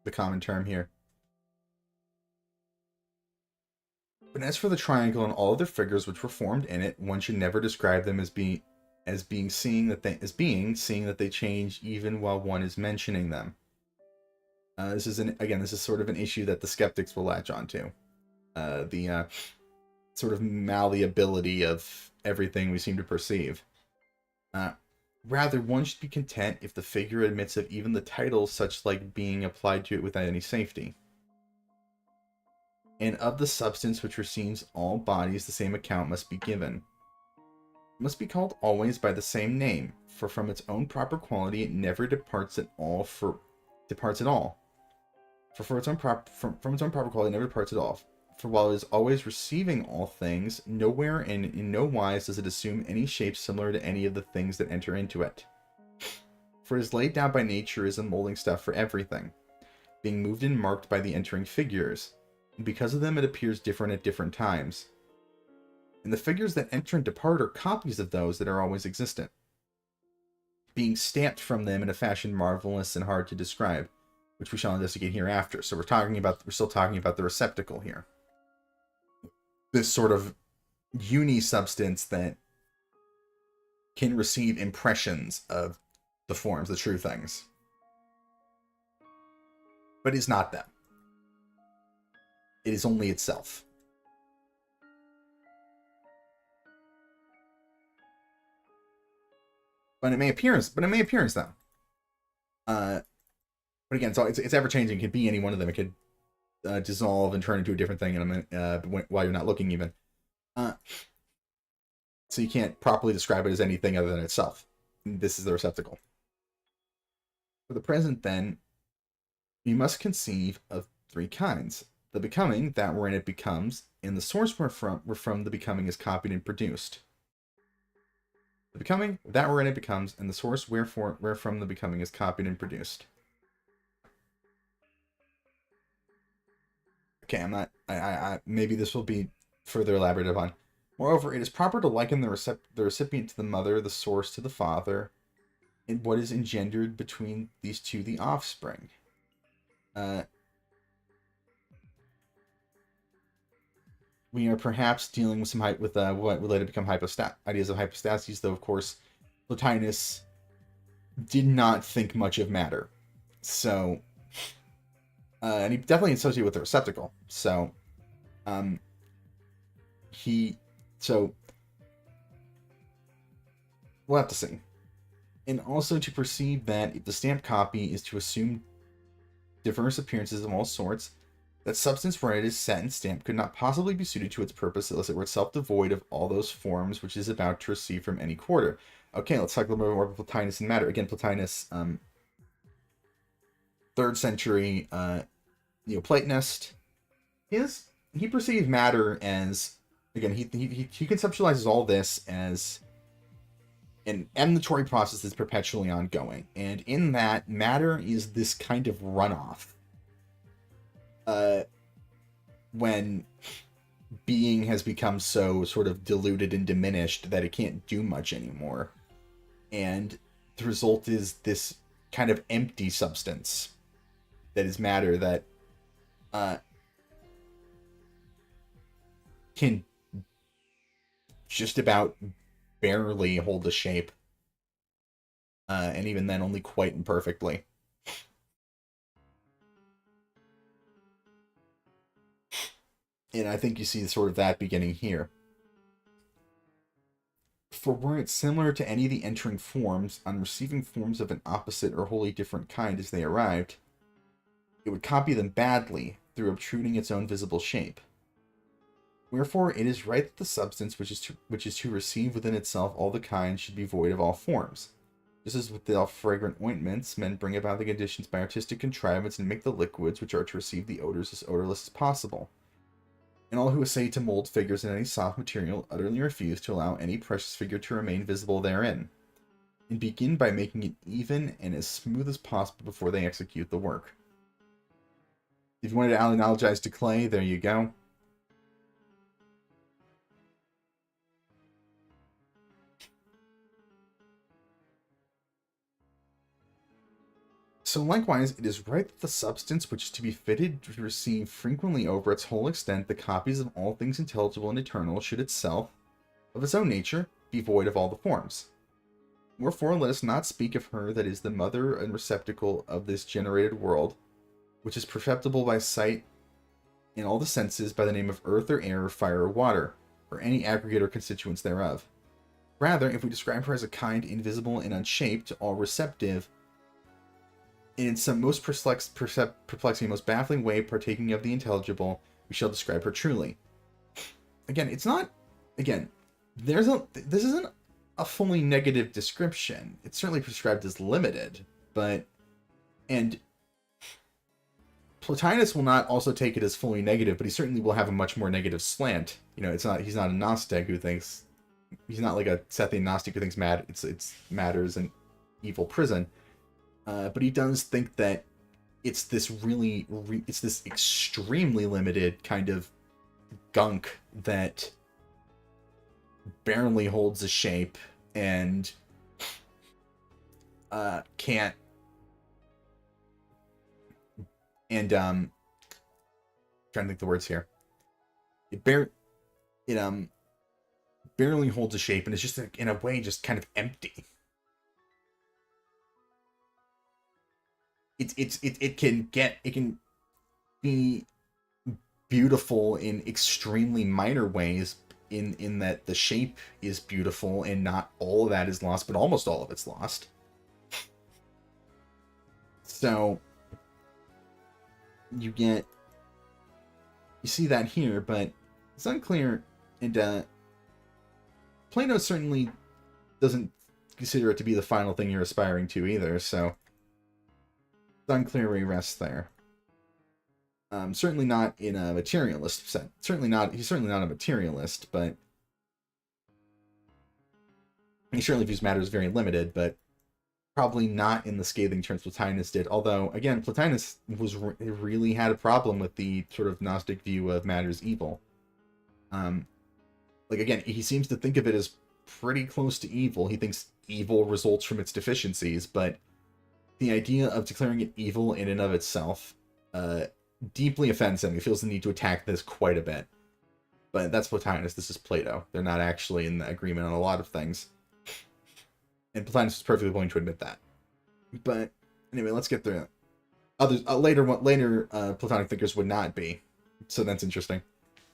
the common term here. But as for the triangle and all other figures which were formed in it, one should never describe them as being seeing that they change even while one is mentioning them. This is sort of an issue that the skeptics will latch onto. The sort of malleability of everything we seem to perceive. Rather, one should be content if the figure admits of even the title such like being applied to it without any safety. And of the substance which receives all bodies the same account must be given. It must be called always by the same name, for from its own proper quality it never departs at all. For from its own proper quality it never departs at all. For while it is always receiving all things, nowhere and in no wise does it assume any shape similar to any of the things that enter into it. For it is laid down by nature as a molding stuff for everything, being moved and marked by the entering figures. And because of them it appears different at different times. And the figures that enter and depart are copies of those that are always existent, being stamped from them in a fashion marvelous and hard to describe, which we shall investigate hereafter. So we're still talking about the receptacle here. This sort of uni-substance that can receive impressions of the forms, the true things, but is not them. It is only itself. But it may appear as though. But again, so it's ever changing. It could be any one of them. It could dissolve and turn into a different thing in a minute, while you're not looking even. So you can't properly describe it as anything other than itself. This is the receptacle. For the present, then, we must conceive of three kinds. The becoming, that wherein it becomes, and the source wherefrom the becoming is copied and produced. The becoming, that wherein it becomes, and the source wherefrom the becoming is copied and produced. Okay, I'm not. Maybe this will be further elaborated upon. Moreover, it is proper to liken the recipient to the mother, the source to the father, and what is engendered between these two, the offspring. We are perhaps dealing with what would later become ideas of hypostases, though of course Plotinus did not think much of matter. So, and he definitely associated with the receptacle. So, we'll have to see. And also to perceive that if the stamped copy is to assume diverse appearances of all sorts, that substance wherein it is set and stamped could not possibly be suited to its purpose unless it were itself devoid of all those forms which it is about to receive from any quarter. Okay, let's talk a little bit more about Plotinus and matter. Again, Plotinus, 3rd century Platonist. He perceived matter as, again, he conceptualizes all this as an emanatory process that's perpetually ongoing. And in that, matter is this kind of runoff. When being has become so sort of diluted and diminished that it can't do much anymore. And the result is this kind of empty substance that is matter that can just about barely hold the shape. And even then only quite imperfectly. And I think you see sort of that beginning here. For were it similar to any of the entering forms, on receiving forms of an opposite or wholly different kind as they arrived, it would copy them badly through obtruding its own visible shape. Wherefore it is right that the substance which is to receive within itself all the kinds should be void of all forms. Just as with the fragrant ointments, men bring about the conditions by artistic contrivance and make the liquids which are to receive the odors as odorless as possible. And all who essay to mold figures in any soft material utterly refuse to allow any precious figure to remain visible therein, and begin by making it even and as smooth as possible before they execute the work. If you wanted to analogize to clay, there you go. So likewise, it is right that the substance which is to be fitted to receive frequently over its whole extent the copies of all things intelligible and eternal should itself, of its own nature, be void of all the forms. Wherefore let us not speak of her that is the mother and receptacle of this generated world, which is perceptible by sight in all the senses by the name of earth or air or fire or water, or any aggregate or constituents thereof. Rather, if we describe her as a kind invisible and unshaped, all receptive, and in some most perplexing, most baffling way partaking of the intelligible, we shall describe her truly. Again, it's not... Again, this isn't a fully negative description. It's certainly prescribed as limited, but... And Plotinus will not also take it as fully negative, but he certainly will have a much more negative slant. You know, he's not a Gnostic who thinks... He's not like a Sethian Gnostic who thinks it's matter's an evil prison. But he does think that it's this it's this extremely limited kind of gunk that barely holds a shape and can't and trying to think the words here. It barely holds a shape and it's just in a way just kind of empty. It can be beautiful in extremely minor ways in that the shape is beautiful and not all of that is lost, but almost all of it's lost. So you see that here, but it's unclear, and Plato certainly doesn't consider it to be the final thing you're aspiring to either, so it's unclear where he rests there. Certainly not in a materialist sense. He's certainly not a materialist, but He certainly views matter as very limited, but probably not in the scathing terms Plotinus did. Although, again, Plotinus really had a problem with the sort of Gnostic view of matter as evil. Like, again, he seems to think of it as pretty close to evil. He thinks evil results from its deficiencies, but the idea of declaring it evil in and of itself deeply offends him. He feels the need to attack this quite a bit. But that's Plotinus. This is Plato. They're not actually in agreement on a lot of things. And Plotinus is perfectly willing to admit that. But anyway, let's get through it. Others later Platonic thinkers would not be. So that's interesting.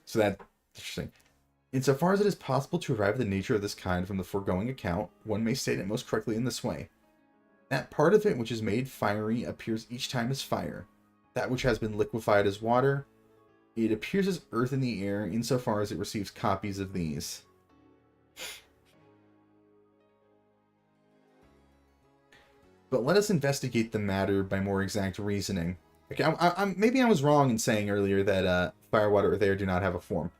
So that's interesting. Insofar as it is possible to arrive at the nature of this kind from the foregoing account, one may state it most correctly in this way. That part of it which is made fiery appears each time as fire. That which has been liquefied as water, it appears as earth in the air insofar as it receives copies of these. But let us investigate the matter by more exact reasoning. Okay, maybe I was wrong in saying earlier that fire, water, earth, air do not have a form.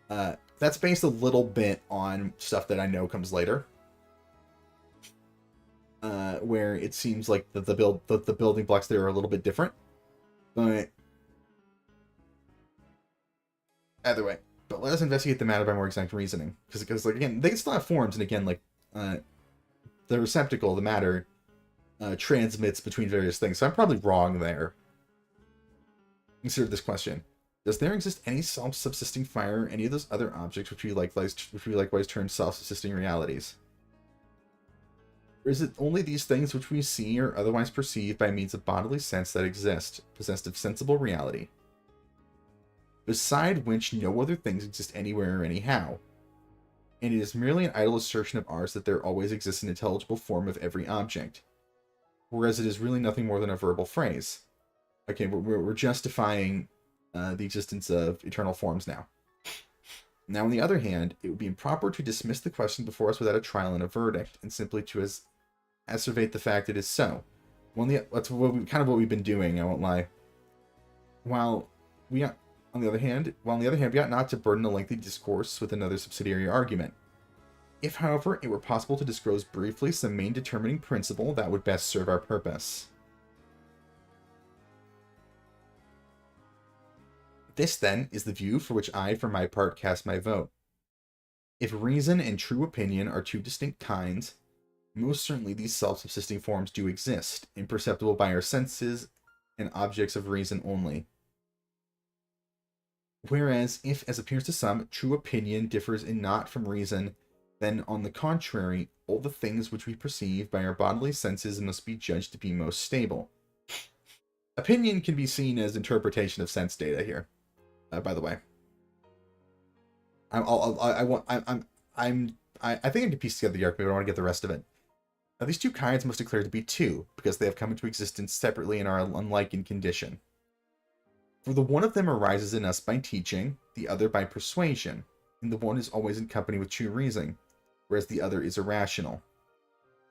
That's based a little bit on stuff that I know comes later. Where it seems like the building blocks there are a little bit different. But either way. But let us investigate the matter by more exact reasoning. Because like, again, they can still have forms, and again, like, the receptacle, the matter, transmits between various things. So I'm probably wrong there. Consider this question. Does there exist any self-subsisting fire or any of those other objects which we likewise term self-subsisting realities? Or is it only these things which we see or otherwise perceive by means of bodily sense that exist, possessed of sensible reality, beside which no other things exist anywhere or anyhow? And it is merely an idle assertion of ours that there always exists an intelligible form of every object, whereas it is really nothing more than a verbal phrase. Okay, we're justifying the existence of eternal forms now. Now, on the other hand, it would be improper to dismiss the question before us without a trial and a verdict, and simply to asseverate the fact it is so. Well, that's kind of what we've been doing, I won't lie. On the other hand, we ought not to burden a lengthy discourse with another subsidiary argument. If, however, it were possible to disclose briefly some main determining principle, that would best serve our purpose. This, then, is the view for which I, for my part, cast my vote. If reason and true opinion are two distinct kinds, most certainly these self-subsisting forms do exist, imperceptible by our senses, and objects of reason only. Whereas, if, as appears to some, true opinion differs in naught from reason, then, on the contrary, all the things which we perceive by our bodily senses must be judged to be most stable. Opinion can be seen as interpretation of sense data here. By the way, I think I can piece together the argument, but I want to get the rest of it. Now, these two kinds must declare to be two, because they have come into existence separately and are unlike in condition. For the one of them arises in us by teaching, the other by persuasion, and the one is always in company with true reason, whereas the other is irrational.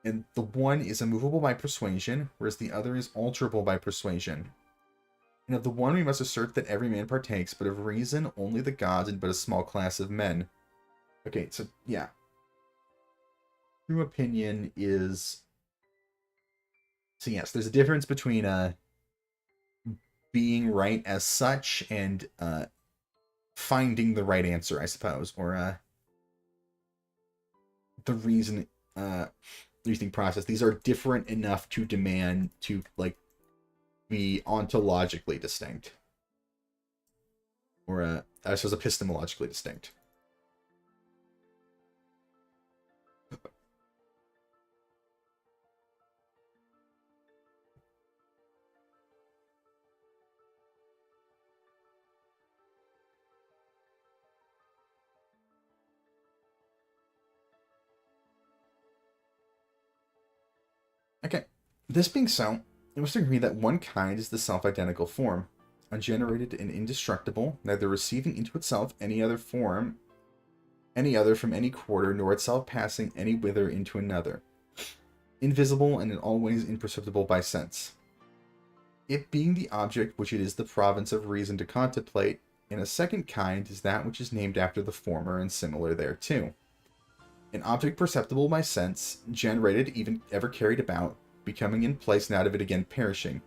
And the one is immovable by persuasion, whereas the other is alterable by persuasion. And of the one we must assert that every man partakes, but of reason only the gods and but a small class of men. Okay, so, yeah. True opinion is... So yes, there's a difference between being right as such and finding the right answer, I suppose, or the reasoning process. These are different enough to demand to, like, be ontologically distinct. Or, I suppose, epistemologically distinct. Okay, this being so, we must agree that one kind is the self-identical form, ungenerated and indestructible, neither receiving into itself any other from any quarter, nor itself passing any whither into another, invisible and always imperceptible by sense. It being the object which it is the province of reason to contemplate, and a second kind is that which is named after the former and similar thereto. An object perceptible by sense, generated, even ever carried about, becoming in place and out of it again perishing.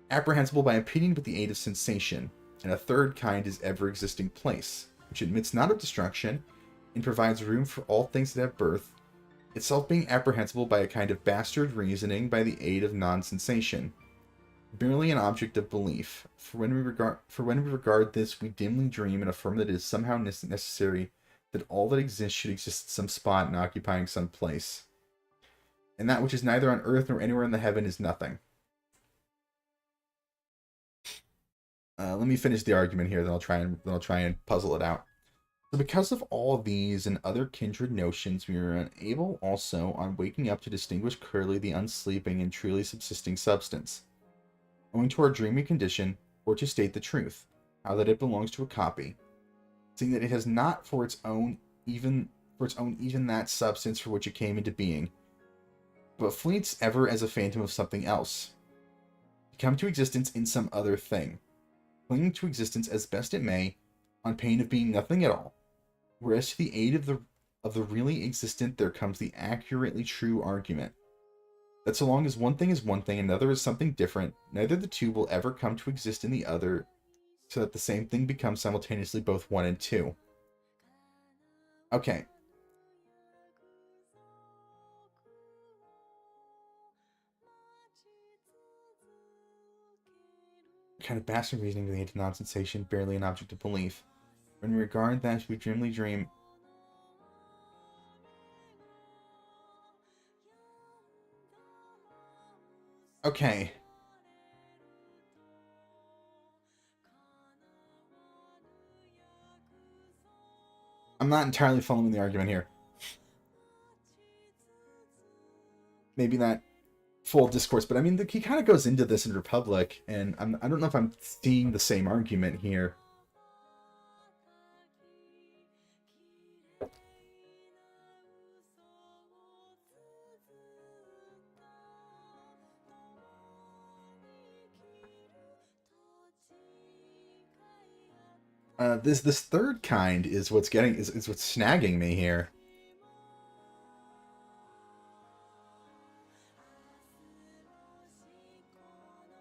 Apprehensible by opinion with the aid of sensation. And a third kind is ever-existing place, which admits not of destruction, and provides room for all things that have birth, itself being apprehensible by a kind of bastard reasoning by the aid of non-sensation. Merely an object of belief. For when we regard this, we dimly dream and affirm that it is somehow necessary that all that exists should exist in some spot and occupying some place. And that which is neither on earth nor anywhere in the heaven is nothing. Let me finish the argument here, then I'll try and puzzle it out. So because of all of these and other kindred notions, we are unable also, on waking up, to distinguish clearly the unsleeping and truly subsisting substance, owing to our dreamy condition, or to state the truth, how that it belongs to a copy, seeing that it has not for its own even that substance for which it came into being, but fleets ever as a phantom of something else, to come to existence in some other thing, clinging to existence as best it may, on pain of being nothing at all. Whereas to the aid of the really existent there comes the accurately true argument, that so long as one thing is one thing, another is something different, neither the two will ever come to exist in the other, so that the same thing becomes simultaneously both one and two. Okay. Kind of bastard reasoning to the aid of non-sensation, barely an object of belief. When we regard that we dreamily dream. Okay. I'm not entirely following the argument here. Maybe not full discourse, but I mean, he kind of goes into this in Republic, and I don't know if I'm seeing the same argument here. This third kind is what's is what's snagging me here.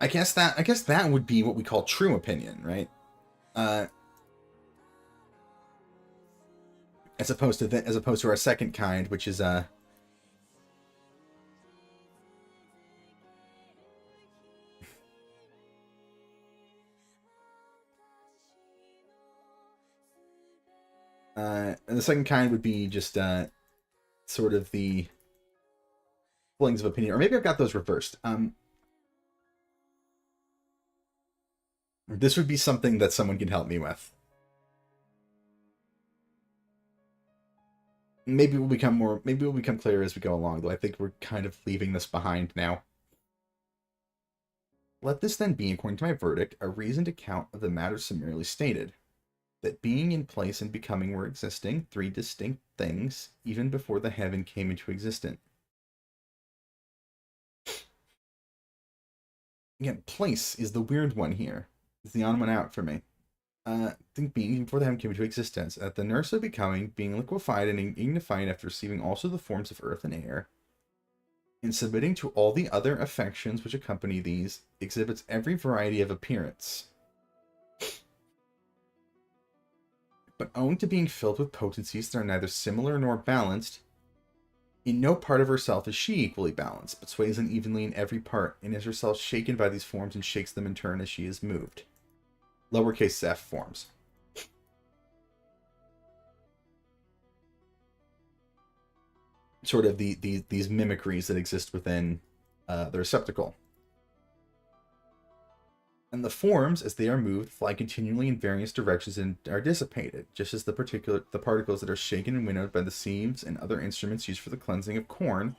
I guess that would be what we call true opinion, right? As opposed to our second kind, which is and the second kind would be just sort of the feelings of opinion, or maybe I've got those reversed. This would be something that someone can help me with. Maybe we'll become clearer as we go along, though I think we're kind of leaving this behind now. Let this then be, according to my verdict, a reasoned account of the matter summarily stated, that being in place and becoming were existing, three distinct things, even before the heaven came into existence. Again, place is the weird one here. It's the odd one out for me. I think being before the heaven came into existence, at the nurse of becoming, being liquefied and ignified after receiving also the forms of earth and air, and submitting to all the other affections which accompany these, exhibits every variety of appearance. But owing to being filled with potencies that are neither similar nor balanced, in no part of herself is she equally balanced, but sways unevenly in every part, and is herself shaken by these forms and shakes them in turn as she is moved. Lowercase f forms. Sort of these mimicries that exist within the receptacle. And the forms, as they are moved, fly continually in various directions and are dissipated, just as the particles that are shaken and winnowed by the sieves and other instruments used for the cleansing of corn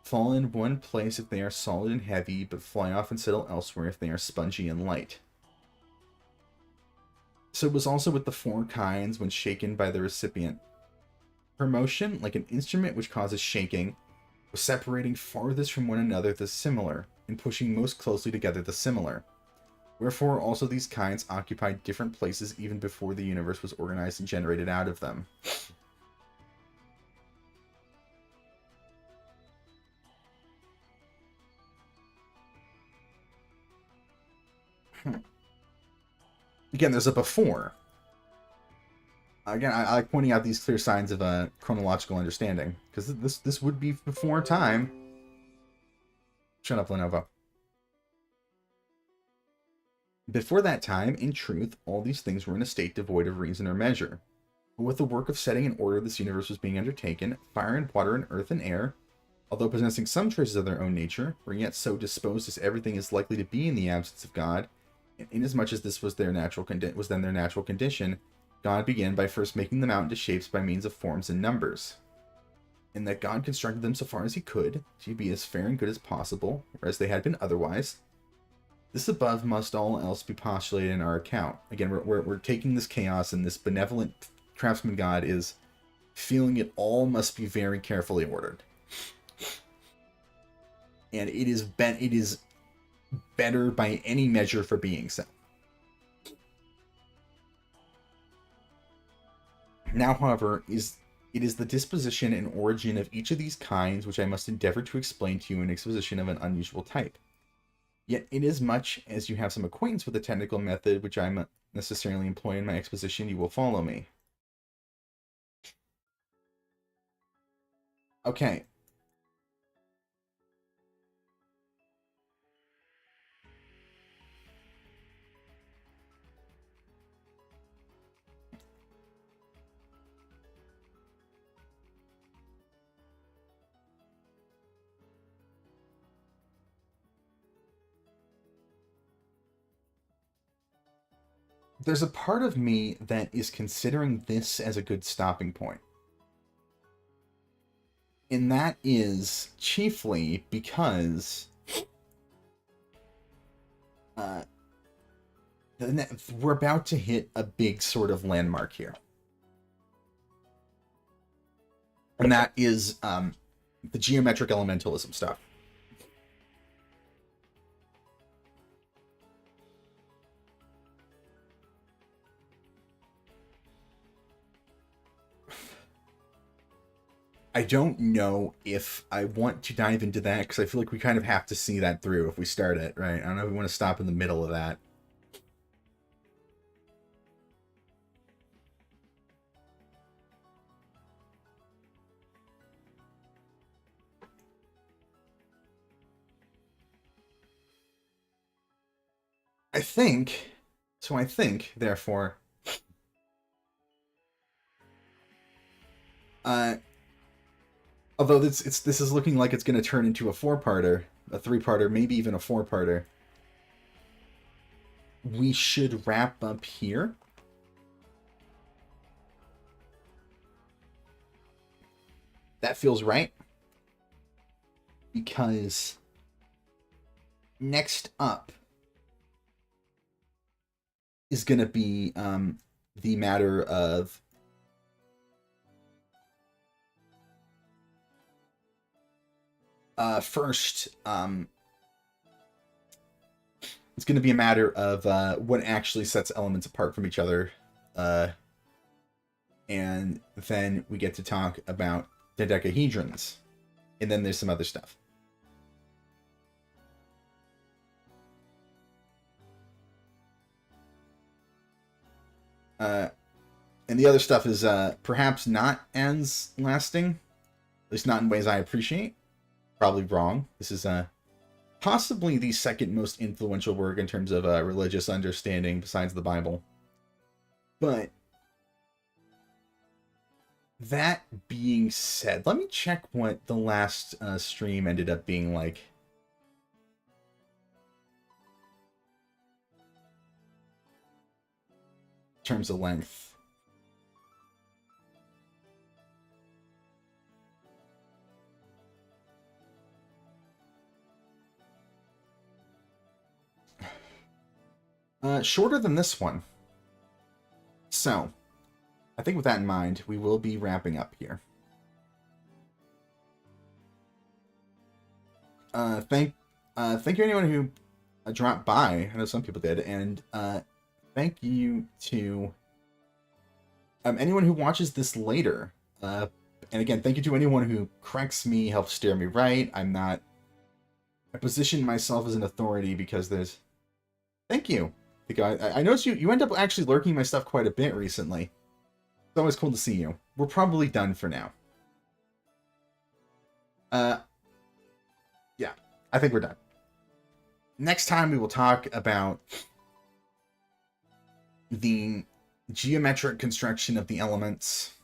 fall in one place if they are solid and heavy, but fly off and settle elsewhere if they are spongy and light. So it was also with the four kinds when shaken by the recipient. Her motion, like an instrument which causes shaking, was separating farthest from one another the similar, and pushing most closely together the similar. Wherefore also these kinds occupied different places even before the universe was organized and generated out of them. Again, there's a before. Again, I like pointing out these clear signs of chronological understanding, because this would be before time. Shut up, Lenovo. Before that time, in truth, all these things were in a state devoid of reason or measure. But with the work of setting in order this universe was being undertaken, fire and water and earth and air, although possessing some traces of their own nature, were yet so disposed as everything is likely to be in the absence of God, and inasmuch as this was then their natural condition, God began by first making them out into shapes by means of forms and numbers. And that God constructed them so far as he could, to be as fair and good as possible, or as they had been otherwise. This above must all else be postulated in our account. Again, we're taking this chaos, and this benevolent craftsman God is feeling it all must be very carefully ordered. And it is better by any measure for being so. Now, however, it is the disposition and origin of each of these kinds which I must endeavor to explain to you in exposition of an unusual type. Yet, inasmuch as you have some acquaintance with the technical method which I am necessarily employ in my exposition, you will follow me. Okay. There's a part of me that is considering this as a good stopping point. And that is chiefly because we're about to hit a big sort of landmark here. And that is the geometric elementalism stuff. I don't know if I want to dive into that, because I feel like we kind of have to see that through if we start it, right? I don't know if we want to stop in the middle of that. I think, therefore, although this is looking like it's going to turn into a 4-parter, a 3-parter, maybe even a 4-parter, we should wrap up here. That feels right. Because next up is going to be the matter of first, it's going to be a matter of what actually sets elements apart from each other. And then we get to talk about the dodecahedrons. And then there's some other stuff. And the other stuff is perhaps not as lasting. At least not in ways I appreciate. Probably wrong. This is possibly the second most influential work in terms of religious understanding besides the Bible. But that being said, let me check what the last stream ended up being like. In terms of length. Shorter than this one. So, I think with that in mind, we will be wrapping up here. Thank you anyone who dropped by. I know some people did, and thank you to anyone who watches this later. And again, thank you to anyone who corrects me, helps steer me right. I position myself as an authority because there's... Thank you. I noticed you end up actually lurking my stuff quite a bit recently. It's always cool to see you. We're probably done for now. Yeah, I think we're done. Next time we will talk about the geometric construction of the elements,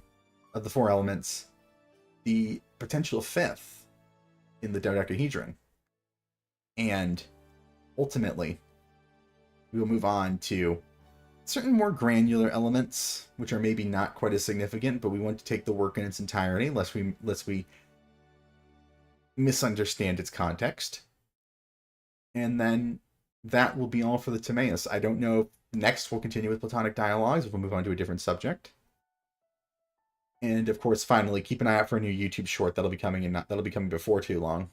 of the 4 elements, the potential 5th in the dodecahedron, and ultimately we will move on to certain more granular elements, which are maybe not quite as significant, but we want to take the work in its entirety, lest we misunderstand its context. And then that will be all for the Timaeus. I don't know if next we'll continue with Platonic dialogues, if we'll move on to a different subject. And of course, finally, keep an eye out for a new YouTube short that'll be coming before too long.